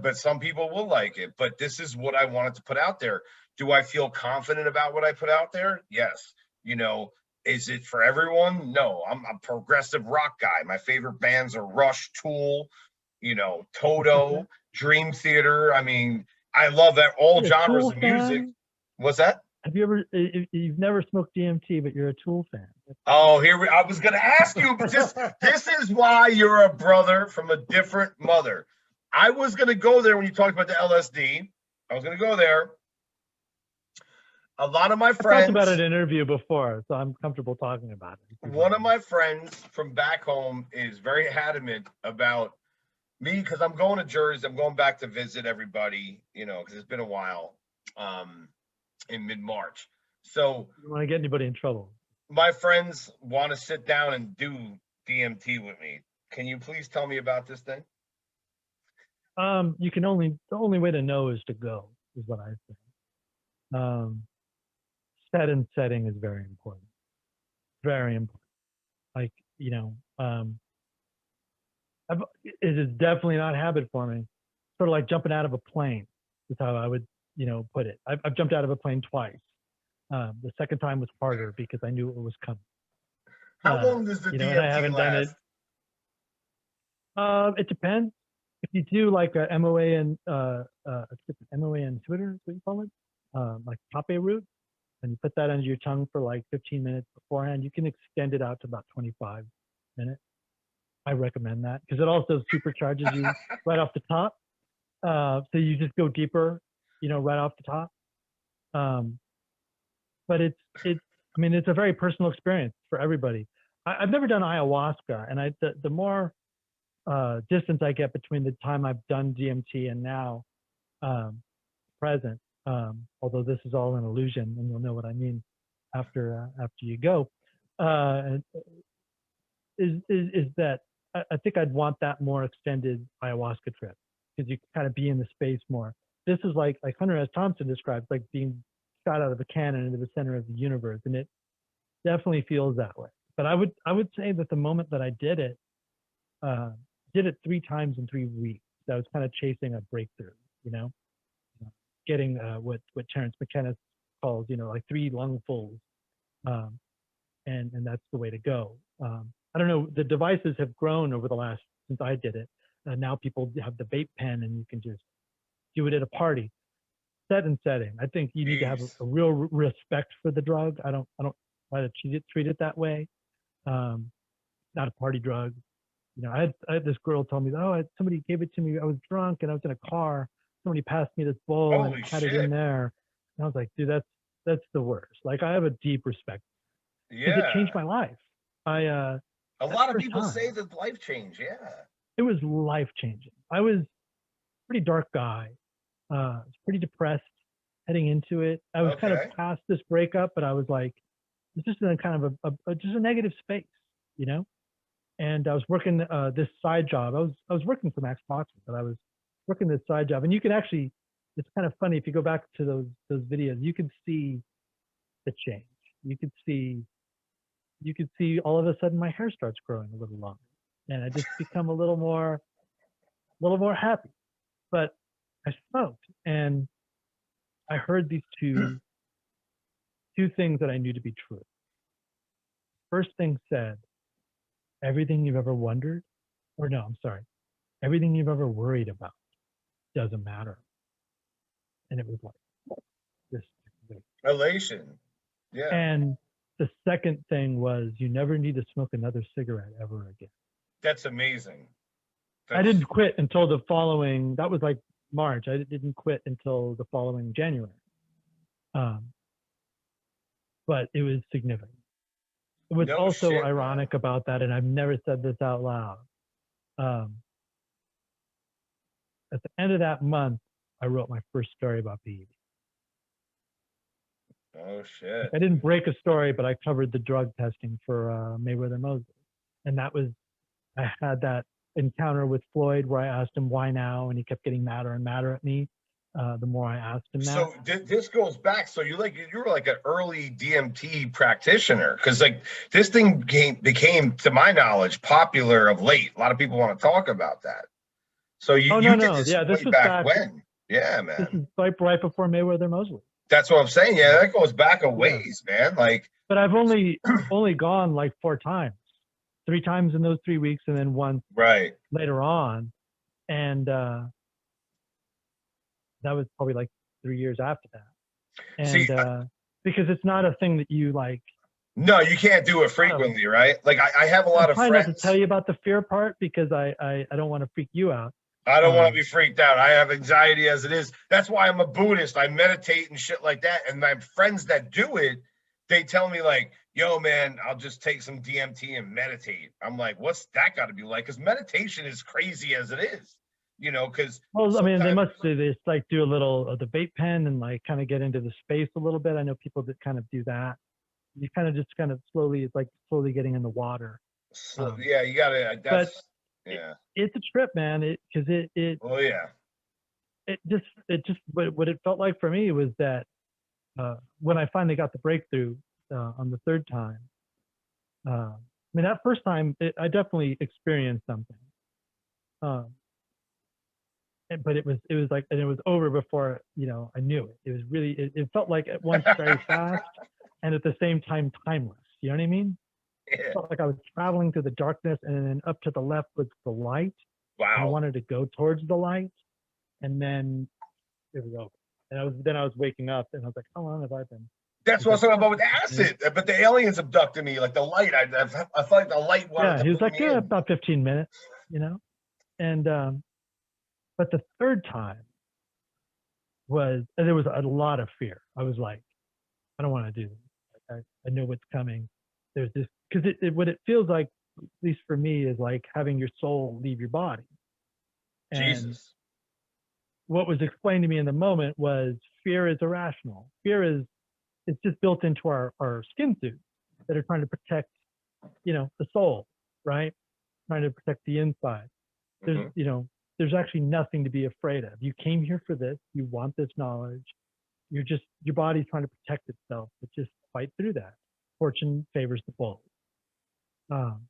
S1: but some people will like it. But this is what I wanted to put out there. Do I feel confident about what I put out there? Yes. You know, is it for everyone? No, I'm a progressive rock guy. My favorite bands are Rush, Tool, Toto, Dream Theater. I mean, I love that all
S2: You're a
S1: genres
S2: Tool
S1: of music.
S2: fan?
S1: What's that?
S2: Have you ever? You've never smoked DMT, but you're a Tool fan.
S1: Oh, I was going to ask you, but this is why you're a brother from a different mother. I was going to go there when you talked about the LSD. I was going to go there. A lot of my
S2: I've talked about
S1: friends,
S2: it in an interview before, so I'm comfortable talking about it.
S1: one of my friends from back home is very adamant about me because I'm going to Jersey. I'm going back to visit everybody, because it's been a while, in mid-March. So
S2: You don't want to get anybody in trouble.
S1: my friends want to sit down and do DMT with me. Can you please tell me about this thing?
S2: You can the only way to know is to go, is what I think. Set and setting is very important. Very important. Like, it is definitely not habit forming. Sort of like jumping out of a plane is how I would, put it. I've jumped out of a plane twice. The second time was harder because I knew it was coming.
S1: How long does the
S2: And I
S1: DMT
S2: haven't done it.
S1: last?
S2: It depends. If you do like a MOA and MOA and Twitter, is what you call it, like Pape route, and you put that under your tongue for like 15 minutes beforehand, you can extend it out to about 25 minute. I recommend that because it also supercharges you right off the top. So you just go deeper, right off the top. But I mean, it's a very personal experience for everybody. I've never done ayahuasca, and the more distance I get between the time I've done DMT and now present, although this is all an illusion, and you'll know what I mean after you go, is that I think I'd want that more extended ayahuasca trip because you kind of be in the space more. This is like Hunter S. Thompson describes, like being shot out of a cannon into the center of the universe, and it definitely feels that way. But I would say that the moment that I did it 3 times in 3 weeks. I was kind of chasing a breakthrough, getting what Terence McKenna calls, like 3 lungfuls, and that's the way to go. I don't know. The devices have grown over the last since I did it. Now people have the vape pen, and you can just do it at a party. Set and setting. I think you need to have a real respect for the drug. I don't try to treat it that way. Not a party drug. I had this girl tell me, somebody gave it to me. I was drunk and I was in a car. Somebody passed me this bowl and had it in there. And I was like, dude, that's the worst. Like, I have a deep respect because it changed my life. A
S1: lot of people say that life change. Yeah,
S2: it was life changing. I was a pretty dark guy. I was pretty depressed heading into it. I was kind of past this breakup, but I was like, it's just in a kind of just a negative space, And I was working this side job. I was working for Max Boxing, but I was working this side job. And you can actually, it's kind of funny if you go back to those videos, you can see the change. You could see all of a sudden my hair starts growing a little longer, and I just become a little more happy. But I smoked, and I heard these two things that I knew to be true. First thing said, everything you've ever wondered, or no, I'm sorry, everything you've ever worried about doesn't matter. And it was like this
S1: elation. Yeah.
S2: And the second thing was, you never need to smoke another cigarette ever again.
S1: That's amazing.
S2: I didn't quit until the following, that was like March. I didn't quit until the following January. But it was significant. What's also ironic about that, and I've never said this out loud, at the end of that month, I wrote my first story about PED.
S1: Oh, shit.
S2: I didn't break a story, but I covered the drug testing for Mayweather Mosley. And I had that encounter with Floyd where I asked him why now, and he kept getting madder and madder at me the more I asked him that.
S1: So this goes back. So you were like an early DMT practitioner, because like this thing became, to my knowledge, popular of late. A lot of people want to talk about that. So you did this way back when? Yeah, man.
S2: This is like right before Mayweather Mosley.
S1: That's what I'm saying. Yeah, that goes back a ways, man. Like,
S2: but I've only gone like 4 times, 3 times in those 3 weeks, and then once later on, and that was probably like 3 years after that. And because it's not a thing that you like.
S1: No, you can't do it frequently, right? Like I have a lot of friends.
S2: I'm trying not to tell you about the fear part because I don't want to freak you out.
S1: I don't want to be freaked out. I have anxiety as it is. That's why I'm a Buddhist. I meditate and shit like that. And my friends that do it, they tell me like, yo, man, I'll just take some DMT and meditate. I'm like, what's that got to be like? Because meditation is crazy as it is, because.
S2: Well, I mean, they must do this, like do a little of the vape pen and like kind of get into the space a little bit. I know people that kind of do that. You kind of just kind of slowly, it's like slowly getting in the water.
S1: Yeah, you got to. Yeah,
S2: it's a trip, man.
S1: Oh yeah.
S2: It just what it felt like for me was that when I finally got the breakthrough on the 3rd time. I mean, that first time I definitely experienced something. But it was like, and it was over before I knew it. It was really it felt like at once very fast and at the same time timeless. You know what I mean?
S1: Yeah.
S2: It felt like I was traveling through the darkness, and then up to the left was the light.
S1: Wow.
S2: I wanted to go towards the light, and then it was over. And I was waking up, and I was like, how long have I been
S1: That's
S2: He's
S1: what I
S2: like,
S1: was talking
S2: yeah.
S1: about with acid. But the aliens abducted me, like the light. I felt like the light wanted
S2: Yeah,
S1: to
S2: he was
S1: bring
S2: like,
S1: me
S2: yeah,
S1: in.
S2: about 15 minutes, you know? And, but the third time and there was a lot of fear. I was like, I don't want to do this. I know what's coming. There's this, because what it feels like, at least for me, is like having your soul leave your body. And
S1: Jesus.
S2: what was explained to me in the moment was fear is irrational. Fear is, it's just built into our skin suits that are trying to protect, the soul, right? Trying to protect the inside.
S1: Hmm.
S2: There's actually nothing to be afraid of. You came here for this. You want this knowledge. Your body's trying to protect itself, but just fight through that. Fortune favors the bold. Um,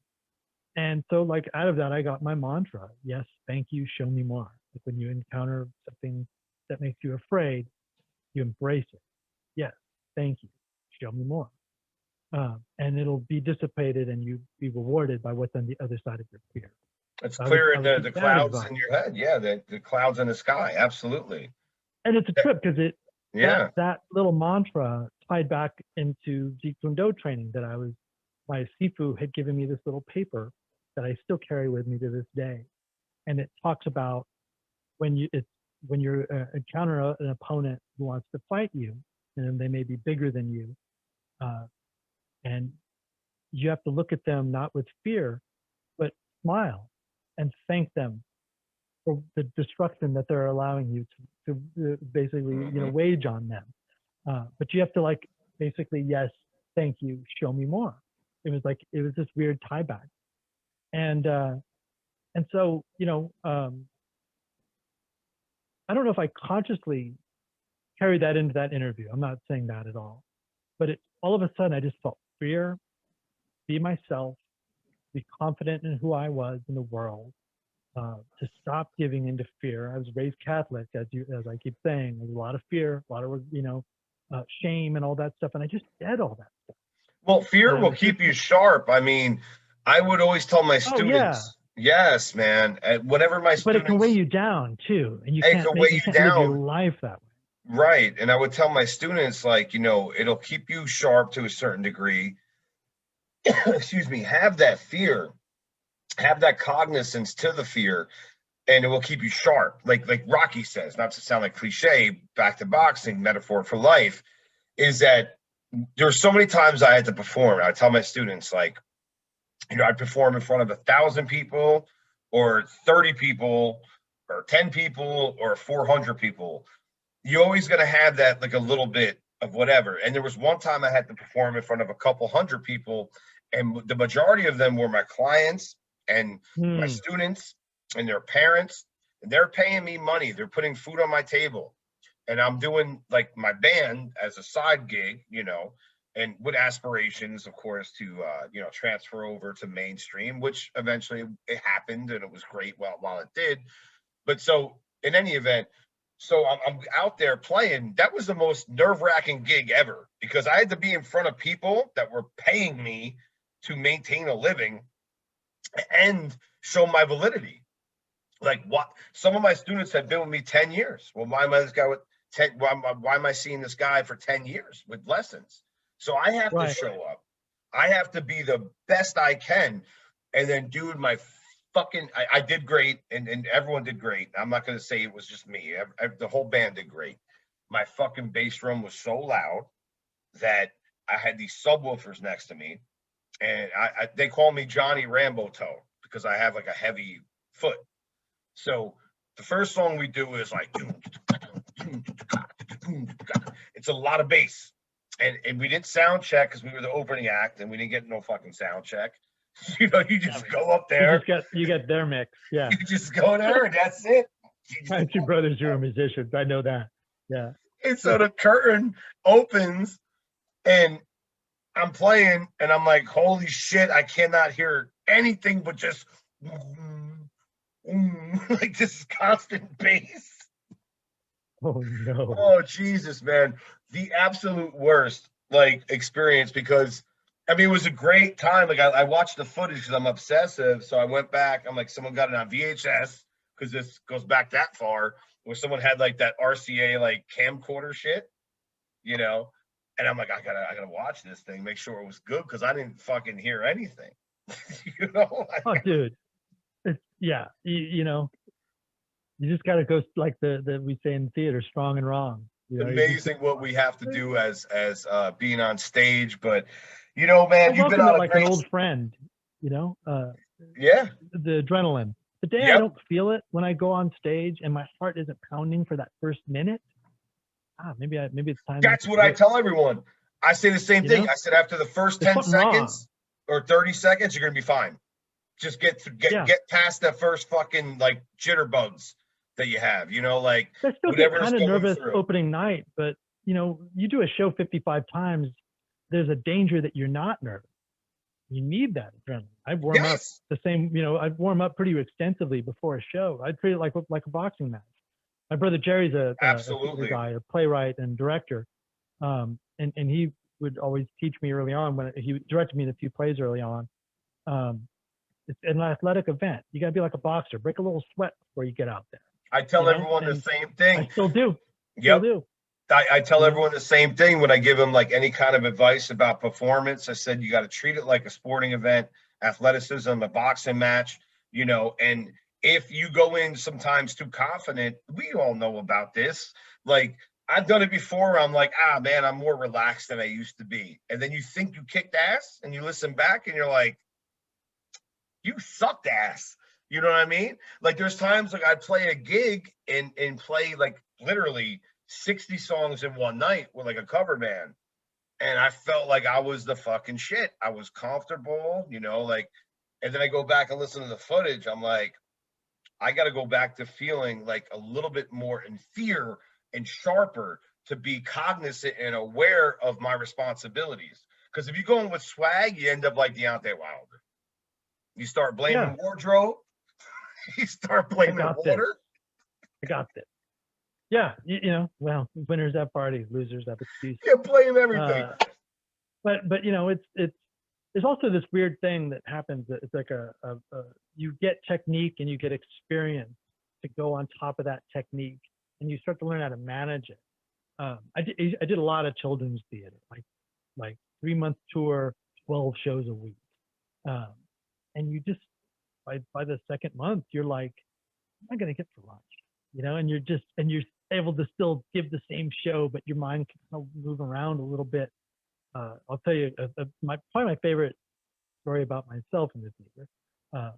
S2: and so like out of that, I got my mantra. Yes, thank you. Show me more. Like when you encounter something that makes you afraid, you embrace it. Yes, thank you. Show me more. And it'll be dissipated and you be rewarded by what's on the other side of your fear.
S1: It's
S2: I would,
S1: clear
S2: I
S1: in
S2: would
S1: the
S2: take that
S1: clouds
S2: advice.
S1: in your head. Yeah, the clouds in the sky. Absolutely.
S2: And it's a trip because
S1: Yeah.
S2: that little mantra tied back into Jeet Kune Do training my Sifu had given me this little paper that I still carry with me to this day. And it talks about when you encounter an opponent who wants to fight you, and they may be bigger than you, and you have to look at them not with fear, but smile and thank them for the destruction that they're allowing you to basically
S1: Hmm.
S2: wage on them. But you have to like basically, yes, thank you, show me more. It was this weird tie back, and so I don't know if I consciously carried that into that interview. I'm not saying that at all, but all of a sudden I just felt fear, be myself, be confident in who I was in the world, to stop giving into fear. I was raised Catholic, as I keep saying. There's a lot of fear, a lot of shame, and all that stuff, and I just said all that stuff.
S1: Well, fear
S2: And I
S1: will
S2: was just,
S1: keep you sharp. I mean, I would always tell my
S2: oh yeah,
S1: students, yes, man, whatever my
S2: but it can weigh
S1: students,
S2: you down too, and
S1: it could weigh
S2: you
S1: you
S2: can't live your
S1: down.
S2: life that way.
S1: Right. And I would tell my students, like, it'll keep you sharp to a certain degree. Excuse me, have that fear, have that cognizance to the fear, and it will keep you sharp. Like Rocky says, not to sound like cliche, back to boxing, metaphor for life, is that there's so many times I had to perform. I tell my students, like, I'd perform in front of 1,000 people or 30 people or 10 people or 400 people. You always going to have that, like a little bit of whatever. And there was one time I had to perform in front of a couple hundred people, and the majority of them were my clients and my
S2: Hmm.
S1: students and their parents. And they're paying me money. They're putting food on my table. And I'm doing like my band as a side gig, and with aspirations, of course, to transfer over to mainstream, which eventually it happened, and it was great while it did. But so in any event, so I'm out there playing. That was the most nerve-wracking gig ever because I had to be in front of people that were paying me to maintain a living and show my validity. Like, what? Some of my students had been with me 10 years. Well, why am I this guy with 10? Why am I seeing this guy for 10 years with lessons? So I have to
S2: Right.
S1: show up. I have to be the best I can. And then, dude, I did great, and everyone did great. I'm not going to say it was just me. The whole band did great. My fucking bass drum was so loud that I had these subwoofers next to me, and they call me Johnny Rambo Toe because I have like a heavy foot. So the first song we do is like, it's a lot of bass. And we didn't sound check because we were the opening act and we didn't get no fucking sound check. You just go up there.
S2: You get their mix. Yeah.
S1: You just go there and that's it.
S2: My two brothers who are musicians. I know that. Yeah.
S1: And so the curtain opens and I'm playing and I'm like, holy shit, I cannot hear anything but just like this constant bass.
S2: Oh no.
S1: Oh Jesus, man. The absolute worst like experience because I mean it was a great time. Like I watched the footage because I'm obsessive. So I went back. I'm like, someone got it on VHS because this goes back that far, where someone had like that RCA like camcorder shit, you know. And I'm like, I gotta watch this thing, make sure it was good, because I didn't fucking hear anything. You know,
S2: Oh, dude, it's yeah. You know, you just got to go like the we say in theater, strong and wrong. You know, you just
S1: amazing what we have to do as being on stage. But you know,
S2: I
S1: man, you've been
S2: welcome
S1: on
S2: it
S1: a
S2: like an
S1: great,
S2: old friend. You know,
S1: yeah,
S2: the adrenaline. The day I
S1: yep.
S2: don't feel it when I go on stage and my heart isn't pounding for that first minute, maybe it's time to
S1: That's what I
S2: quit.
S1: tell everyone. I say the same
S2: You
S1: thing.
S2: know,
S1: I said after the first
S2: there's
S1: 10
S2: something wrong.
S1: seconds or 30 seconds, you're gonna be fine. Just
S2: Yeah,
S1: get past that first fucking like jitterbugs that you have, you know, like
S2: I still get
S1: whatever is
S2: kind of
S1: going
S2: nervous
S1: through.
S2: opening night, but you know, you do a show 55 times, there's a danger that you're not nervous. You need that adrenaline. I warm up
S1: Yes,
S2: the same, you know, I warm up pretty extensively before a show. I treat it like a boxing match. My brother Jerry's a theater
S1: absolutely.
S2: guy, a playwright and director, and he would always teach me early on when he directed me in a few plays early on. Um, it's an athletic event. You got to be like a boxer, break a little sweat before you get out there,
S1: I
S2: you
S1: tell
S2: know.
S1: everyone the
S2: And
S1: same
S2: I
S1: thing.
S2: still do, still
S1: Yep.
S2: do,
S1: I tell
S2: you know.
S1: everyone the same thing when I give them like any kind of advice about performance. I said, you got to treat it like a sporting event, athleticism, a boxing match, you know, and if you go in sometimes too confident, we all know about this. Like, I've done it before. I'm like, ah, man, I'm more relaxed than I used to be. And then you think you kicked ass and you listen back and you're like, you sucked ass. You know what I mean? Like there's times like I'd play a gig and play like literally 60 songs in one night with like a cover band. And I felt like I was the fucking shit. I was comfortable, you know, like, and then I go back and listen to the footage. I'm like, I got to go back to feeling like a little bit more in fear and sharper to be cognizant and aware of my responsibilities. Because if you go in with swag, you end up like Deontay Wilder. You start
S2: Yeah,
S1: blaming wardrobe, you start
S2: I
S1: blaming
S2: got this.
S1: water.
S2: I got this. Yeah, you know, well, winners have parties, losers have excuses.
S1: You blame everything.
S2: Uh, but you know, it's there's also this weird thing that happens. That it's like a you get technique and you get experience to go on top of that technique, and you start to learn how to manage it. I did a lot of children's theater, like 3 month tour, 12 shows a week, um, and you just by the second month you're like, I'm not gonna get for lunch, you know, and you're able to still give the same show, but your mind can kind of move around a little bit. I'll tell you, probably my favorite story about myself in this theater,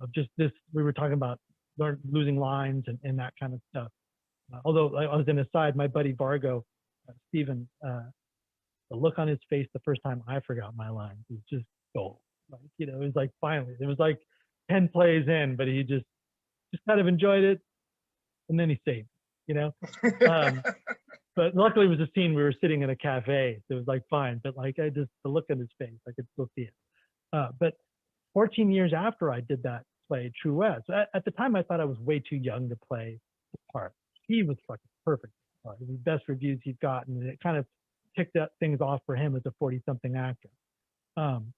S2: of just this. We were talking about losing lines and that kind of stuff. Although I was an aside, my buddy Vargo, Steven, the look on his face the first time I forgot my lines was just gold. Like, you know, it was like finally, it was like 10 plays in, but he just kind of enjoyed it, and then he saved, you know. Um, but luckily it was a scene we were sitting in a cafe, so it was like fine. But like the look on his face, I could still see it. But 14 years after I did that play, True West, at the time I thought I was way too young to play the part. He was fucking perfect. The best reviews he's gotten, and it kind of ticked up things off for him as a 40-something actor. Um,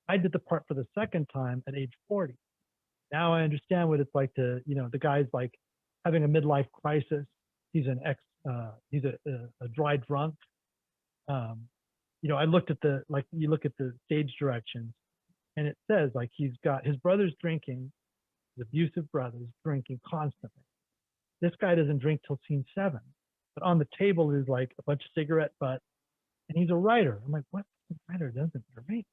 S2: I did the part for the second time at age 40. Now I understand what it's like to, you know, the guy's like having a midlife crisis. He's an he's a dry drunk. Um, you know, I looked at you look at the stage directions, and it says like he's got his brother's drinking, his abusive brother's drinking constantly. This guy doesn't drink till scene 7, but on the table is like a bunch of cigarette butts, and he's a writer. I'm like, what writer doesn't drink?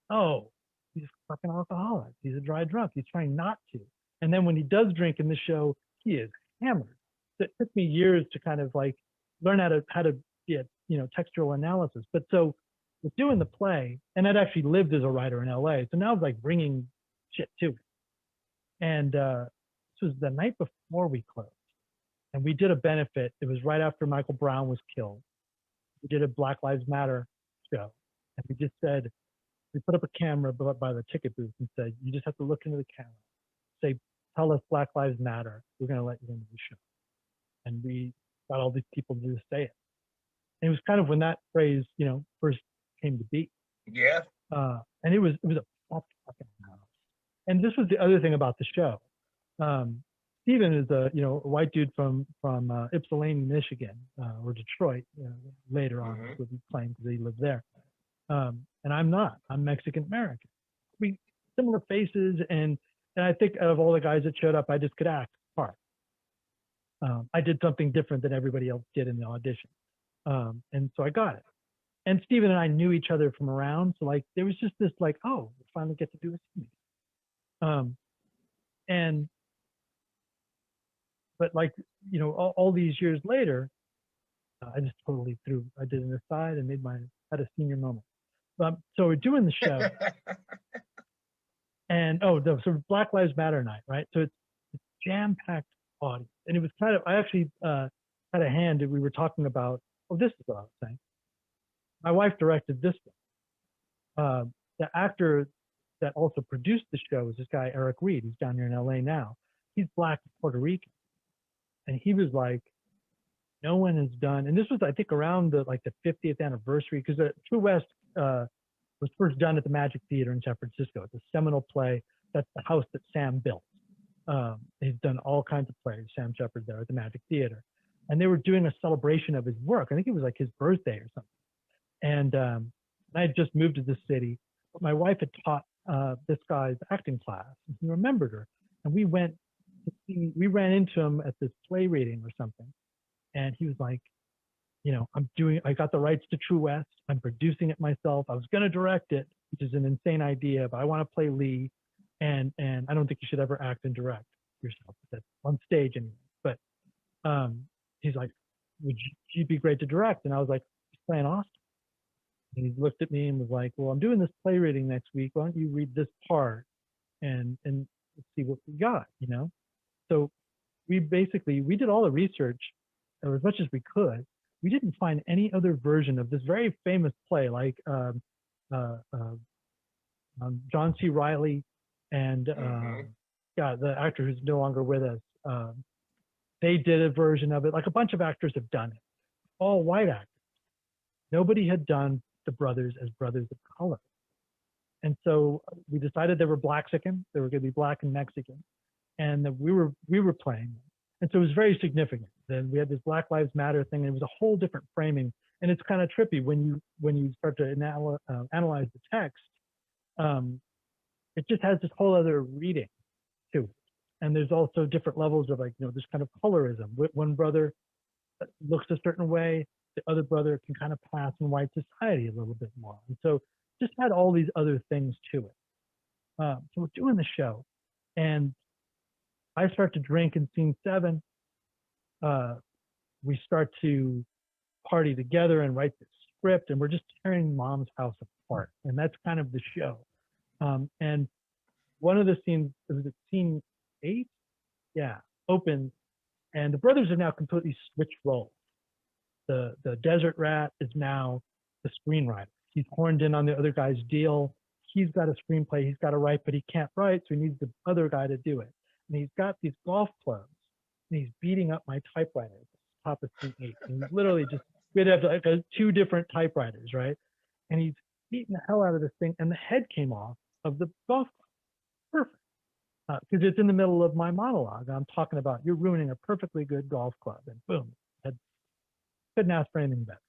S2: Oh, he's a fucking alcoholic. He's a dry drunk. He's trying not to. And then when he does drink in the show, he is hammered. So it took me years to kind of like learn how to get, you know, textual analysis. But so with doing the play, and I'd actually lived as a writer in LA, so now I was like bringing shit to it. And this was the night before we closed, and we did a benefit. It was right after Michael Brown was killed. We did a Black Lives Matter show, and we just said, we put up a camera by the ticket booth and said, you just have to look into the camera, say, tell us Black Lives Matter. We're going to let you into the show. And we got all these people to just say it. And it was kind of when that phrase, you know, first came to be.
S1: Yeah.
S2: And it was a fucking house. And this was the other thing about the show. Steven is a a white dude from Ypsilanti, Michigan, or Detroit. Later on,
S1: Mm-hmm.
S2: would be claimed because he lived there. And I'm not. I'm Mexican American. We similar faces, and I think out of all the guys that showed up, I just could act part. I did something different than everybody else did in the audition, and so I got it. And Steven and I knew each other from around, so like there was just this like, oh, we finally get to do a scene. And but like all these years later, I just totally threw. I did an aside and had a senior moment. So we're doing the show, and so Black Lives Matter night, right? So it's jam-packed audience, and it was kind of. I actually had a hand. We were talking about. Oh, this is what I was saying. My wife directed this one. The actor that also produced the show is this guy Eric Reed. He's down here in LA now. He's Black Puerto Rican, and he was like, no one has done. And this was, I think, around the 50th anniversary, because the True West was first done at the Magic Theater in San Francisco. It's a seminal play. That's the house that Sam built. He's done all kinds of plays, Sam Shepard, there at the Magic Theater. And they were doing a celebration of his work. I think it was like his birthday or something. And I had just moved to this city. But my wife had taught this guy's acting class. And he remembered her. And we ran into him at this play reading or something. And he was like, I got the rights to True West. I'm producing it myself. I was going to direct it, which is an insane idea, but I want to play Lee. And I don't think you should ever act and direct yourself. That's on stage anyway. But he's like, would you be great to direct? And I was like, he's playing Austin. And he looked at me and was like, well, I'm doing this play reading next week. Why don't you read this part and see what we got, So we did all the research, or as much as we could. We didn't find any other version of this very famous play, like John C. Reilly and the actor who's no longer with us. They did a version of it. Like a bunch of actors have done it, all white actors. Nobody had done the brothers as brothers of color. And so we decided they were Blaxican. They were going to be Black and Mexican, and that we were playing them. And so it was very significant. Then we had this Black Lives Matter thing, and it was a whole different framing. And it's kind of trippy when you start to analyze the text. It just has this whole other reading to it. And there's also different levels of this kind of colorism. One brother looks a certain way, the other brother can kind of pass in white society a little bit more. And so just had all these other things to it. So we're doing the show, and I start to drink in scene 7. We start to party together and write the script, and we're just tearing Mom's house apart. And that's kind of the show. And one of the scenes, was it scene 8? Yeah, opens, and the brothers have now completely switched roles. The desert rat is now the screenwriter. He's horned in on the other guy's deal. He's got a screenplay he's got to write, but he can't write, so he needs the other guy to do it. And he's got these golf clubs, and he's beating up my typewriter at the top of scene 8. And he's literally we'd have like 2 different typewriters, right? And he's beating the hell out of this thing, and the head came off of the golf club. Perfect. Because it's in the middle of my monologue. I'm talking about you're ruining a perfectly good golf club, and boom, head. Couldn't ask for anything better.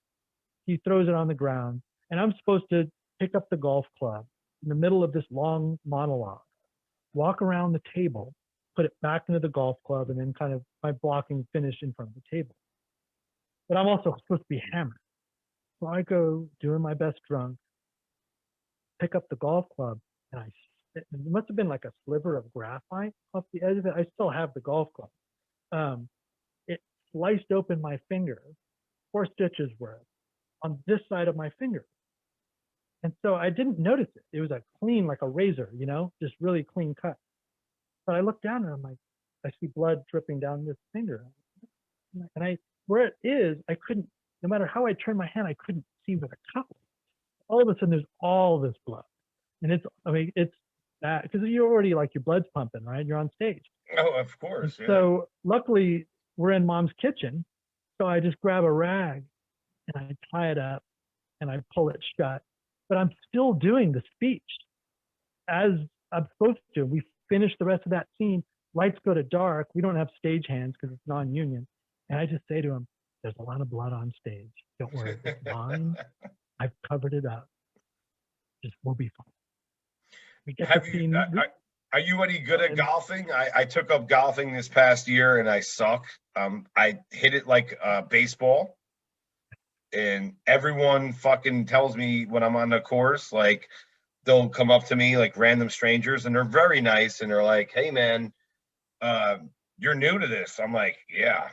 S2: He throws it on the ground, and I'm supposed to pick up the golf club in the middle of this long monologue, walk around the table, put it back into the golf club, and then kind of my blocking finish in front of the table. But I'm also supposed to be hammered. So I go doing my best drunk, pick up the golf club, and it must have been like a sliver of graphite off the edge of it. I still have the golf club. It sliced open my finger, 4 stitches worth, on this side of my finger. And so I didn't notice it. It was a clean, like a razor, just really clean cut. But I looked down and I'm like, I see blood dripping down this finger. And where it is, I couldn't, no matter how I turned my hand, I couldn't see where the cut was. All of a sudden, there's all this blood. And it's that, because you're already like, your blood's pumping, right? You're on stage.
S1: Oh, of course. Yeah.
S2: So luckily, we're in Mom's kitchen. So I just grab a rag and I tie it up and I pull it shut. But I'm still doing the speech as I'm supposed to. We finished the rest of that scene. lights go to dark. We don't have stage hands because it's non-union. And I just say to him, there's a lot of blood on stage. Don't worry, it's mine. I've covered it up. Just we'll be fine. We get
S1: Have
S2: the
S1: you?
S2: scene.
S1: Are you any good at golfing? I took up golfing this past year and I suck. I hit it like baseball, and everyone fucking tells me when I'm on the course, like they'll come up to me like random strangers, and they're very nice, and they're like, "Hey, man, you're new to this." I'm like, "Yeah,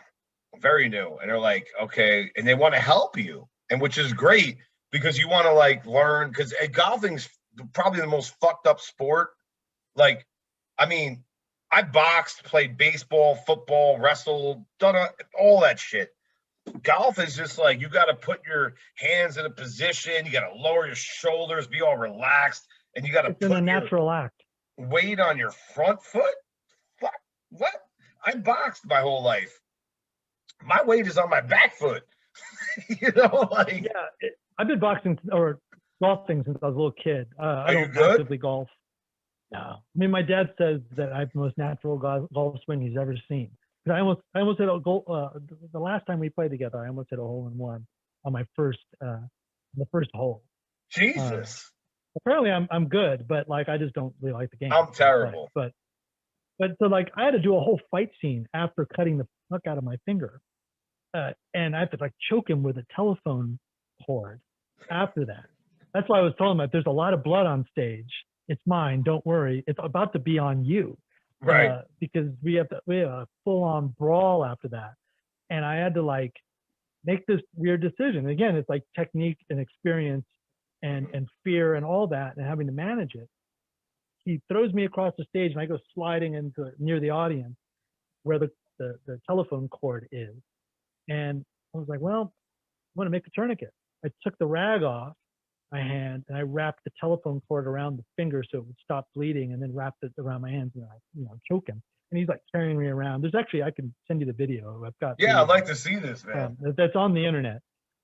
S1: very new," and they're like, "Okay," and they want to help you, and which is great because you want to like learn because golfing's probably the most fucked up sport. Like, I mean, I boxed, played baseball, football, wrestled, done all that shit. Golf is just like you got to put your hands in a position, you got to lower your shoulders, be all relaxed, and you got to
S2: put a natural act.
S1: Weight on your front foot. Fuck, what? I boxed my whole life. My weight is on my back foot. Like
S2: yeah. I've been boxing or golfing since I was a little kid. I don't actively golf. No, I mean my dad says that I have the most natural golf swing he's ever seen. I almost hit a goal. The last time we played together, I almost hit a hole in one on my the first hole.
S1: Jesus.
S2: Apparently, I'm good, but like I just don't really like the game.
S1: I'm terrible.
S2: But so like I had to do a whole fight scene after cutting the fuck out of my finger, and I had to like choke him with a telephone cord after that. That's why I was telling him that there's a lot of blood on stage. It's mine. Don't worry. It's about to be on you.
S1: Right.
S2: Because we have a full-on brawl after that. And I had to like make this weird decision. Again, it's like technique and experience and fear and all that and having to manage it. He throws me across the stage and I go sliding into near the audience where the telephone cord is. And I was like, well, I want to make a tourniquet. I took the rag off my hand and I wrapped the telephone cord around the finger so it would stop bleeding, and then wrapped it around my hands and I choke him. And he's like carrying me around. There's actually, I can send you the video. I've got.
S1: Yeah, I'd like to see this, man.
S2: That's on the internet.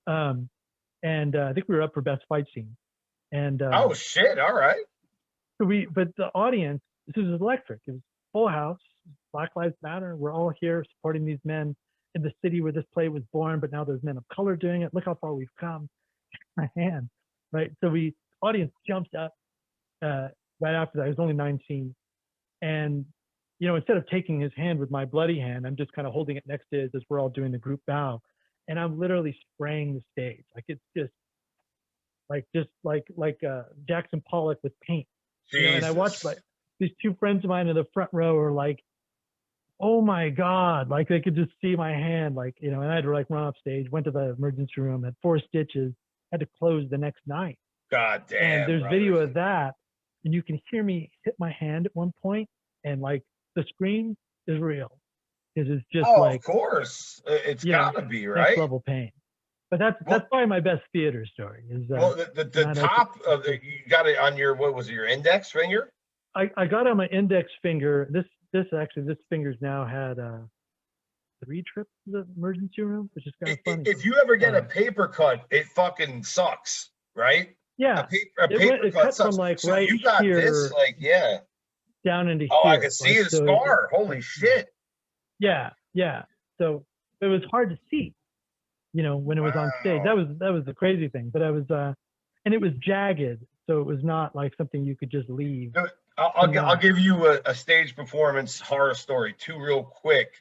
S2: And I think we were up for best fight scene. And
S1: oh shit! All right.
S2: So but the audience, this is electric. It was full house. Black Lives Matter. We're all here supporting these men in the city where this play was born. But now there's men of color doing it. Look how far we've come. My hand. Right. So audience jumps up right after that. It was only 9 scenes. And, instead of taking his hand with my bloody hand, I'm just kind of holding it next to his as we're all doing the group bow. And I'm literally spraying the stage. Like it's just like Jackson Pollock with paint. And I watched like these two friends of mine in the front row are like, oh my God, like they could just see my hand, like, and I had to like run off stage, went to the emergency room, had 4 stitches, had to close the next night.
S1: God damn.
S2: And there's video of that, and you can hear me hit my hand at one point, and like the scream is real, because it's just like.
S1: Of course, it's gotta be right.
S2: Next level pain. But that's probably my best theater story. Is
S1: well, the top of you got it on your, what was it, your index finger?
S2: I got on my index finger. This finger's now had 3 trips to the emergency room, which is kind of funny.
S1: If you ever get a paper cut, it fucking sucks, right?
S2: Yeah.
S1: A paper cut sucks.
S2: From like
S1: so
S2: right
S1: you got
S2: here,
S1: this, like, yeah.
S2: Down into
S1: here.
S2: I
S1: can see the scar. Holy shit.
S2: Yeah. So it was hard to see, when it was on stage. That was the crazy thing. But I was, and it was jagged, so it was not like something you could just leave.
S1: I'll give you a stage performance horror story, 2 real quick.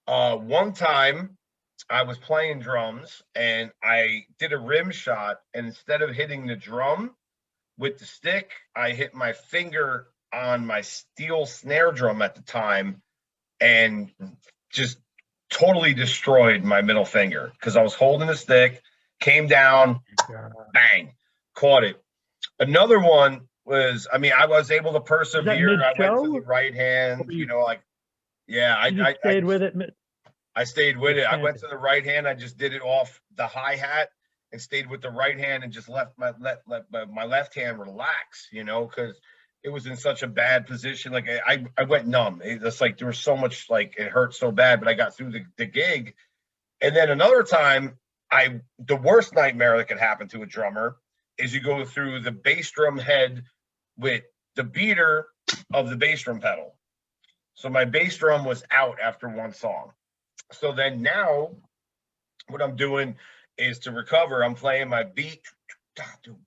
S1: One time I was playing drums and I did a rim shot, and instead of hitting the drum with the stick, I hit my finger on my steel snare drum at the time and just totally destroyed my middle finger because I was holding the stick, came down, bang, caught it. Another one was, I was able to persevere. I went to the right hand, I stayed with it. I stayed with it. I went to the right hand. I just did it off the hi-hat and stayed with the right hand and just left my left hand relax, because it was in such a bad position. Like I went numb. It's like there was so much, like it hurt so bad, but I got through the gig. And then another time, the worst nightmare that could happen to a drummer is you go through the bass drum head with the beater of the bass drum pedal. So my bass drum was out after one song. So then now what I'm doing is to recover, I'm playing my beat,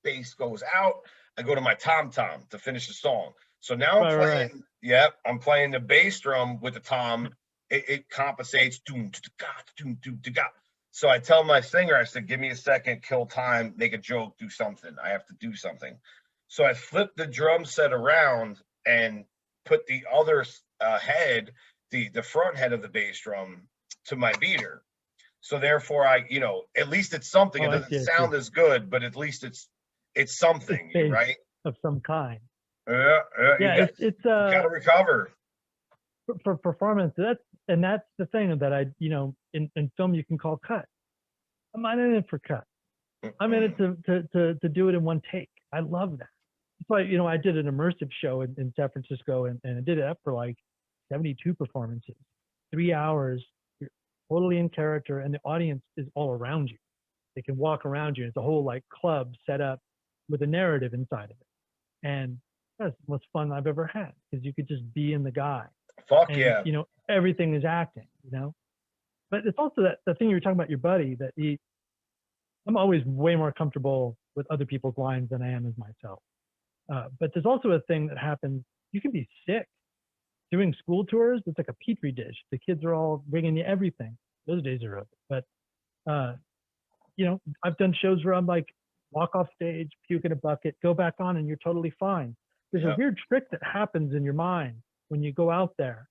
S1: bass goes out. I go to my tom tom to finish the song. So now I'm playing, yep, I'm playing the bass drum with the tom. It compensates. So I tell my singer, I said, give me a second, kill time, make a joke, do something. I have to do something. So I flipped the drum set around and put the other head, the front head of the bass drum to my beater. So therefore, at least it's something. It doesn't sound as good, but at least it's something, right?
S2: Of some kind.
S1: Yeah,
S2: it's
S1: you gotta recover
S2: for performance. That's the thing that in film you can call cut. I'm not in it for cut. I'm in it to do it in one take. I love that. That's why I did an immersive show in San Francisco, and I did it for like 72 performances, 3 hours. You're totally in character, and the audience is all around you. They can walk around you. It's a whole like club set up with a narrative inside of it, and that's the most fun I've ever had because you could just be in the guy.
S1: Fuck yeah.
S2: Everything is acting. But it's also the thing you were talking about your buddy that I'm always way more comfortable with other people's lines than I am as myself. But there's also a thing that happens. You can be sick doing school tours. It's like a petri dish. The kids are all bringing you everything. Those days are over. But I've done shows where I'm like, walk off stage, puke in a bucket, go back on, and you're totally fine. There's a weird trick that happens in your mind when you go out there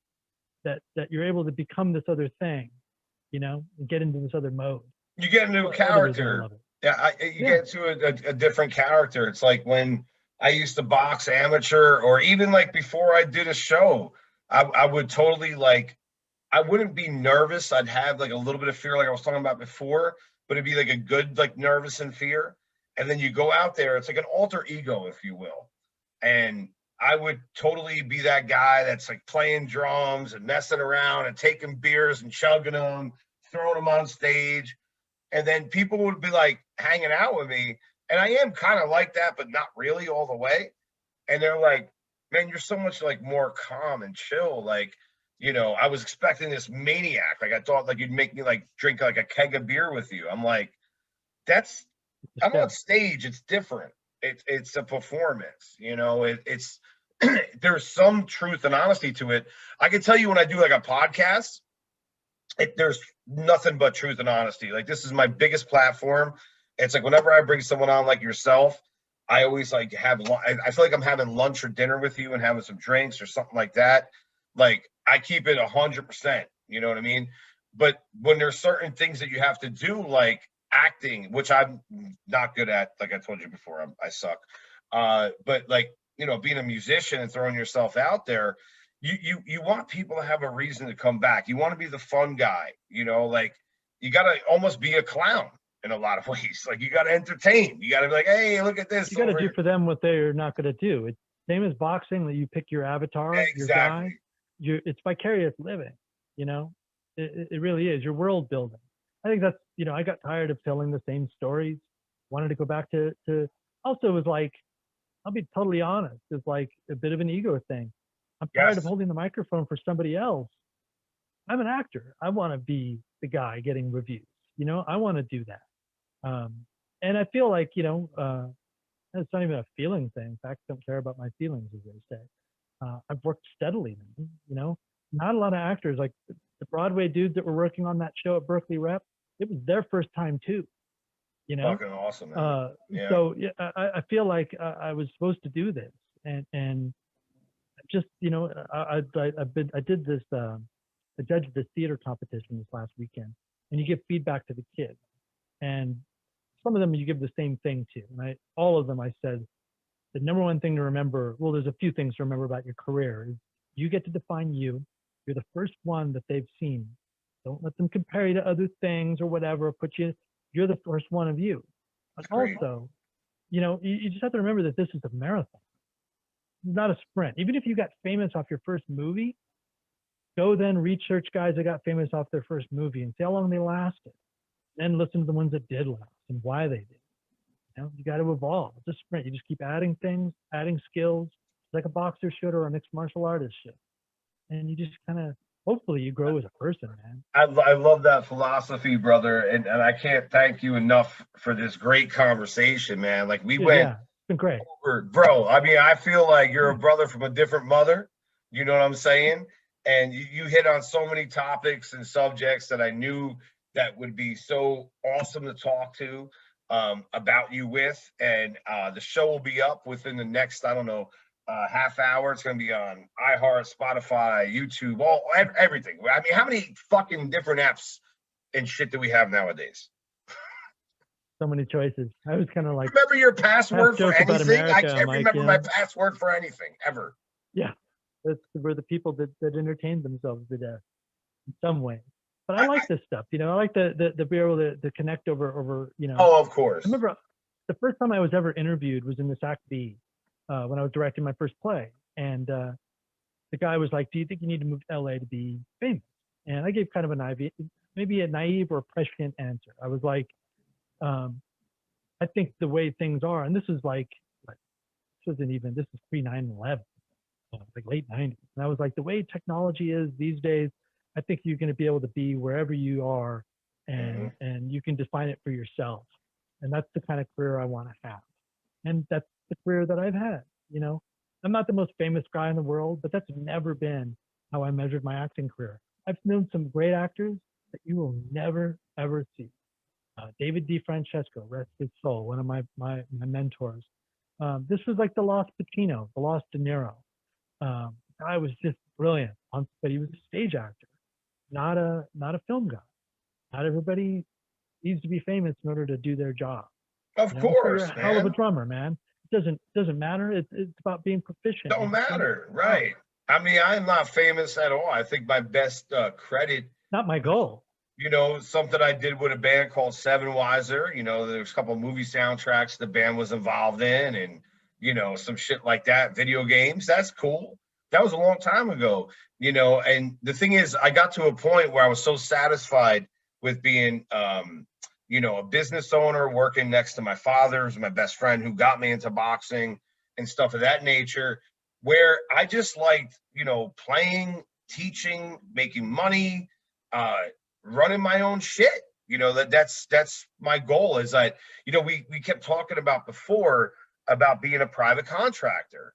S2: that you're able to become this other thing, and get into this other mode.
S1: You get into a character. Yeah, you get into a different character. It's like when I used to box amateur, or even like before I did a show, I would totally I wouldn't be nervous. I'd have like a little bit of fear, like I was talking about before, but it'd be like a good like nervous and fear. And then you go out there, it's like an alter ego, if you will. And I would totally be that guy that's like playing drums and messing around and taking beers and chugging them, throwing them on stage. And then people would be like hanging out with me. And I am kind of like that, but not really all the way. And they're like, man, you're so much like more calm and chill. Like, I was expecting this maniac. Like I thought like you'd make me like drink like a keg of beer with you. I'm like, I'm on stage. It's different. It's a performance, it's there's some truth and honesty to it. I can tell you when I do like a podcast, there's nothing but truth and honesty. Like this is my biggest platform. It's like whenever I bring someone on like yourself, I always like I feel like I'm having lunch or dinner with you and having some drinks or something like that. Like I keep it 100%, you know what I mean? But when there's certain things that you have to do, like acting, which I'm not good at, like I told you before, I suck. But like, being a musician and throwing yourself out there, you want people to have a reason to come back. You want to be the fun guy, like you got to almost be a clown in a lot of ways. Like you got to entertain. You got to be like, hey, look at this.
S2: You got to do for them what they're not going to do. It's same as boxing, that you pick your avatar, your guy. It's vicarious living. It really is. You're world building. I think that's, I got tired of telling the same stories. Wanted to go back to also it was like, I'll be totally honest, it's like a bit of an ego thing. I'm tired of holding the microphone for somebody else. I'm an actor. I want to be the guy getting reviews. I want to do that. And I feel like, it's not even a feeling thing. In fact, I don't care about my feelings, as they say. I've worked steadily, not a lot of actors, like the Broadway dudes that were working on that show at Berkeley Rep, it was their first time too,
S1: Fucking awesome, man.
S2: So I feel like I was supposed to do this, and just I did this. I judged this theater competition this last weekend, and you give feedback to the kids, and some of them you give the same thing to, and all of them I said the number one thing to remember. Well, there's a few things to remember about your career. Is you get to define you. You're the first one that they've seen. Don't let them compare you to other things or whatever. You're the first one of you. But also, you just have to remember that this is a marathon, not a sprint. Even if you got famous off your first movie, go then research guys that got famous off their first movie and see how long they lasted. Then listen to the ones that did last and why they did. You got to evolve. It's a sprint. You just keep adding things, adding skills, like a boxer should or a mixed martial artist should. and you just kind of, hopefully you grow as a person, man.
S1: I love that philosophy, brother, and I can't thank you enough for this great conversation, man. Like we
S2: Dude,
S1: went
S2: yeah, it's been great.
S1: over, bro. I mean, I feel like you're a brother from a different mother. You know what I'm saying? And you hit on so many topics and subjects that I knew that would be so awesome to talk to about you with. And the show will be up within the next, I don't know, half hour. It's going to be on iHeart, Spotify, YouTube, everything. I mean, how many fucking different apps and shit do we have nowadays?
S2: So many choices. I was kind of like,
S1: Remember your
S2: half
S1: password for
S2: joke about
S1: anything? I
S2: America. I'm
S1: can't
S2: like,
S1: remember my password for anything ever.
S2: yeah, that's where the people that entertain themselves to death in some way. But I
S1: I,
S2: like this stuff, I like the be able to connect over.
S1: oh, of
S2: I
S1: course.
S2: remember the first time I was ever interviewed was in this Act B, when I was directing my first play, and the guy was like, "Do you think you need to move to LA to be famous?" And I gave kind of maybe a naive or prescient answer. I was like, I think the way things are, and this is this is pre 9/11, like late 90s. And I was like, the way technology is these days, I think you're going to be able to be wherever you are, and you can define it for yourself. And that's the kind of career I want to have. And that's the career that I've had. I'm not the most famous guy in the world, but that's never been how I measured my acting career. I've known some great actors that you will never, ever see. David DeFrancesco, rest his soul, one of my mentors. This was like the lost Pacino, the lost De Niro. The guy was just brilliant, but he was a stage actor, not a film guy. Not everybody needs to be famous in order to do their job.
S1: Of
S2: So you're
S1: course,
S2: a hell of a
S1: man.
S2: drummer, man. It doesn't matter. It's about being proficient.
S1: Don't matter, right? I mean, I'm not famous at all. I think my best credit,
S2: Not my goal.
S1: something I did with a band called Seven Wiser. There's a couple of movie soundtracks the band was involved in, and some shit like that. Video games, that's cool. That was a long time ago. And the thing is, I got to a point where I was so satisfied with being, a business owner, working next to my father, who's my best friend, who got me into boxing and stuff of that nature, where I just liked, playing, teaching, making money, running my own shit. That's my goal. Is that we kept talking about before about being a private contractor.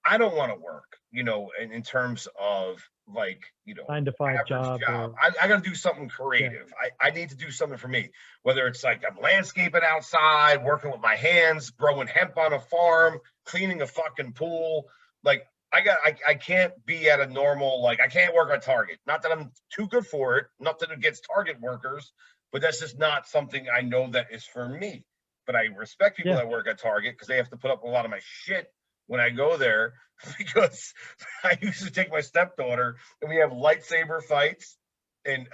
S1: I don't want to work, in terms of like,
S2: 9 to 5 job.
S1: I got to do something creative. Yeah. I need to do something for me, whether it's like I'm landscaping outside, working with my hands, growing hemp on a farm, cleaning a fucking pool. Like I can't be at a normal, like I can't work at Target. Not that I'm too good for it, nothing against Target workers, but that's just not something I know that is for me. But I respect people that work at Target because they have to put up a lot of my shit when I go there, because I used to take my stepdaughter and we have lightsaber fights in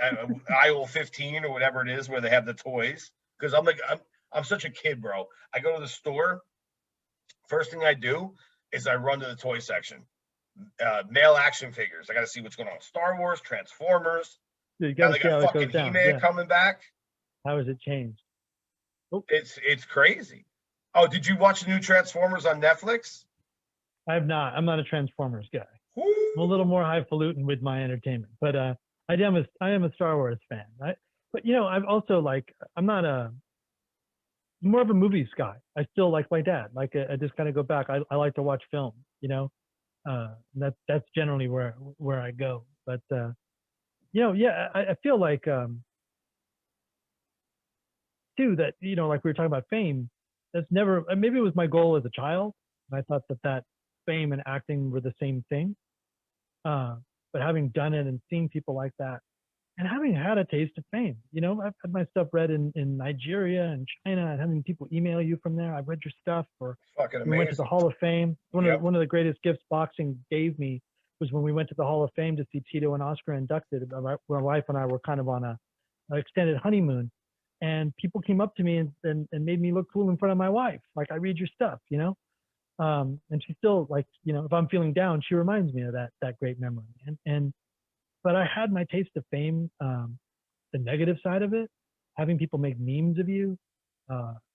S1: aisle 15 or whatever it is where they have the toys. Because I'm such a kid, bro. I go to the store. First thing I do is I run to the toy section. Male action figures. I got to see what's going on. Star Wars, Transformers.
S2: You got to see how it goes down.
S1: He-Man coming back.
S2: How has it changed?
S1: Oh. It's crazy. Oh, did you watch the new Transformers on Netflix?
S2: I have not. I'm not a Transformers guy. I'm a little more highfalutin with my entertainment, but I am a Star Wars fan. But I'm also like, I'm not more of a movies guy. I still like my dad. Like I just kind of go back. I like to watch film. That's generally where I go. But I feel like too that like we were talking about fame. That's never. Maybe it was my goal as a child. And I thought that fame and acting were the same thing. But having done it and seeing people like that, and having had a taste of fame, I've had my stuff read in Nigeria and China, and having people email you from there. I've read your stuff, or we went to the Hall of Fame. One of the greatest gifts boxing gave me was when we went to the Hall of Fame to see Tito and Oscar inducted. My wife and I were kind of on an extended honeymoon, and people came up to me and made me look cool in front of my wife. Like, I read your stuff, and she still, like, if I'm feeling down, she reminds me of that great memory. But I had my taste of fame, the negative side of it, having people make memes of you.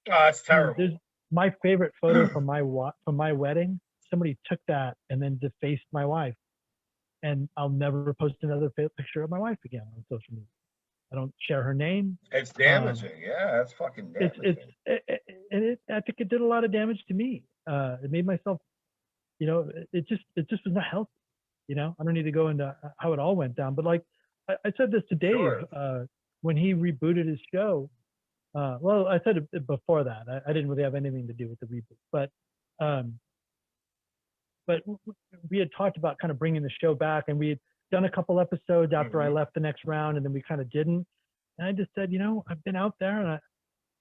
S1: That's terrible.
S2: There's my favorite photo from my wedding. Somebody took that and then defaced my wife. and I'll never post another picture of my wife again on social media. I don't share her name.
S1: It's damaging. Yeah, that's fucking damaging.
S2: I think it did a lot of damage to me. It made myself, it just was not healthy. I don't need to go into how it all went down, but like I said this to Dave
S1: Sure.
S2: When he rebooted his show. Well, I said it before that. I didn't really have anything to do with the reboot, but we had talked about kind of bringing the show back, and we had done a couple episodes after I left the next round, and then we kind of didn't. And I just said, I've been out there, and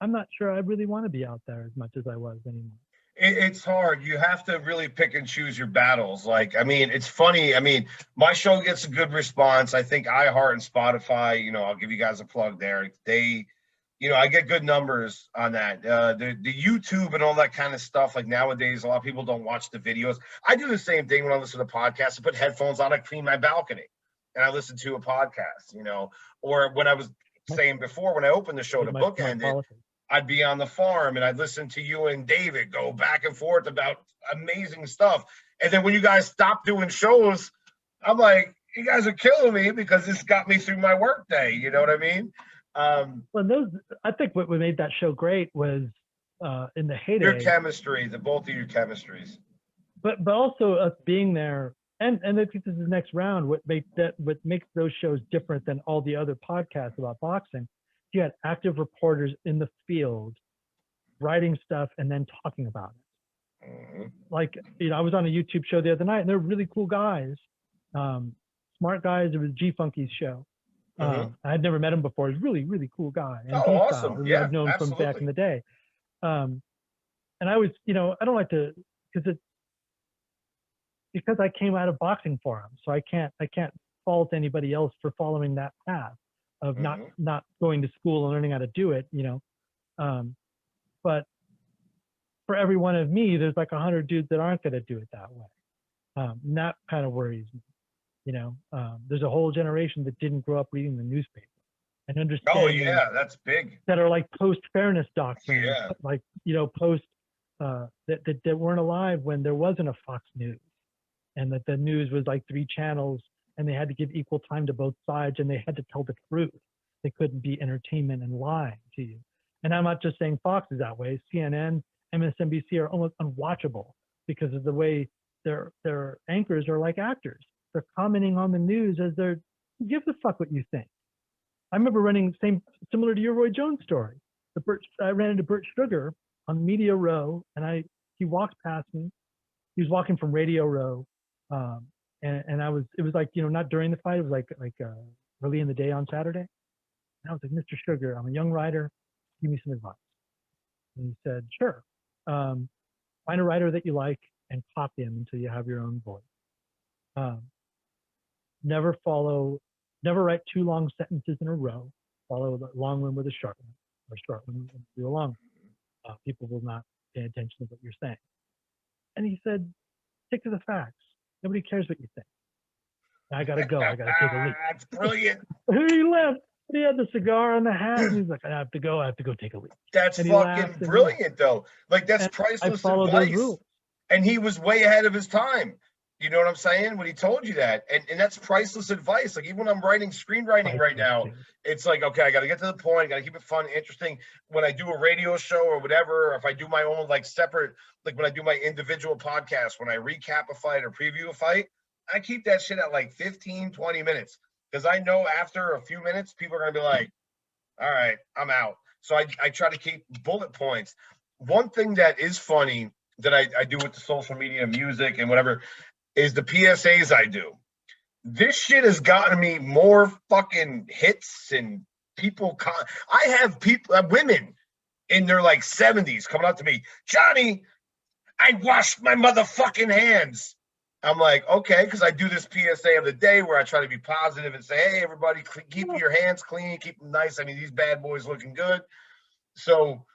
S2: I'm not sure I really want to be out there as much as I was anymore.
S1: It's hard. You have to really pick and choose your battles. Like, I mean, it's funny. I mean, my show gets a good response. I think iHeart and Spotify, I'll give you guys a plug there. They, I get good numbers on that. The YouTube and all that kind of stuff. Like nowadays, a lot of people don't watch the videos. I do the same thing when I listen to podcasts. I put headphones on, I clean my balcony, and I listen to a podcast. Or when I was saying before, when I opened the show to bookend it, I'd be on the farm and I'd listen to you and David go back and forth about amazing stuff. And then when you guys stop doing shows, I'm like, you guys are killing me because this got me through my work day. You know what I mean?
S2: Well, I think what made that show great was in the heyday.
S1: Your chemistry, both of your chemistries.
S2: But also us being there, and I think this is the next round. What makes those shows different than all the other podcasts about boxing? You had active reporters in the field writing stuff and then talking about it. Mm-hmm. Like, I was on a YouTube show the other night, and they're really cool guys, smart guys. It was G Funky's show. I had never met him before. He's really, really cool guy. And
S1: awesome. Yeah,
S2: I've known
S1: absolutely.
S2: From back in the day. And I was, I don't like to, because I came out of boxing for him. So I can't fault anybody else for following that path of not going to school and learning how to do it, but for every one of me, there's like 100 dudes that aren't going to do it that way. And that kind of worries me. There's a whole generation that didn't grow up reading the newspaper and understanding.
S1: Oh yeah, that's big.
S2: That are like post-fairness doctrine,
S1: yeah.
S2: Like post that weren't alive when there wasn't a Fox News, and that the news was like 3 channels. And they had to give equal time to both sides, and they had to tell the truth. They couldn't be entertainment and lying to you. And I'm not just saying Fox is that way. CNN, MSNBC are almost unwatchable because of the way their anchors are like actors. They're commenting on the news as they're, give the fuck what you think. I remember running similar to your Roy Jones story. I ran into Bert Sugar on Media Row, and he walked past me. He was walking from Radio Row. And it was like, not during the fight, it was like early in the day on Saturday. And I was like, Mr. Sugar, I'm a young writer. Give me some advice. And he said, sure. Find a writer that you like and copy him until you have your own voice. Never write 2 long sentences in a row. Follow the long one with a short one, or short one with a long one. People will not pay attention to what you're saying. And he said, stick to the facts. Nobody cares what you think. I gotta go. I gotta take a leak.
S1: That's brilliant.
S2: He left. He had the cigar and the hat, and he's like, I have to go take a leak.
S1: That's fucking brilliant, though. Like, that's priceless advice. And he was way ahead of his time. You know what I'm saying? When he told you that. And that's priceless advice. Like, even when I'm writing screenwriting right now, it's like, okay, I got to get to the point. I got to keep it fun, interesting. When I do a radio show or whatever, or if I do my own, like, separate, like when I do my individual podcast, when I recap a fight or preview a fight, I keep that shit at like 15, 20 minutes. Because I know after a few minutes, people are going to be like, all right, I'm out. So I try to keep bullet points. One thing that is funny that I do with the social media, music, and whatever, is the PSAs I do. This shit has gotten me more fucking hits and people. I have women in their like 70s coming up to me, Johnny, I washed my motherfucking hands. I'm like, okay, because I do this PSA of the day where I try to be positive and say, hey, everybody, keep your hands clean, keep them nice. I mean, these bad boys looking good. So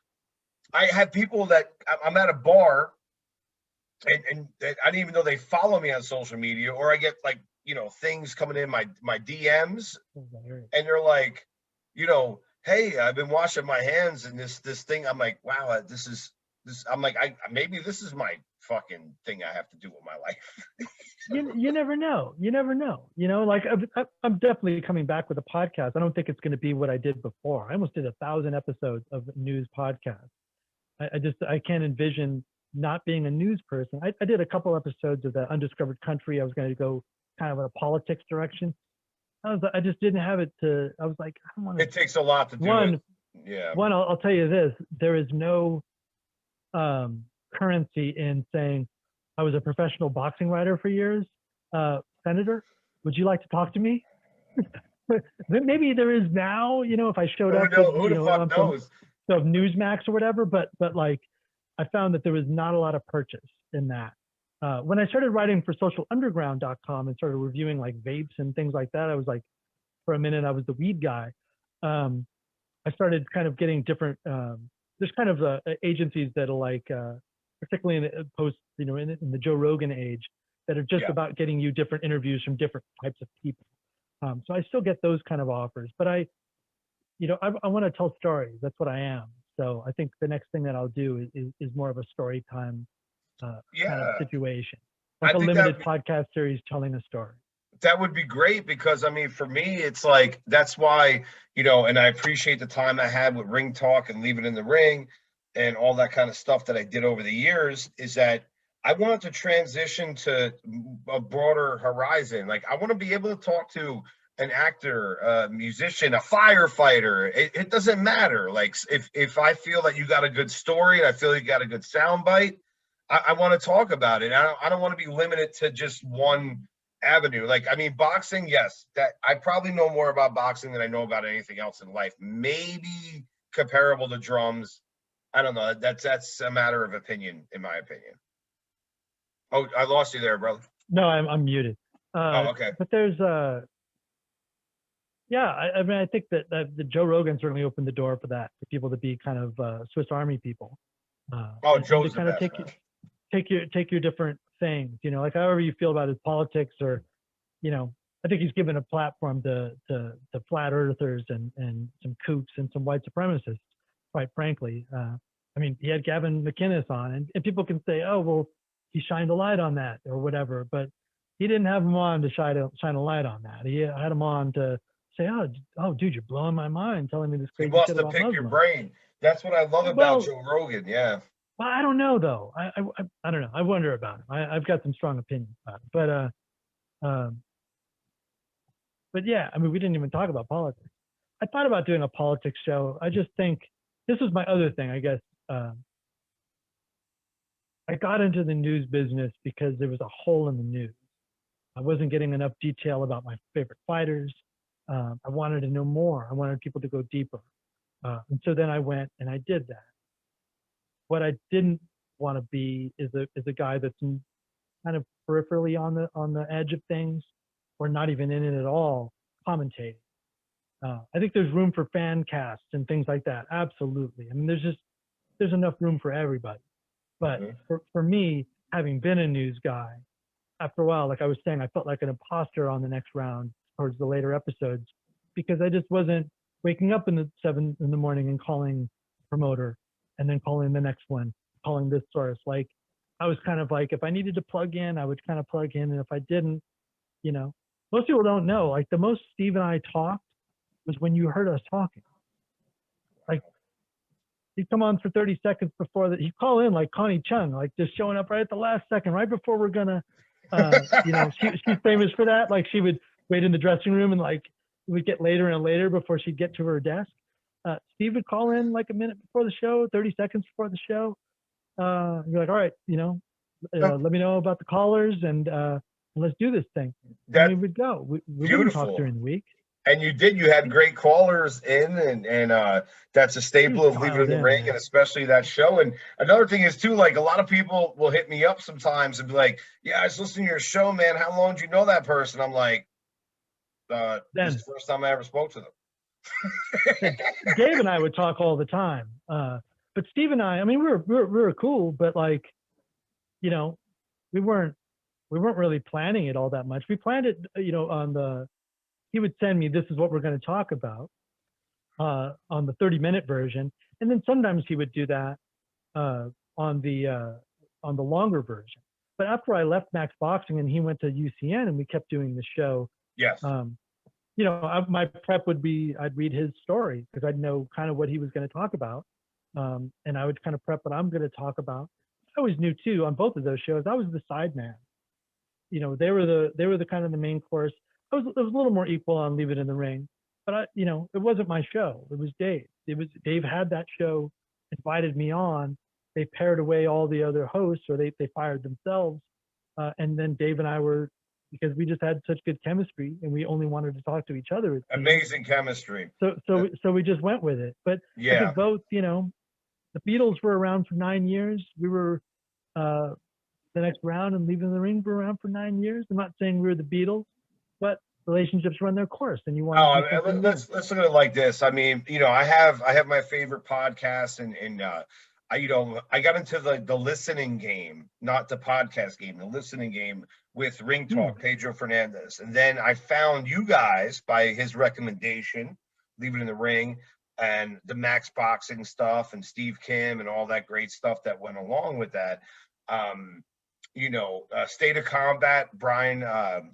S1: I have people that I'm at a bar and I didn't even know they follow me on social media, or I get like, things coming in my DMs, and they're like, hey, I've been washing my hands and this thing. I'm like, wow, this. I'm like, maybe this is my fucking thing I have to do with my life.
S2: You never know. You never know. You know, like I'm definitely coming back with a podcast. I don't think it's going to be what I did before. I almost did 1,000 episodes of news podcast. I can't envision not being a news person. I did a couple episodes of the Undiscovered Country. I was going to go kind of in a politics direction. I just didn't have it to. I was like, I don't want to.
S1: It takes a lot to do it. Yeah.
S2: One, I'll tell you this: there is no currency in saying I was a professional boxing writer for years. Senator, would you like to talk to me? Maybe there is now. You know, if I showed up,
S1: Who the fuck knows?
S2: Of Newsmax or whatever, but like I found that there was not a lot of purchase in that. When I started writing for socialunderground.com and started reviewing like vapes and things like that, I was like, for a minute, I was the weed guy. I started kind of getting different, there's kind of agencies that are like, particularly in the post, you know, in the Joe Rogan age, that are just about getting you different interviews from different types of people. So I still get those kind of offers, but I want to tell stories. That's what I am. So I think the next thing that I'll do is more of a story time kind of situation, like a limited podcast series telling a story.
S1: That would be great because, I mean, for me, it's like, that's why, you know, and I appreciate the time I had with Ring Talk and Leave It in the Ring and all that kind of stuff that I did over the years, is that I wanted to transition to a broader horizon. Like, I want to be able to talk to an actor, a musician, a firefighter. It doesn't matter. Like, if I feel that you got a good story and I feel you got a good soundbite, I want to talk about it. I don't want to be limited to just one avenue. Like, I mean, boxing, yes, that I probably know more about boxing than I know about anything else in life. Maybe comparable to drums. I don't know. That's a matter of opinion, in my opinion. Oh, I lost you there, brother.
S2: No, I'm muted.
S1: Okay.
S2: But there's I mean, I think that the Joe Rogan certainly opened the door for that, for people to be kind of Swiss Army people.
S1: Joe's
S2: to kind of take your different things, you know, like however you feel about his politics, or, you know, I think he's given a platform to flat earthers and some kooks and some white supremacists, quite frankly. I mean, he had Gavin McInnes on, and people can say, oh, well, he shined a light on that or whatever, but he didn't have him on to shine a light on that. He had him on to say, oh, dude, you're blowing my mind, telling me this crazy shit about Muslims.
S1: He wants to pick your brain. That's what I love about Joe Rogan. Yeah.
S2: Well, I don't know though. I don't know. I wonder about him. I've got some strong opinions about it. But yeah, I mean, we didn't even talk about politics. I thought about doing a politics show. I just think this is my other thing, I guess. I got into the news business because there was a hole in the news. I wasn't getting enough detail about my favorite fighters. I wanted to know more. I wanted people to go deeper. And so then I went and I did that. What I didn't want to be is a guy that's kind of peripherally on the edge of things, or not even in it at all, commentating. I think there's room for fan casts and things like that. Absolutely. I mean, there's enough room for everybody. But for me, having been a news guy, after a while, like I was saying, I felt like an imposter on the next round towards the later episodes, because I just wasn't waking up in the 7 in the morning and calling promoter and then calling the next one, calling this source. Like, I was kind of like, if I needed to plug in, I would kind of plug in. And if I didn't, you know, most people don't know, like the most Steve and I talked was when you heard us talking. Like, he'd come on for 30 seconds before that. He'd call in like Connie Chung, like just showing up right at the last second, right before we're gonna, you know, she's famous for that. Like, she would wait in the dressing room and like it would get later and later before she'd get to her desk. Steve would call in like a minute before the show, 30 seconds before the show. You're like, all right, you know, let me know about the callers and let's do this thing. And we would go. We wouldn't talk during the week.
S1: And you did. You had great callers in, and that's a staple of Leave It in the Ring, and especially that show. And another thing is too, like a lot of people will hit me up sometimes and be like, "Yeah, I was listening to your show, man. How long did you know that person?" I'm like, "This is the first time I ever spoke to them."
S2: Gabe and I would talk all the time, but Steve and I mean, we were cool, but like, you know, we weren't really planning it all that much. We planned it, you know, he would send me, this is what we're going to talk about on the 30-minute version. And then sometimes he would do that on the on the longer version. But after I left Max Boxing and he went to UCN and we kept doing the show,
S1: Yes.
S2: you know, my prep would be I'd read his story because I'd know kind of what he was going to talk about, and I would kind of prep what I'm going to talk about. I always knew too on both of those shows I was the side man. You know, they were the kind of the main course. It was a little more equal on Leave It in the Ring, but you know, it wasn't my show. It was Dave. Dave had that show, invited me on. They paired away all the other hosts, or they fired themselves, and then Dave and I were, because we just had such good chemistry and we only wanted to talk to each other.
S1: Amazing chemistry.
S2: So we just went with it. But
S1: yeah,
S2: I think both, you know, the Beatles were around for 9 years. We were the next round and Leaving the Ring were around for 9 years. I'm not saying we were the Beatles, but relationships run their course, and you want to do
S1: let's look at it like this. I mean, you know, I have my favorite podcast, and I got into the listening game, not the podcast game, the listening game with Ring Talk, Pedro Fernandez, and then I found you guys by his recommendation, Leave It in the Ring, and the Max Boxing stuff, and Steve Kim, and all that great stuff that went along with that. You know, State of Combat, Brian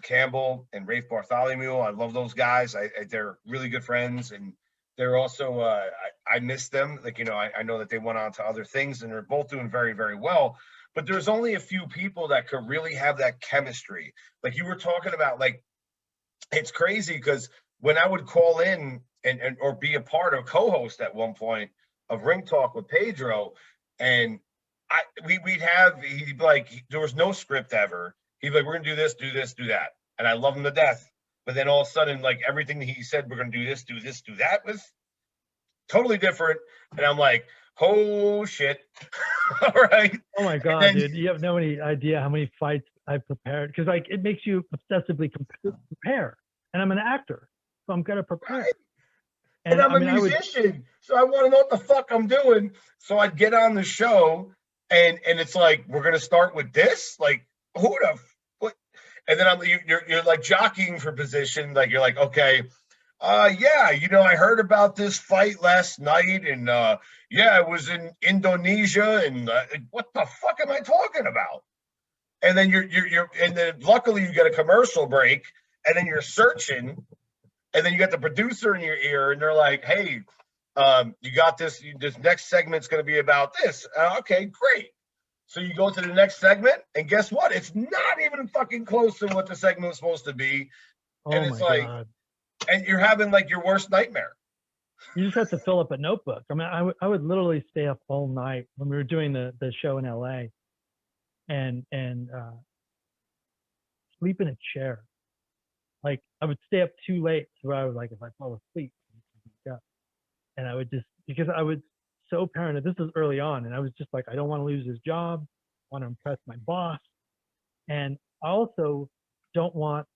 S1: Campbell and Rafe Bartholomew. I love those guys. They're really good friends, and they're also I miss them. Like, you know, I know that they went on to other things, and they're both doing very, very well. But there's only a few people that could really have that chemistry. Like you were talking about, like, it's crazy because when I would call in and or be a part of co-host at one point of Ring Talk with Pedro, and he'd be like, there was no script ever. He'd be like, we're gonna do this, do that. And I love him to death. But then all of a sudden, like, everything that he said, we're gonna do this, do that, was totally different. And I'm like, oh shit. All right.
S2: Oh my God, then, dude. You have no idea how many fights I've prepared. Because like it makes you obsessively prepare. And I'm an actor, so I'm gonna prepare. Right.
S1: And I'm a musician, so I want to know what the fuck I'm doing. So I'd get on the show. And it's like, we're gonna start with this, like, who the what? And then you're like jockeying for position, like you're like, okay, yeah, you know, I heard about this fight last night, and yeah, it was in Indonesia, and what the fuck am I talking about? And then and then luckily you get a commercial break, and then you're searching, and then you got the producer in your ear, and they're like, hey. You got this. This next segment's going to be about this. Okay, great. So you go to the next segment, and guess what? It's not even fucking close to what the segment was supposed to be. And it's like, God. And you're having like your worst nightmare.
S2: You just have to fill up a notebook. I mean, I would literally stay up all night when we were doing the show in LA, and sleep in a chair. Like I would stay up too late, so I was like, if I fall asleep. And I would just, because I was so paranoid, this was early on, and I was just like, I don't want to lose this job, I want to impress my boss. And I also don't want,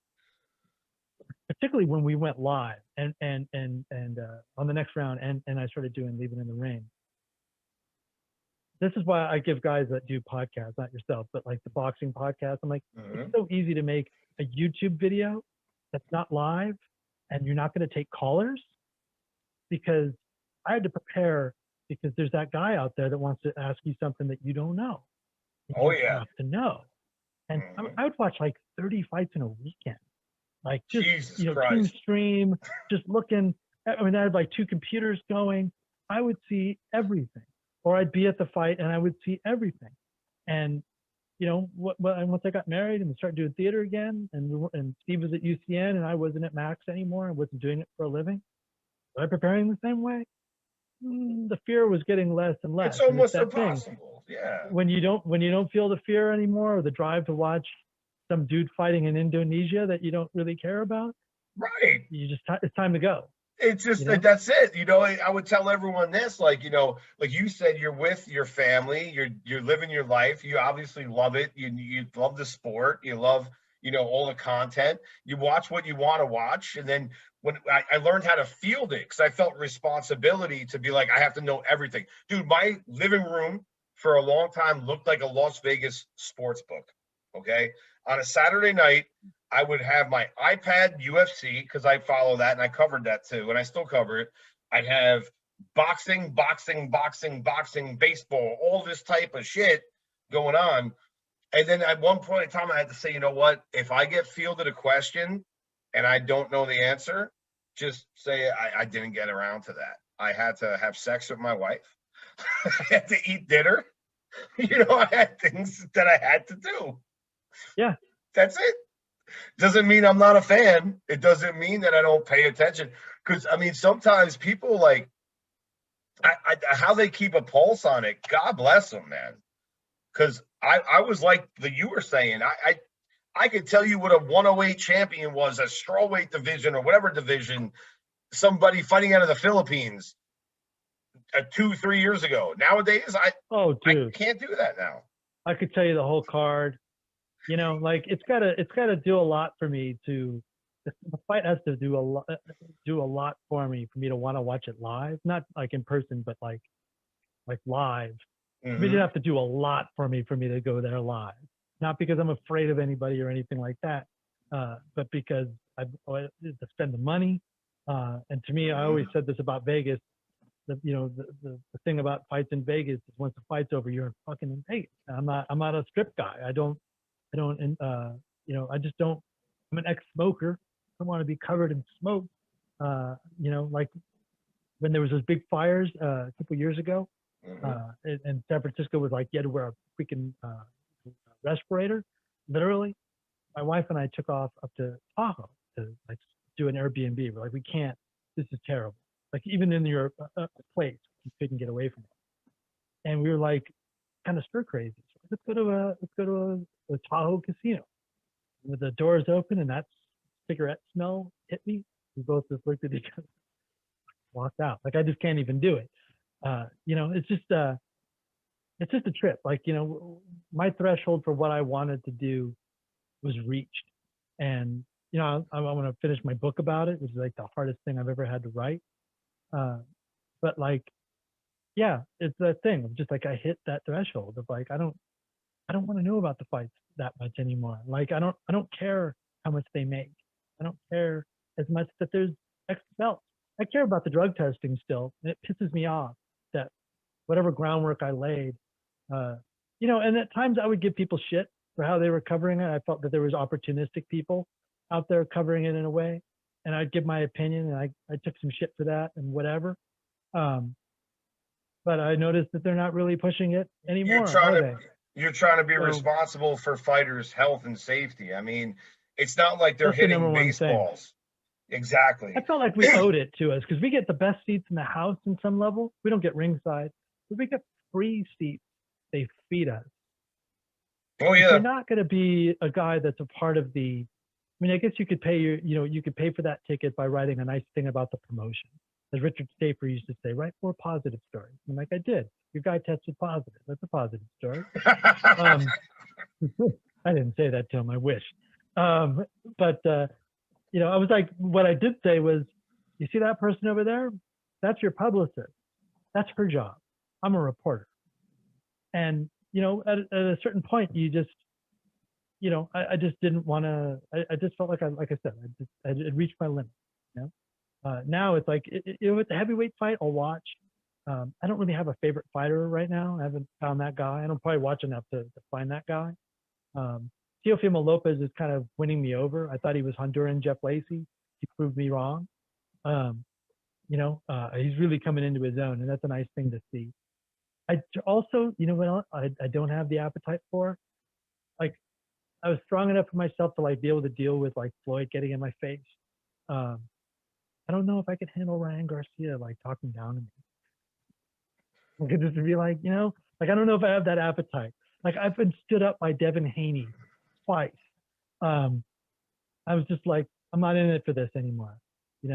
S2: particularly when we went live and on the next round, and I started doing Leave It in the Ring. This is why I give guys that do podcasts, not yourself, but like the boxing podcast, I'm like, it's so easy to make a YouTube video that's not live and you're not going to take callers, because I had to prepare, because there's that guy out there that wants to ask you something that you don't know.
S1: Oh yeah.
S2: You have to know. And I would watch like 30 fights in a weekend. Like just,
S1: Jesus
S2: you know,
S1: Christ.
S2: Team Stream, just looking. I mean, I had like 2 computers going. I would see everything. Or I'd be at the fight and I would see everything. And, you know, once I got married and we started doing theater again, and Steve was at UCN and I wasn't at Max anymore, I wasn't doing it for a living. Was I preparing the same way? The fear was getting less and less.
S1: It's almost impossible. Yeah.
S2: When you don't feel the fear anymore, or the drive to watch some dude fighting in Indonesia that you don't really care about,
S1: right?
S2: It's time to go.
S1: It's just that's it. You know, I would tell everyone this, like, you know, like you said, you're with your family, you're living your life. You obviously love it. You love the sport. You love, you know, all the content. You watch what you want to watch, and then. When I learned how to field it, because I felt responsibility to be like, I have to know everything. Dude, my living room for a long time looked like a Las Vegas sports book, okay? On a Saturday night, I would have my iPad UFC, because I follow that, and I covered that too, and I still cover it. I'd have boxing, baseball, all this type of shit. going on. And then at one point in time, I had to say, you know what? If I get fielded a question and I don't know the answer, just say I didn't get around to that. I had to have sex with my wife. I had to eat dinner. I had things that I had to do.
S2: Yeah.
S1: That's it. Doesn't mean I'm not a fan. It doesn't mean that I don't pay attention. Because, I mean, sometimes people like, how they keep a pulse on it, God bless them, man. Because I was like you were saying, I could tell you what a 108 champion was, a strawweight division or whatever division, somebody fighting out of the Philippines 2-3 years ago. Nowadays, I can't do that now.
S2: I could tell you the whole card. Like it's gotta do a lot for me to. The fight has to do a lot for me to want to watch it live, not like in person, but like live.
S1: Mhm.
S2: We didn't have to do a lot for me to go there live. Not because I'm afraid of anybody or anything like that, but because I to spend the money. And to me, I always said this about Vegas. The thing about fights in Vegas is once the fight's over, you're fucking in Vegas. I'm not a strip guy. I just don't. I'm an ex-smoker. I don't want to be covered in smoke. Like when there was those big fires a couple years ago, and San Francisco was like, you had to wear a freaking respirator, literally. My wife and I took off up to Tahoe to like do an Airbnb. We're like, we can't. This is terrible. Like even in your place, you couldn't get away from it. And we were like, kind of stir crazy. So let's go to a Tahoe casino. With the doors open and that cigarette smell hit me. We both just looked at each other, walked out. Like I just can't even do it. It's just a trip. Like, my threshold for what I wanted to do was reached. And, I want to finish my book about it, which is like the hardest thing I've ever had to write. But like, yeah, it's that thing of just like, I hit that threshold of like, I don't want to know about the fights that much anymore. Like, I don't care how much they make. I don't care as much that there's X belts. I care about the drug testing still. And it pisses me off that whatever groundwork I laid, and at times I would give people shit for how they were covering it. I felt that there was opportunistic people out there covering it in a way, and I'd give my opinion, and I took some shit for that and whatever. But I noticed that they're not really pushing it anymore.
S1: You're trying to be responsible for fighters' health and safety. I mean, it's not like they're hitting baseballs. Exactly.
S2: I felt like we owed it to us because we get the best seats in the house in some level. We don't get ringside. But we get free seats. They feed us.
S1: Oh yeah.
S2: If you're not going to be a guy that's a part of the. I mean, I guess you could pay you could pay for that ticket by writing a nice thing about the promotion. As Richard Stafer used to say, write 4 positive stories. I'm like, I did. Your guy tested positive. That's a positive story. I didn't say that to him. I wish. But I was like, what I did say was, you see that person over there? That's your publicist. That's her job. I'm a reporter. And, at a certain point, you just, I just didn't want to, I just felt like I said, I reached my limit, now it's like, with the heavyweight fight, I'll watch. I don't really have a favorite fighter right now. I haven't found that guy. I don't probably watch enough to find that guy. Teofimo Lopez is kind of winning me over. I thought he was Honduran Jeff Lacey. He proved me wrong. He's really coming into his own, and that's a nice thing to see. I also, what I don't have the appetite for? Like, I was strong enough for myself to like be able to deal with like Floyd getting in my face. I don't know if I could handle Ryan Garcia like talking down to me. I could just be like, like I don't know if I have that appetite. Like I've been stood up by Devin Haney twice. I was just like, I'm not in it for this anymore. I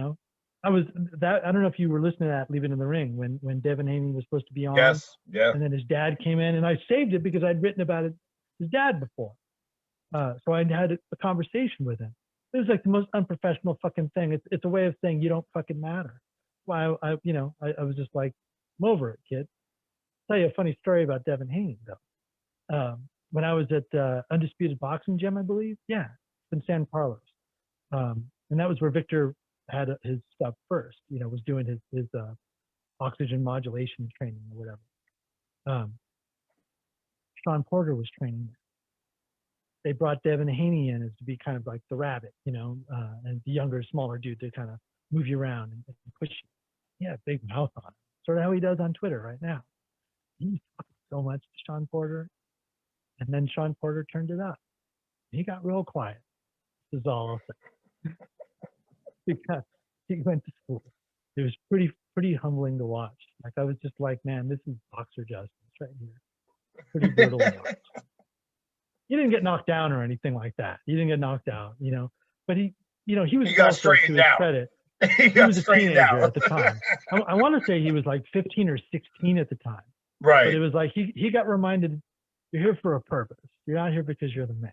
S2: don't know if you were listening to that Leave It in the Ring when Devin Haney was supposed to be on.
S1: Yes, yeah.
S2: And then his dad came in, and I saved it because I'd written about his dad before. So I had a conversation with him. It was like the most unprofessional fucking thing. It's a way of saying you don't fucking matter. Why I was just like, I'm over it, kid. I'll tell you a funny story about Devin Haney though. When I was at Undisputed Boxing Gym, I believe, in San Carlos, and that was where Victor had his stuff first. Was doing his oxygen modulation training or whatever. Sean Porter was training there. They brought Devin Haney in as to be kind of like the rabbit, you know, and the younger, smaller dude to kind of move you around and push you. He had a big mouth on him, sort of how he does on Twitter right now. He talked so much to Sean Porter, and then Sean Porter turned it up. He got real quiet. This is all I'll say. Because he went to school. It was pretty humbling to watch. Like I was just like, man, this is boxer justice right here. Pretty brutal to watch. He didn't get knocked down or anything like that. He didn't get knocked out, you know. But he was
S1: He got
S2: also,
S1: straightened
S2: to his
S1: out.
S2: credit,
S1: he
S2: was a
S1: straightened
S2: teenager
S1: out
S2: at the time. I want to say he was like 15 or 16 at the time.
S1: Right.
S2: But it was like he got reminded, you're here for a purpose. You're not here because you're the man.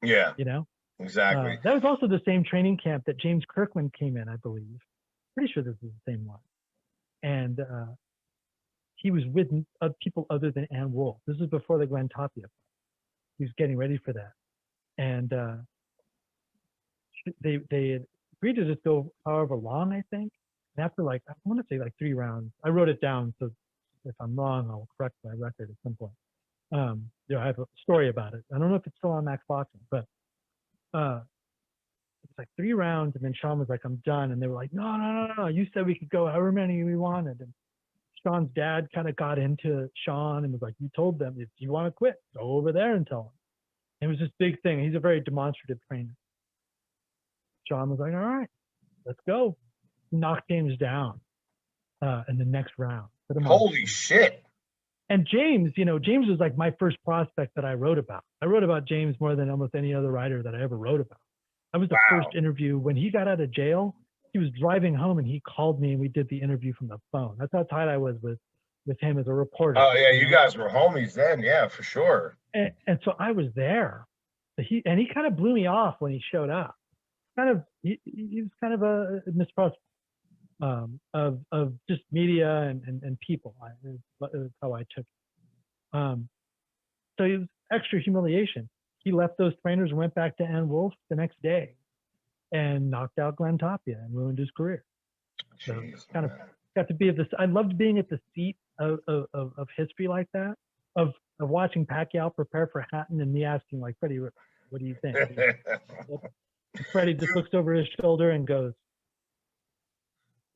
S1: Yeah.
S2: You know?
S1: Exactly.
S2: That was also the same training camp that James Kirkland came in, I believe. Pretty sure this is the same one. And he was with people other than Ann Wolfe. This is before the Glenn Tapia. He was getting ready for that. And they agreed to just go however long, I think. And after like, I want to say like 3 rounds. I wrote it down, so if I'm wrong, I'll correct my record at some point. You know, I have a story about it. I don't know if it's still on Max Boxing, but it's like 3 rounds, and then Sean was like, I'm done. And they were like, no, you said we could go however many we wanted. And Sean's dad kind of got into Sean and was like, you told them if you want to quit, go over there and tell them. It was this big thing. He's a very demonstrative trainer. Sean was like, all right, let's go. Knocked James down in the next round.
S1: Holy shit.
S2: And James, you know, James was like my first prospect that I wrote about. I wrote about James more than almost any other writer that I ever wrote about. I was the first interview. When he got out of jail, he was driving home and he called me and we did the interview from the phone. That's how tight I was with him as a reporter.
S1: Oh yeah, you guys were homies then, yeah, for sure.
S2: And so I was there. He kind of blew me off when he showed up. He was kind of a mistrust of just media and people. Is how I took it. So it was extra humiliation. He left those trainers and went back to Ann Wolfe the next day and knocked out Glenn Tapia and ruined his career. So kind of got to be at this. I loved being at the seat of history like that, of watching Pacquiao prepare for Hatton and me asking like, Freddie, what do you think? Freddie just looks over his shoulder and goes,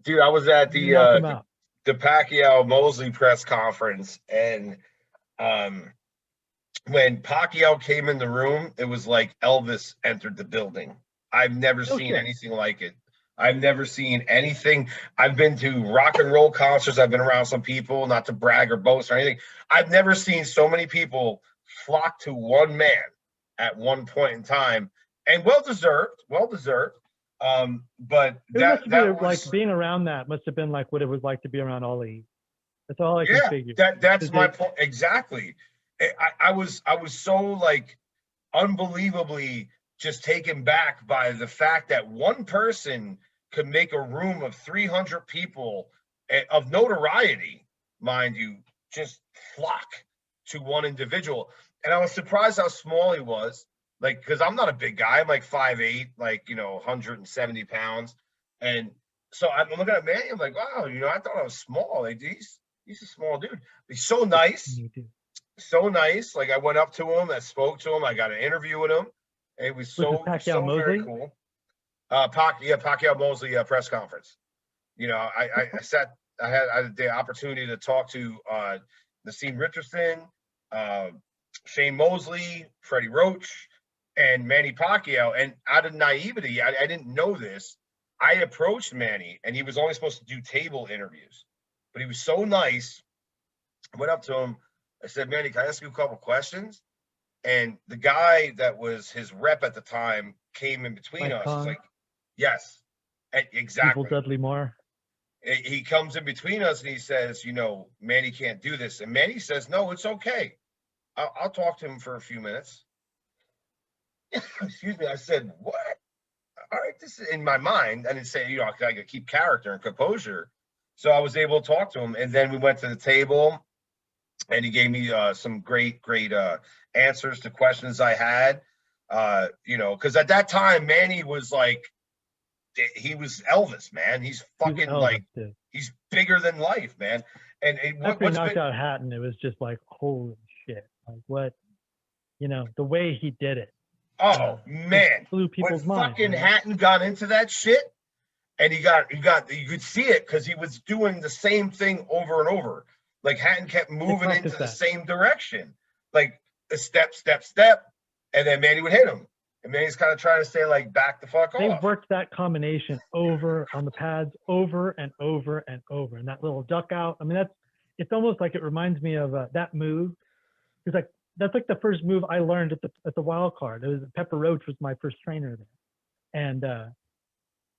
S1: dude, I was at the Pacquiao Mosley press conference, and when Pacquiao came in the room, it was like Elvis entered the building. I've never seen anything like it. I've never seen anything. I've been to rock and roll concerts. I've been around some people, not to brag or boast or anything. I've never seen so many people flock to one man at one point in time, and well deserved. But that was
S2: like being around that must have been like what it was like to be around Ali. That's all I can figure.
S1: That's my point. Exactly. I was so like unbelievably just taken back by the fact that one person could make a room of 300 people of notoriety, mind you, just flock to one individual. And I was surprised how small he was. Like, because I'm not a big guy. I'm like 5'8", like, 170 pounds. And so I'm looking at Manny. I'm like, wow, I thought I was small. Like, he's a small dude. He's so nice. So nice. Like, I went up to him. I spoke to him. I got an interview with him. It was so very cool. Pacquiao Mosley press conference. I had the opportunity to talk to Nassim Richardson, Shane Mosley, Freddie Roach, and Manny Pacquiao. And out of naivety, I didn't know this. I approached Manny, and he was only supposed to do table interviews, but he was so nice. I went up to him. I said, Manny, can I ask you a couple questions? And the guy that was his rep at the time came in between us. He's like, yes, exactly.
S2: People Dudley Moore.
S1: He comes in between us and he says, Manny can't do this. And Manny says, no, it's okay. I'll talk to him for a few minutes. Excuse me. I said, what? All right, this is in my mind. I didn't say, I got to keep character and composure. So I was able to talk to him. And then we went to the table and he gave me some great answers to questions I had. Because at that time, Manny was like, he was Elvis, man. He's fucking he's bigger than life, man. And
S2: after he knocked out Hatton, it was just like, holy shit. Like what, the way he did it.
S1: Oh man,
S2: Blew
S1: when
S2: people's minds.
S1: fucking
S2: Right?
S1: Hatton got into that shit, and you could see it because he was doing the same thing over and over. Like Hatton kept moving into the same direction, like a step, step, step, and then Manny would hit him, and Manny's kind of trying to say like, back the fuck off.
S2: They worked that combination over on the pads over and over and over, and that little duck out. I mean, it's almost like it reminds me of that move. It's like that's like the first move I learned at the wild card. It was Pepper Roach was my first trainer there, and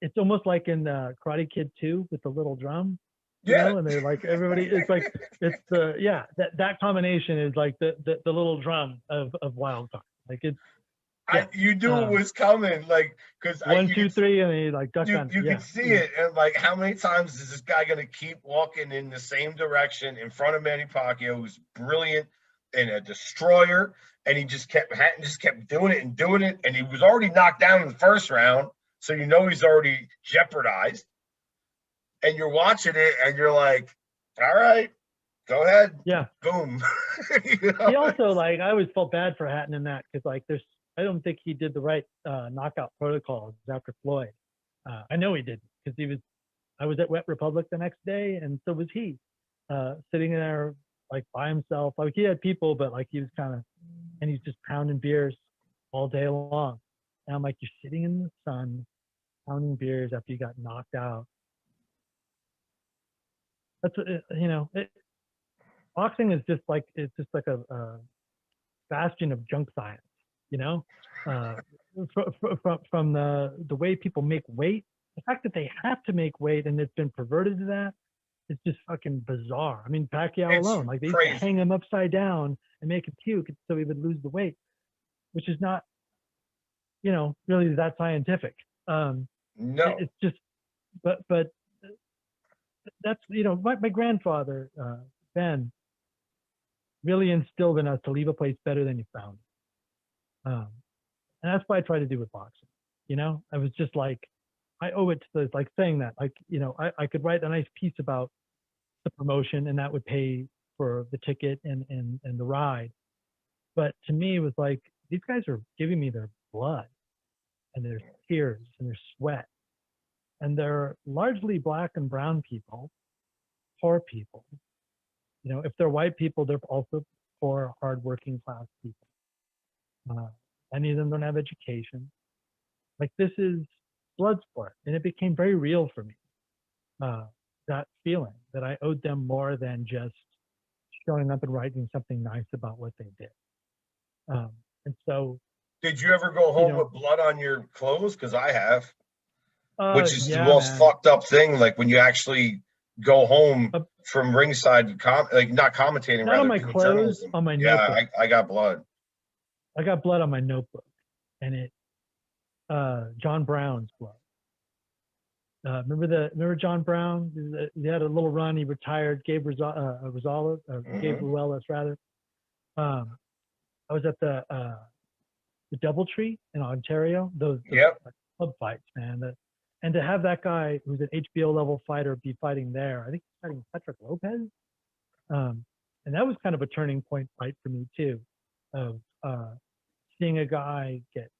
S2: it's almost like in Karate Kid 2 with the little drum, and they're like everybody. It's like it's that combination is like the little drum of wild card. Like it's.
S1: Yeah. You knew it was coming, like because
S2: 1, 2, 3, and he like duck on.
S1: You can see it, and like how many times is this guy gonna keep walking in the same direction in front of Manny Pacquiao, who's brilliant and a destroyer, and Hatton just kept doing it, and he was already knocked down in the first round, so he's already jeopardized, and you're watching it, and you're like, all right, go ahead, boom.
S2: He also I always felt bad for Hatton in that because I don't think he did the right knockout protocols after Floyd. I know he didn't because I was at Wet Republic the next day, and so was he, sitting there like by himself. Like he had people, but like he was and he's just pounding beers all day long. And I'm like, you're sitting in the sun, pounding beers after you got knocked out. That's boxing is just like a bastion of junk science. From the way people make weight, the fact that they have to make weight and it's been perverted to that, it's just fucking bizarre. I mean, Pacquiao alone, like they used to hang him upside down and make him puke so he would lose the weight, which is not, really that scientific.
S1: No,
S2: it's just, but that's my grandfather Ben really instilled in us to leave a place better than you found it. And that's what I try to do with boxing. I was just like, I owe it to saying that, I could write a nice piece about the promotion and that would pay for the ticket and the ride. But to me, it was like, these guys are giving me their blood and their tears and their sweat. And they're largely black and brown people, poor people. If they're white people, they're also poor, hardworking class people. Many of them don't have education. Like this is blood sport, and it became very real for me. That feeling that I owed them more than just showing up and writing something nice about what they did. And so,
S1: did you ever go home with blood on your clothes? Because I have, which is the most fucked up thing. Like when you actually go home from ringside, not commentating,
S2: not on my clothes, on my notebook.
S1: Yeah, I got blood.
S2: I got blood on my notebook, and John Brown's blood. Remember John Brown? He had a little run. He retired. Gabe Ruelas, rather. I was at the DoubleTree in Ontario. Those club fights, man. And to have that guy who's an HBO level fighter be fighting there, I think he's fighting Patrick Lopez. And that was kind of a turning point fight for me too, of seeing a guy get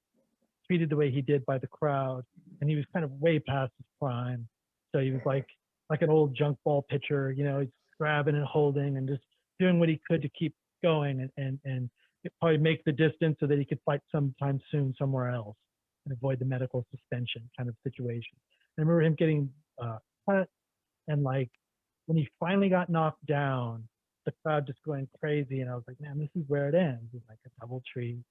S2: treated the way he did by the crowd, and he was kind of way past his prime. So he was like an old junk ball pitcher, he's grabbing and holding and just doing what he could to keep going and probably make the distance so that he could fight sometime soon somewhere else and avoid the medical suspension kind of situation. I remember him getting cut, and like when he finally got knocked down, the crowd just going crazy, and I was like, man, this is where it ends. It's like a DoubleTree,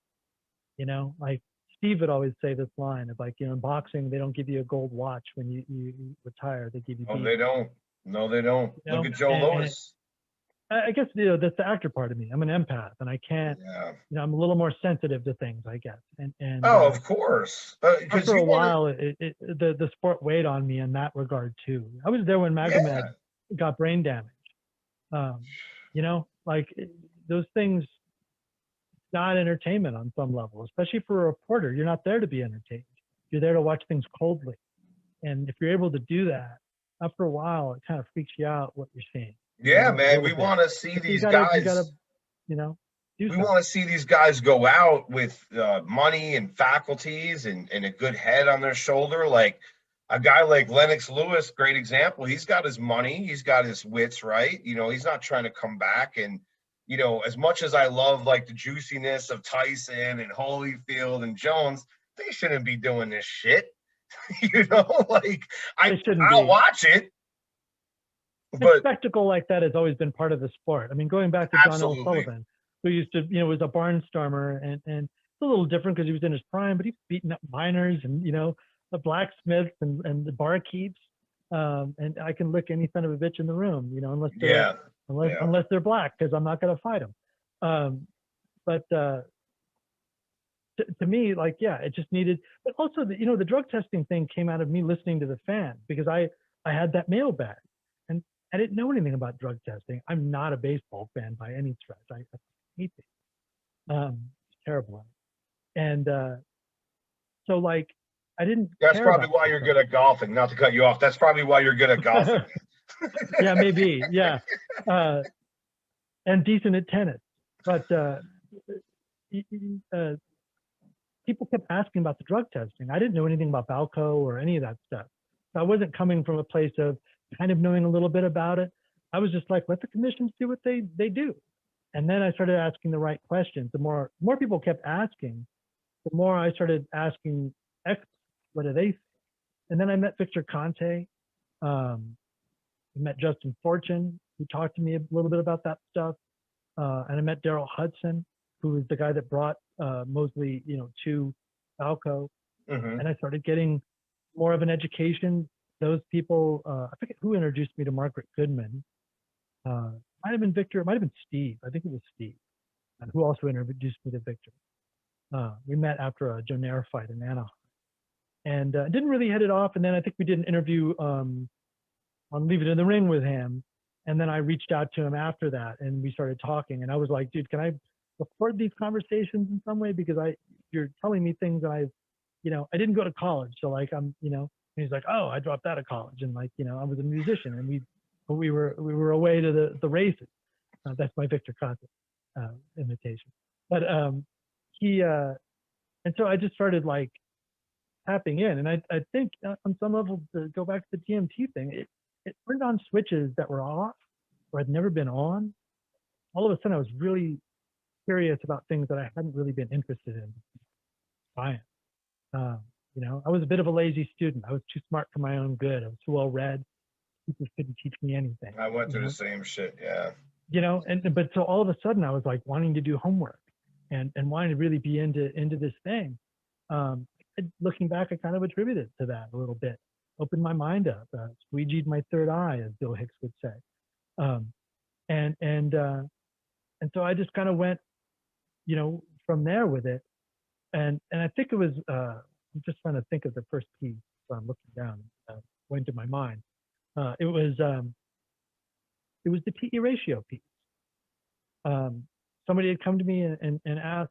S2: like Steve would always say this line of like, in boxing, they don't give you a gold watch when you retire. They give you.
S1: Oh, they don't. No, they don't. Look at Joe Louis.
S2: I guess that's the actor part of me. I'm an empath, and I can't. Yeah. I'm a little more sensitive to things, I guess. And
S1: of course.
S2: After a while, the sport weighed on me in that regard too. I was there when Magomed got brain damage. Like those things. Not entertainment on some level, especially for a reporter. You're not there to be entertained. You're there to watch things coldly. And if you're able to do that, after a while, it kind of freaks you out what you're seeing.
S1: Yeah, man. We want to see these guys.
S2: You gotta, do
S1: We
S2: something.
S1: want to see these guys go out with money and faculties and a good head on their shoulder. Like a guy like Lennox Lewis, great example. He's got his money, he's got his wits, right? You know, he's not trying to come back. And, you know, as much as I love like the juiciness of Tyson and Holyfield and Jones, they shouldn't be doing this shit. You know, like
S2: They shouldn't
S1: I'll
S2: be.
S1: watch it,
S2: A
S1: but
S2: spectacle like that has always been part of the sport. I mean, going back to John L.
S1: absolutely.
S2: Sullivan, who used to, was a barnstormer, and it's a little different because he was in his prime, but he's beating up miners and, the blacksmiths and the barkeeps. And I can lick any son of a bitch in the room, unless they're
S1: Yeah.
S2: unless
S1: Yeah.
S2: unless they're black, because I'm not going to fight them. But to me, like, yeah, it just needed. But also, the drug testing thing came out of me listening to the fan, because I had that mailbag, and I didn't know anything about drug testing. I'm not a baseball fan by any stretch. I hate it. It's terrible. And so, like, I didn't
S1: That's
S2: care
S1: probably
S2: about
S1: why
S2: that
S1: you're
S2: stuff.
S1: good at golfing. Not to cut you off. That's probably why you're good at golfing.
S2: Yeah, maybe. Yeah. And decent at tennis. But people kept asking about the drug testing. I didn't know anything about Balco or any of that stuff. So I wasn't coming from a place of kind of knowing a little bit about it. I was just like, let the commissions do what they do. And then I started asking the right questions. The more people kept asking, the more I started asking experts, what do they think? And then I met Victor Conte. I met Justin Fortune, who talked to me a little bit about that stuff. And I met Daryl Hudson, who was the guy that brought Mosley, to Balco.
S1: Mm-hmm.
S2: And I started getting more of an education. Those people, I forget who introduced me to Margaret Goodman. Might have been Victor, it might have been Steve. I think it was Steve, and who also introduced me to Victor. We met after a Jonair fight in Anaheim, and didn't really hit it off. And then I think we did an interview on Leave It in the Ring with him. And then I reached out to him after that, and we started talking. And I was like, dude, can I record these conversations in some way? Because you're telling me things that I didn't go to college. So like, and he's like, oh, I dropped out of college. And like, I was a musician, and we were away to the races. That's my Victor Conte imitation. But he, and so I just started like tapping in. And I think on some level, to go back to the DMT thing, it turned on switches that were off or had never been on. All of a sudden, I was really curious about things that I hadn't really been interested in. Science. I was a bit of a lazy student. I was too smart for my own good. I was too well read. Teachers couldn't teach me anything.
S1: I went through the same shit. Yeah.
S2: But so all of a sudden, I was like wanting to do homework and wanting to really be into this thing. Looking back, I kind of attributed it to that a little bit. Opened my mind up, squeegeed my third eye, as Bill Hicks would say. And so I just kind of went, from there with it. And I think it was, I'm just trying to think of the first piece. So I'm looking down, went to my mind. It was the TE ratio piece. Somebody had come to me and asked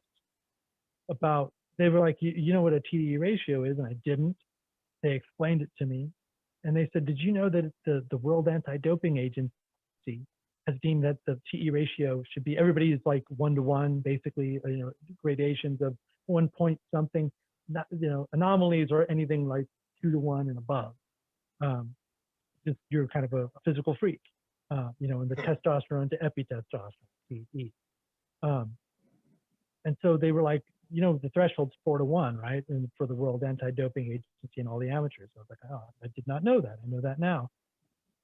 S2: about, they were like, you know what a TE ratio is? And I didn't. They explained it to me. And they said, did you know that the World Anti-Doping Agency has deemed that the TE ratio should be, everybody is like 1-to-1, basically, gradations of 1 point something, not, anomalies or anything like 2-to-1 and above. Just you're kind of a physical freak, and the testosterone to epitestosterone, TE. And so they were like, the threshold's 4-to-1, right? And for the World Anti-Doping Agency and all the amateurs. I was like, oh, I did not know that. I know that now.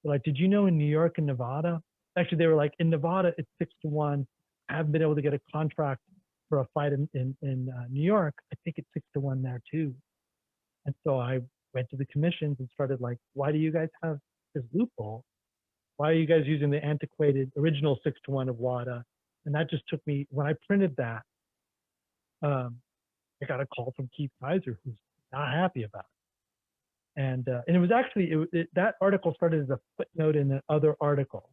S2: But like, did you know in New York and Nevada? Actually, they were like, in Nevada, it's 6-to-1. I haven't been able to get a contract for a fight in New York. I think it's 6-to-1 there too. And so I went to the commissions and started like, why do you guys have this loophole? Why are you guys using the antiquated original 6-to-1 of WADA? And that just took me, when I printed that, I got a call from Keith Kaiser, who's not happy about it. And it was actually, that article started as a footnote in another article.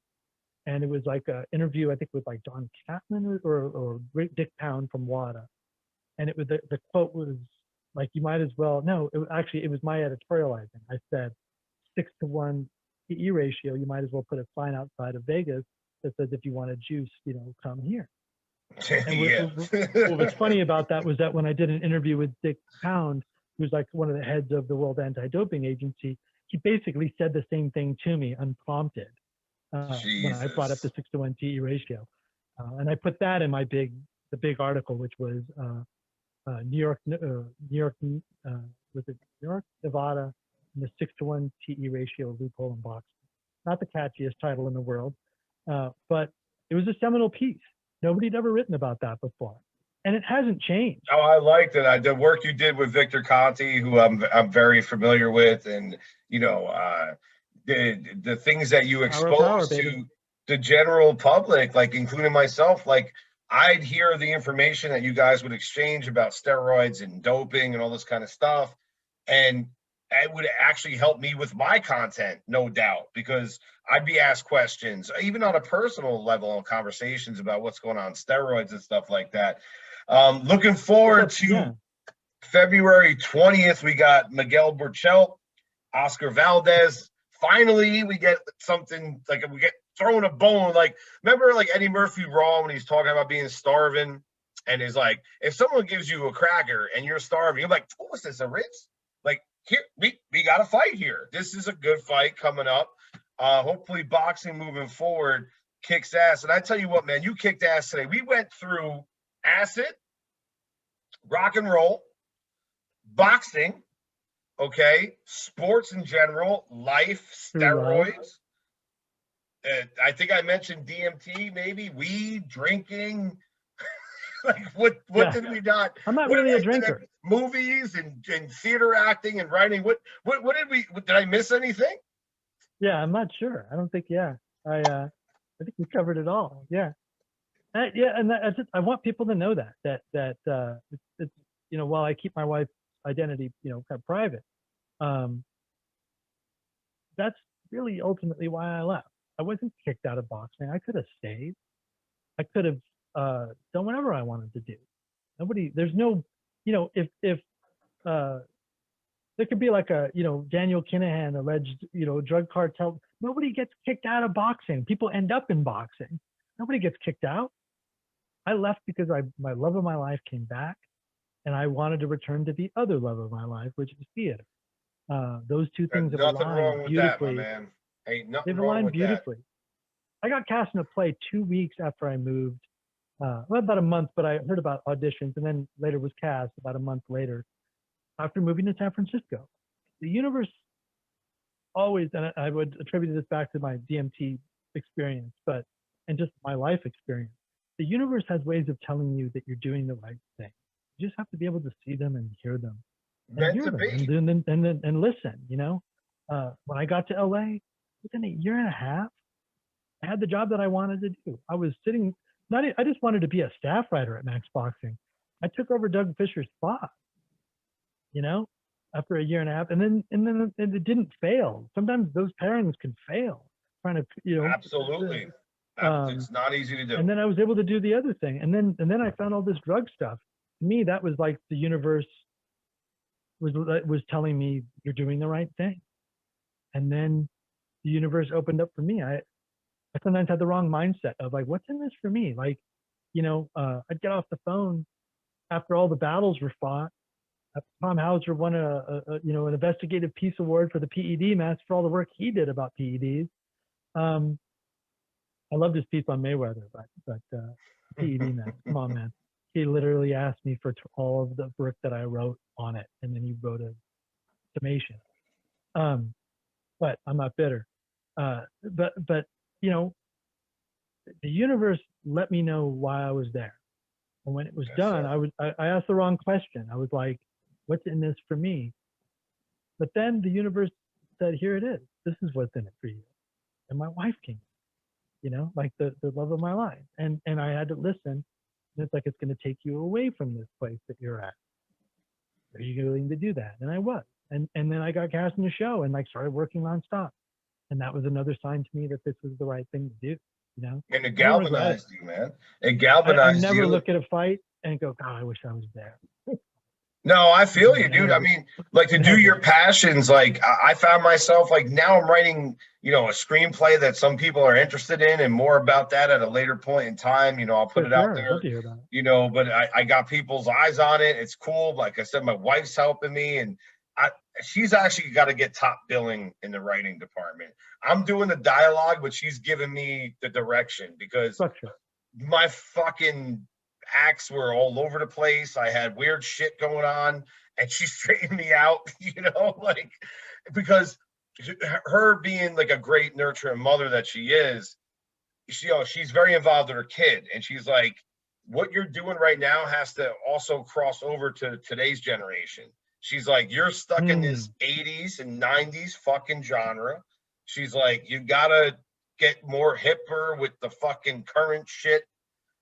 S2: And it was like an interview, I think, with like Don Chapman or Dick Pound from WADA. And it was the quote was like, you might as well, no, it was my editorializing. I said, 6-to-1 PE ratio, you might as well put a sign outside of Vegas that says, if you want a juice, come here. And
S1: Yeah.
S2: what's funny about that was that when I did an interview with Dick Pound, who's like one of the heads of the World Anti-Doping Agency, he basically said the same thing to me unprompted when I brought up the
S1: Jesus.
S2: 6-to-1 TE ratio. And I put that in the big article, which was New York, was it New York, Nevada, and the 6-to-1 TE ratio loophole in boxing. Not the catchiest title in the world, but it was a seminal piece. Nobody had ever written about that before, and it hasn't changed.
S1: Oh, I liked it. The work you did with Victor Conti, who I'm very familiar with, and you know, the things that you
S2: Power,
S1: expose
S2: baby.
S1: to the general public, like including myself, like I'd hear the information that you guys would exchange about steroids and doping and all this kind of stuff, and it would actually help me with my content, no doubt, because I'd be asked questions, even on a personal level, in conversations about what's going on, steroids and stuff like that. Looking forward to February 20th. We got Miguel Burchell, Oscar Valdez. Finally, we get something like we get thrown a bone. Like, remember, like Eddie Murphy Raw when he's talking about being starving, and he's like, if someone gives you a cracker and you're starving, you're like, what was this, a Ritz? Like, here we got a fight here. This is a good fight coming up. Hopefully, boxing moving forward kicks ass. And I tell you what, man, you kicked ass today. We went through acid, rock and roll, boxing, okay, sports in general, life, steroids. I think I mentioned DMT, maybe weed, drinking. Like what did we not?
S2: I'm not really a drinker.
S1: Movies and theater acting and writing. What did we? Did I miss anything?
S2: Yeah, I'm not sure. I don't think. Yeah, I think we covered it all. Yeah. Yeah, and I want people to know that it's you know, while I keep my wife's identity, you know, kind of private, that's really ultimately why I left. I wasn't kicked out of boxing. I could have stayed. I could have done whatever I wanted to do. There's no, you know, if there could be like a, you know, Daniel Kinahan alleged, you know, drug cartel. Nobody gets kicked out of boxing. People end up in boxing. Nobody gets kicked out. I left because my love of my life came back, and I wanted to return to the other love of my life, which is theater. Those two things have aligned beautifully.
S1: That, my man. Ain't nothing
S2: They've
S1: wrong
S2: aligned
S1: with
S2: beautifully. That. I got cast in a play 2 weeks after I moved. Well, about a month, but I heard about auditions, and then later was cast about a month later after moving to San Francisco. The universe always, and I would attribute this back to my DMT experience, and just my life experience. The universe has ways of telling you that you're doing the right thing. You just have to be able to see them and hear them, and listen. You know, when I got to LA, within a year and a half, I had the job that I wanted to do. I was sitting. I just wanted to be a staff writer at Max Boxing. I took over Doug Fisher's spot. You know, after a year and a half, and then it didn't fail. Sometimes those pairings can fail. Trying to, you know,
S1: absolutely. It's not easy to do.
S2: And then I was able to do the other thing, and then I found all this drug stuff. To me, that was like the universe was telling me you're doing the right thing, and then the universe opened up for me. I sometimes had the wrong mindset of like, what's in this for me? Like, you know, I'd get off the phone after all the battles were fought. Tom Hauser won an investigative peace award for the PED mess for all the work he did about PEDs. I loved his piece on Mayweather, but PED mess, come on, man. He literally asked me for all of the work that I wrote on it, and then he wrote a summation. But I'm not bitter. But you know, the universe let me know why I was there. And when it was done, I asked the wrong question. I was like, what's in this for me? But then the universe said, here it is. This is what's in it for you. And my wife came, you know, like the love of my life. And I had to listen. And it's like, it's going to take you away from this place that you're at. Are you willing to do that? And I was. And then I got cast in the show and like started working nonstop. And that was another sign to me that this was the right thing to do, you know?
S1: And it galvanized you, man. It galvanized you.
S2: I never look at a fight and go, God, I wish I was there.
S1: No, I feel you,
S2: And
S1: dude. I mean, like to
S2: it
S1: do
S2: has
S1: your
S2: a,
S1: passions, like I found myself like now I'm writing, a screenplay that some people are interested in and more about that at a later point in time. I'll put
S2: for
S1: it out
S2: sure. I'd love
S1: there,
S2: to hear that.
S1: but I got people's eyes on it. It's cool. Like I said, my wife's helping me and I she's actually got to get top billing in the writing department. I'm doing the dialogue, but she's giving me the direction because
S2: Structure.
S1: my fucking acts were all over the place. I had weird shit going on, and she straightened me out. Like because her being like a great nurturing mother that she is, she's very involved with her kid, and she's like, "What you're doing right now has to also cross over to today's generation." She's like, "You're stuck in this
S2: Mm.
S1: 80s and 90s fucking genre." She's like, "You gotta get more hipper with the fucking current shit."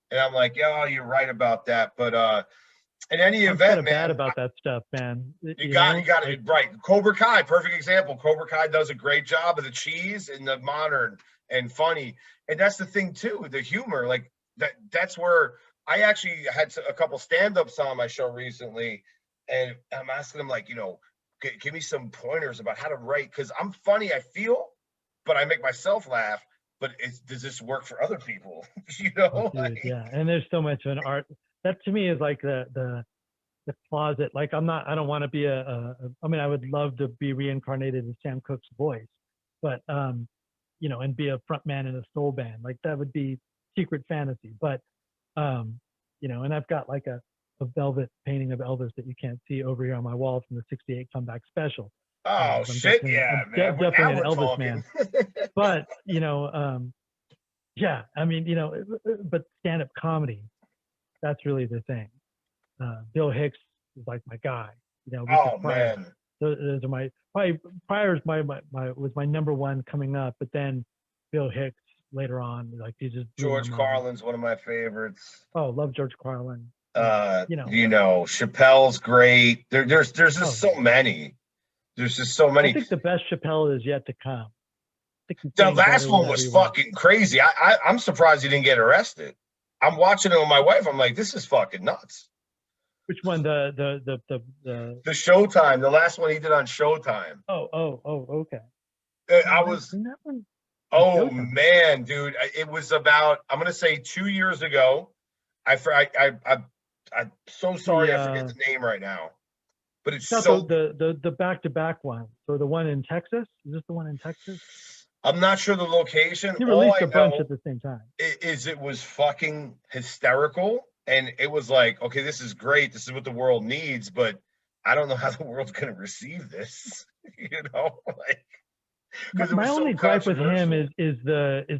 S1: And I'm like, "Yeah, you're right about that." But in any
S2: I'm kind
S1: event,
S2: of bad
S1: man,
S2: about that stuff, man.
S1: you got it right. Cobra Kai, perfect example. Cobra Kai does a great job of the cheese and the modern and funny. And that's the thing too, the humor. Like that's where I actually had a couple stand-ups on my show recently, and I'm asking them like, give me some pointers about how to write because I'm funny, I feel, but I make myself laugh. But does this work for other people?
S2: Oh, dude, yeah. And there's so much of an art that to me is like the closet. Like I don't want to be I mean, I would love to be reincarnated in Sam Cooke's voice, but and be a front man in a soul band. Like that would be secret fantasy. But and I've got like a velvet painting of Elvis that you can't see over here on my wall from the '68 comeback special.
S1: Oh
S2: 'Cause I'm
S1: shit,
S2: definitely
S1: yeah,
S2: I'm
S1: man.
S2: definitely
S1: Now
S2: an
S1: we're
S2: Elvis
S1: talking.
S2: man. But yeah, I mean, but stand-up comedy, that's really the thing. Bill Hicks is like my guy, Richard
S1: Oh
S2: Pryor.
S1: man,
S2: Those are probably Pryor's was my number one coming up, but then Bill Hicks later on, like he just blew my
S1: George
S2: mind.
S1: Carlin's one of my favorites.
S2: Oh, love George Carlin.
S1: Chappelle's great. There's just
S2: Oh
S1: so
S2: yeah.
S1: many. There's just so
S2: I
S1: many.
S2: think the best Chappelle is yet to come. I think he's
S1: The
S2: getting
S1: last
S2: better
S1: one
S2: with
S1: was
S2: every week.
S1: fucking crazy. I'm surprised he didn't get arrested. I'm watching it with my wife. I'm like, this is fucking nuts.
S2: Which one? The
S1: The Showtime, the last one he did on Showtime.
S2: oh, okay. Oh,
S1: I
S2: I haven't
S1: was,
S2: seen that one on
S1: oh
S2: Showtime.
S1: man, dude. It was about, I'm gonna say 2 years ago. I'm so sorry,
S2: The
S1: I forget the name right now, but it's
S2: It's not
S1: so.
S2: the back-to-back one. So the one in Texas? Is this the one in Texas?
S1: I'm not sure the location.
S2: He
S1: All
S2: released
S1: I
S2: a bunch
S1: know
S2: at the same time.
S1: is it was fucking hysterical, and it was like, okay, this is great. This is what the world needs, but I don't know how the world's gonna receive this. Like because it
S2: My
S1: was so
S2: only gripe with him
S1: controversial.
S2: is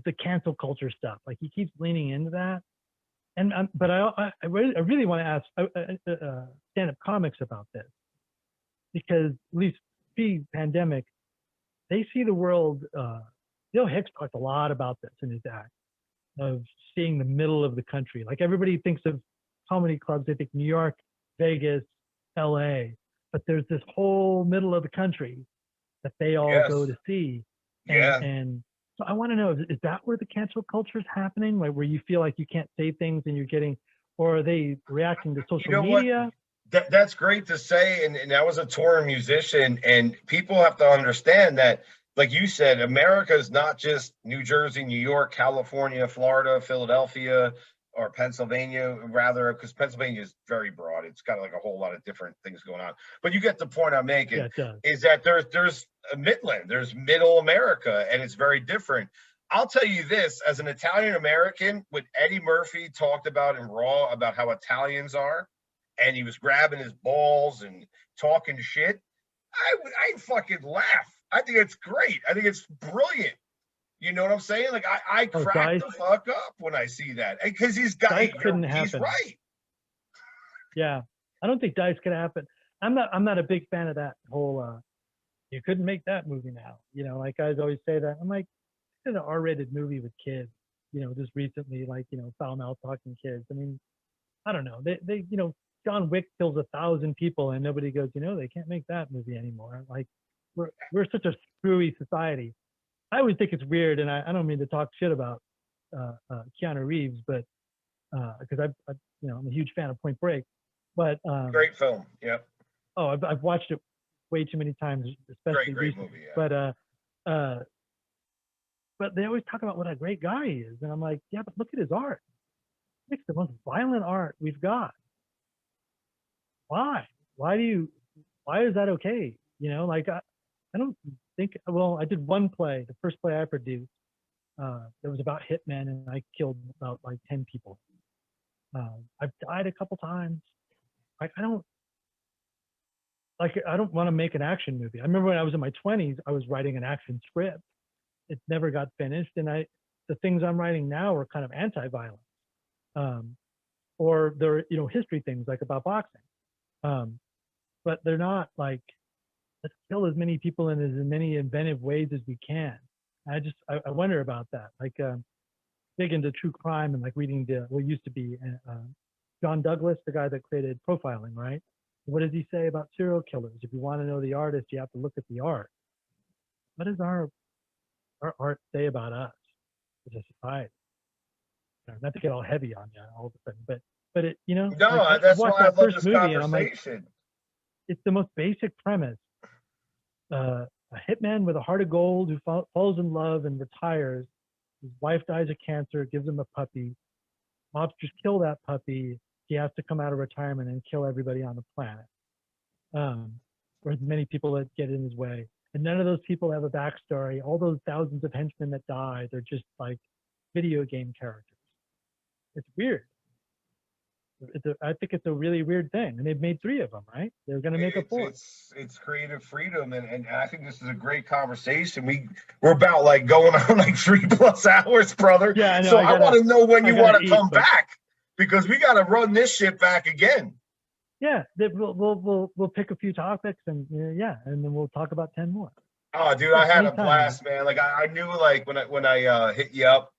S2: the cancel culture stuff. Like he keeps leaning into that, and but I really want to ask stand-up comics about this because at least pre-pandemic they see the world. Bill Hicks talked a lot about this in his act of seeing the middle of the country. Like everybody thinks of comedy clubs, they think New York, Vegas, LA, but there's this whole middle of the country that they all go
S1: Yes.
S2: to see.
S1: Yeah.
S2: And so I want to know, is that where the cancel culture is happening? Like where you feel like you can't say things and you're getting, or are they reacting to
S1: You
S2: social
S1: know what?
S2: media?
S1: That's great to say, and I was a touring musician, and people have to understand that, like you said, America is not just New Jersey, New York, California, Florida, Philadelphia, or Pennsylvania, rather, because Pennsylvania is very broad. It's got like a whole lot of different things going on. But you get the point I'm
S2: Yeah,
S1: making
S2: it does.
S1: is that there's a Midland, there's Middle America, and it's very different. I'll tell you this, as an Italian American, what Eddie Murphy talked about in Raw about how Italians are and he was grabbing his balls and talking shit, I fucking laugh. I think it's great. I think it's brilliant. You know what I'm saying? Like I
S2: Oh,
S1: crack
S2: Dice,
S1: the fuck up when I see that because he's got
S2: Dice couldn't
S1: he's
S2: happen.
S1: right.
S2: Yeah, I don't think Dice could happen. I'm not a big fan of that whole. You couldn't make that movie now. Like guys always say that. I'm like, did an R-rated movie with kids. Just recently, like foul mouth talking kids. I mean, I don't know. They John Wick kills 1,000 people and nobody goes, they can't make that movie anymore. Like we're such a screwy society. I always think it's weird, and I don't mean to talk shit about Keanu Reeves, but because I'm a huge fan of Point Break, but
S1: Great film. Yep.
S2: Oh, I've watched it way too many times, especially
S1: Great
S2: recently.
S1: movie. Yeah.
S2: But they always talk about what a great guy he is, and I'm like, yeah, but look at his art. It's the most violent art we've got. Why? Why do you? Why is that okay? Like I don't think. Well, I did one play, the first play I produced. That was about hitmen, and I killed about like 10 people. I've died a couple times. Like I don't want to make an action movie. I remember when I was in my 20s, I was writing an action script. It never got finished, and the things I'm writing now are kind of anti-violence, or they're history things like about boxing, but they're not like let's kill as many people in as many inventive ways as we can. I wonder about that. Like big into true crime and like reading what used to be John Douglas, the guy that created profiling, right? What does he say about serial killers? If you want to know the artist, you have to look at the art. What does our art say about us as a society? Not to get all heavy on you all of a sudden, but it
S1: No,
S2: like I
S1: that's
S2: watched
S1: why I
S2: that
S1: love
S2: first
S1: this
S2: movie and I'm like,
S1: conversation.
S2: it's the most basic premise. A hitman with a heart of gold who falls in love and retires. His wife dies of cancer, gives him a puppy. Mobsters kill that puppy. He has to come out of retirement and kill everybody on the planet. Or as many people that get in his way. And none of those people have a backstory. All those thousands of henchmen that die, they're just like video game characters. It's weird. I think it's a really weird thing. And they've made 3 of them, right? They're going to make a 4th.
S1: It's creative freedom, and I think this is a great conversation. We're about like going on like 3+ hours, brother.
S2: Yeah, I know.
S1: So I want to know when you want to come back, because we got to run this shit back again.
S2: Yeah, we'll pick a few topics and and then we'll talk about 10 more.
S1: Oh, dude, I had a blast, man. Like I knew, like when I hit you up,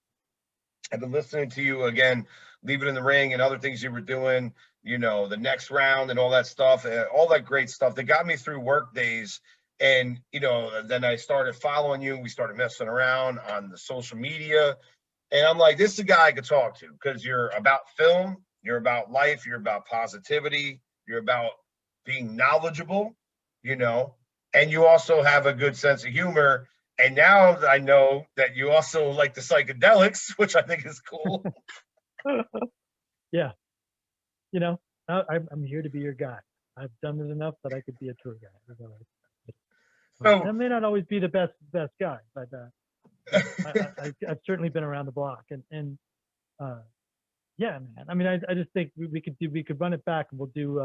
S1: I've been listening to you again, Leave It in the Ring and other things you were doing, the next round and all that stuff, all that great stuff that got me through work days. And, then I started following you. We started messing around on the social media. And I'm like, this is a guy I could talk to, because you're about film, you're about life, you're about positivity, you're about being knowledgeable, and you also have a good sense of humor. And now I know that you also like the psychedelics, which I think is cool.
S2: Yeah. I'm here to be your guy. I've done it enough that I could be a tour guide. So I may not always be the best guy, but I've certainly been around the block. And yeah, man. I mean, I just think we could run it back, and we'll do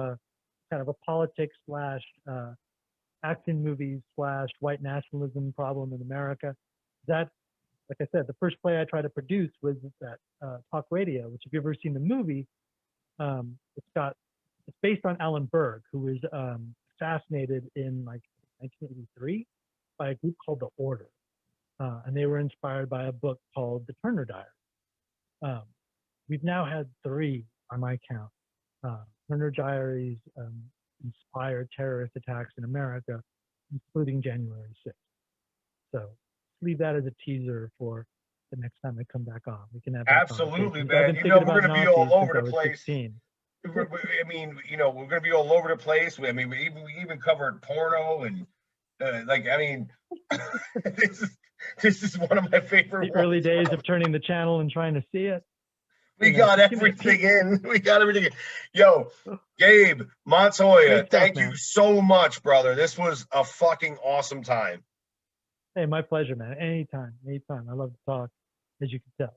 S2: kind of a politics / action movies / white nationalism problem in America. That, like I said, the first play I tried to produce was that Talk Radio, which if you've ever seen the movie, it's based on Alan Berg, who was assassinated in like 1983 by a group called The Order. And they were inspired by a book called The Turner Diaries. We've now had 3 on my count. Turner Diaries inspired terrorist attacks in America, including January 6th. So leave that as a teaser for the next time I come back on. We can have
S1: absolutely, man.
S2: I've been thinking
S1: we're going to be all over the place.
S2: 16.
S1: I mean, we're going to be all over the place. I mean, we even covered porno and this is one of my favorite.
S2: The early days of turning the channel and trying to see it.
S1: We got everything in. We got everything in. Yo, Gabe Montoya, thank you so much, brother. This was a fucking awesome time.
S2: Hey, my pleasure, man. Anytime. I love to talk, as you can tell.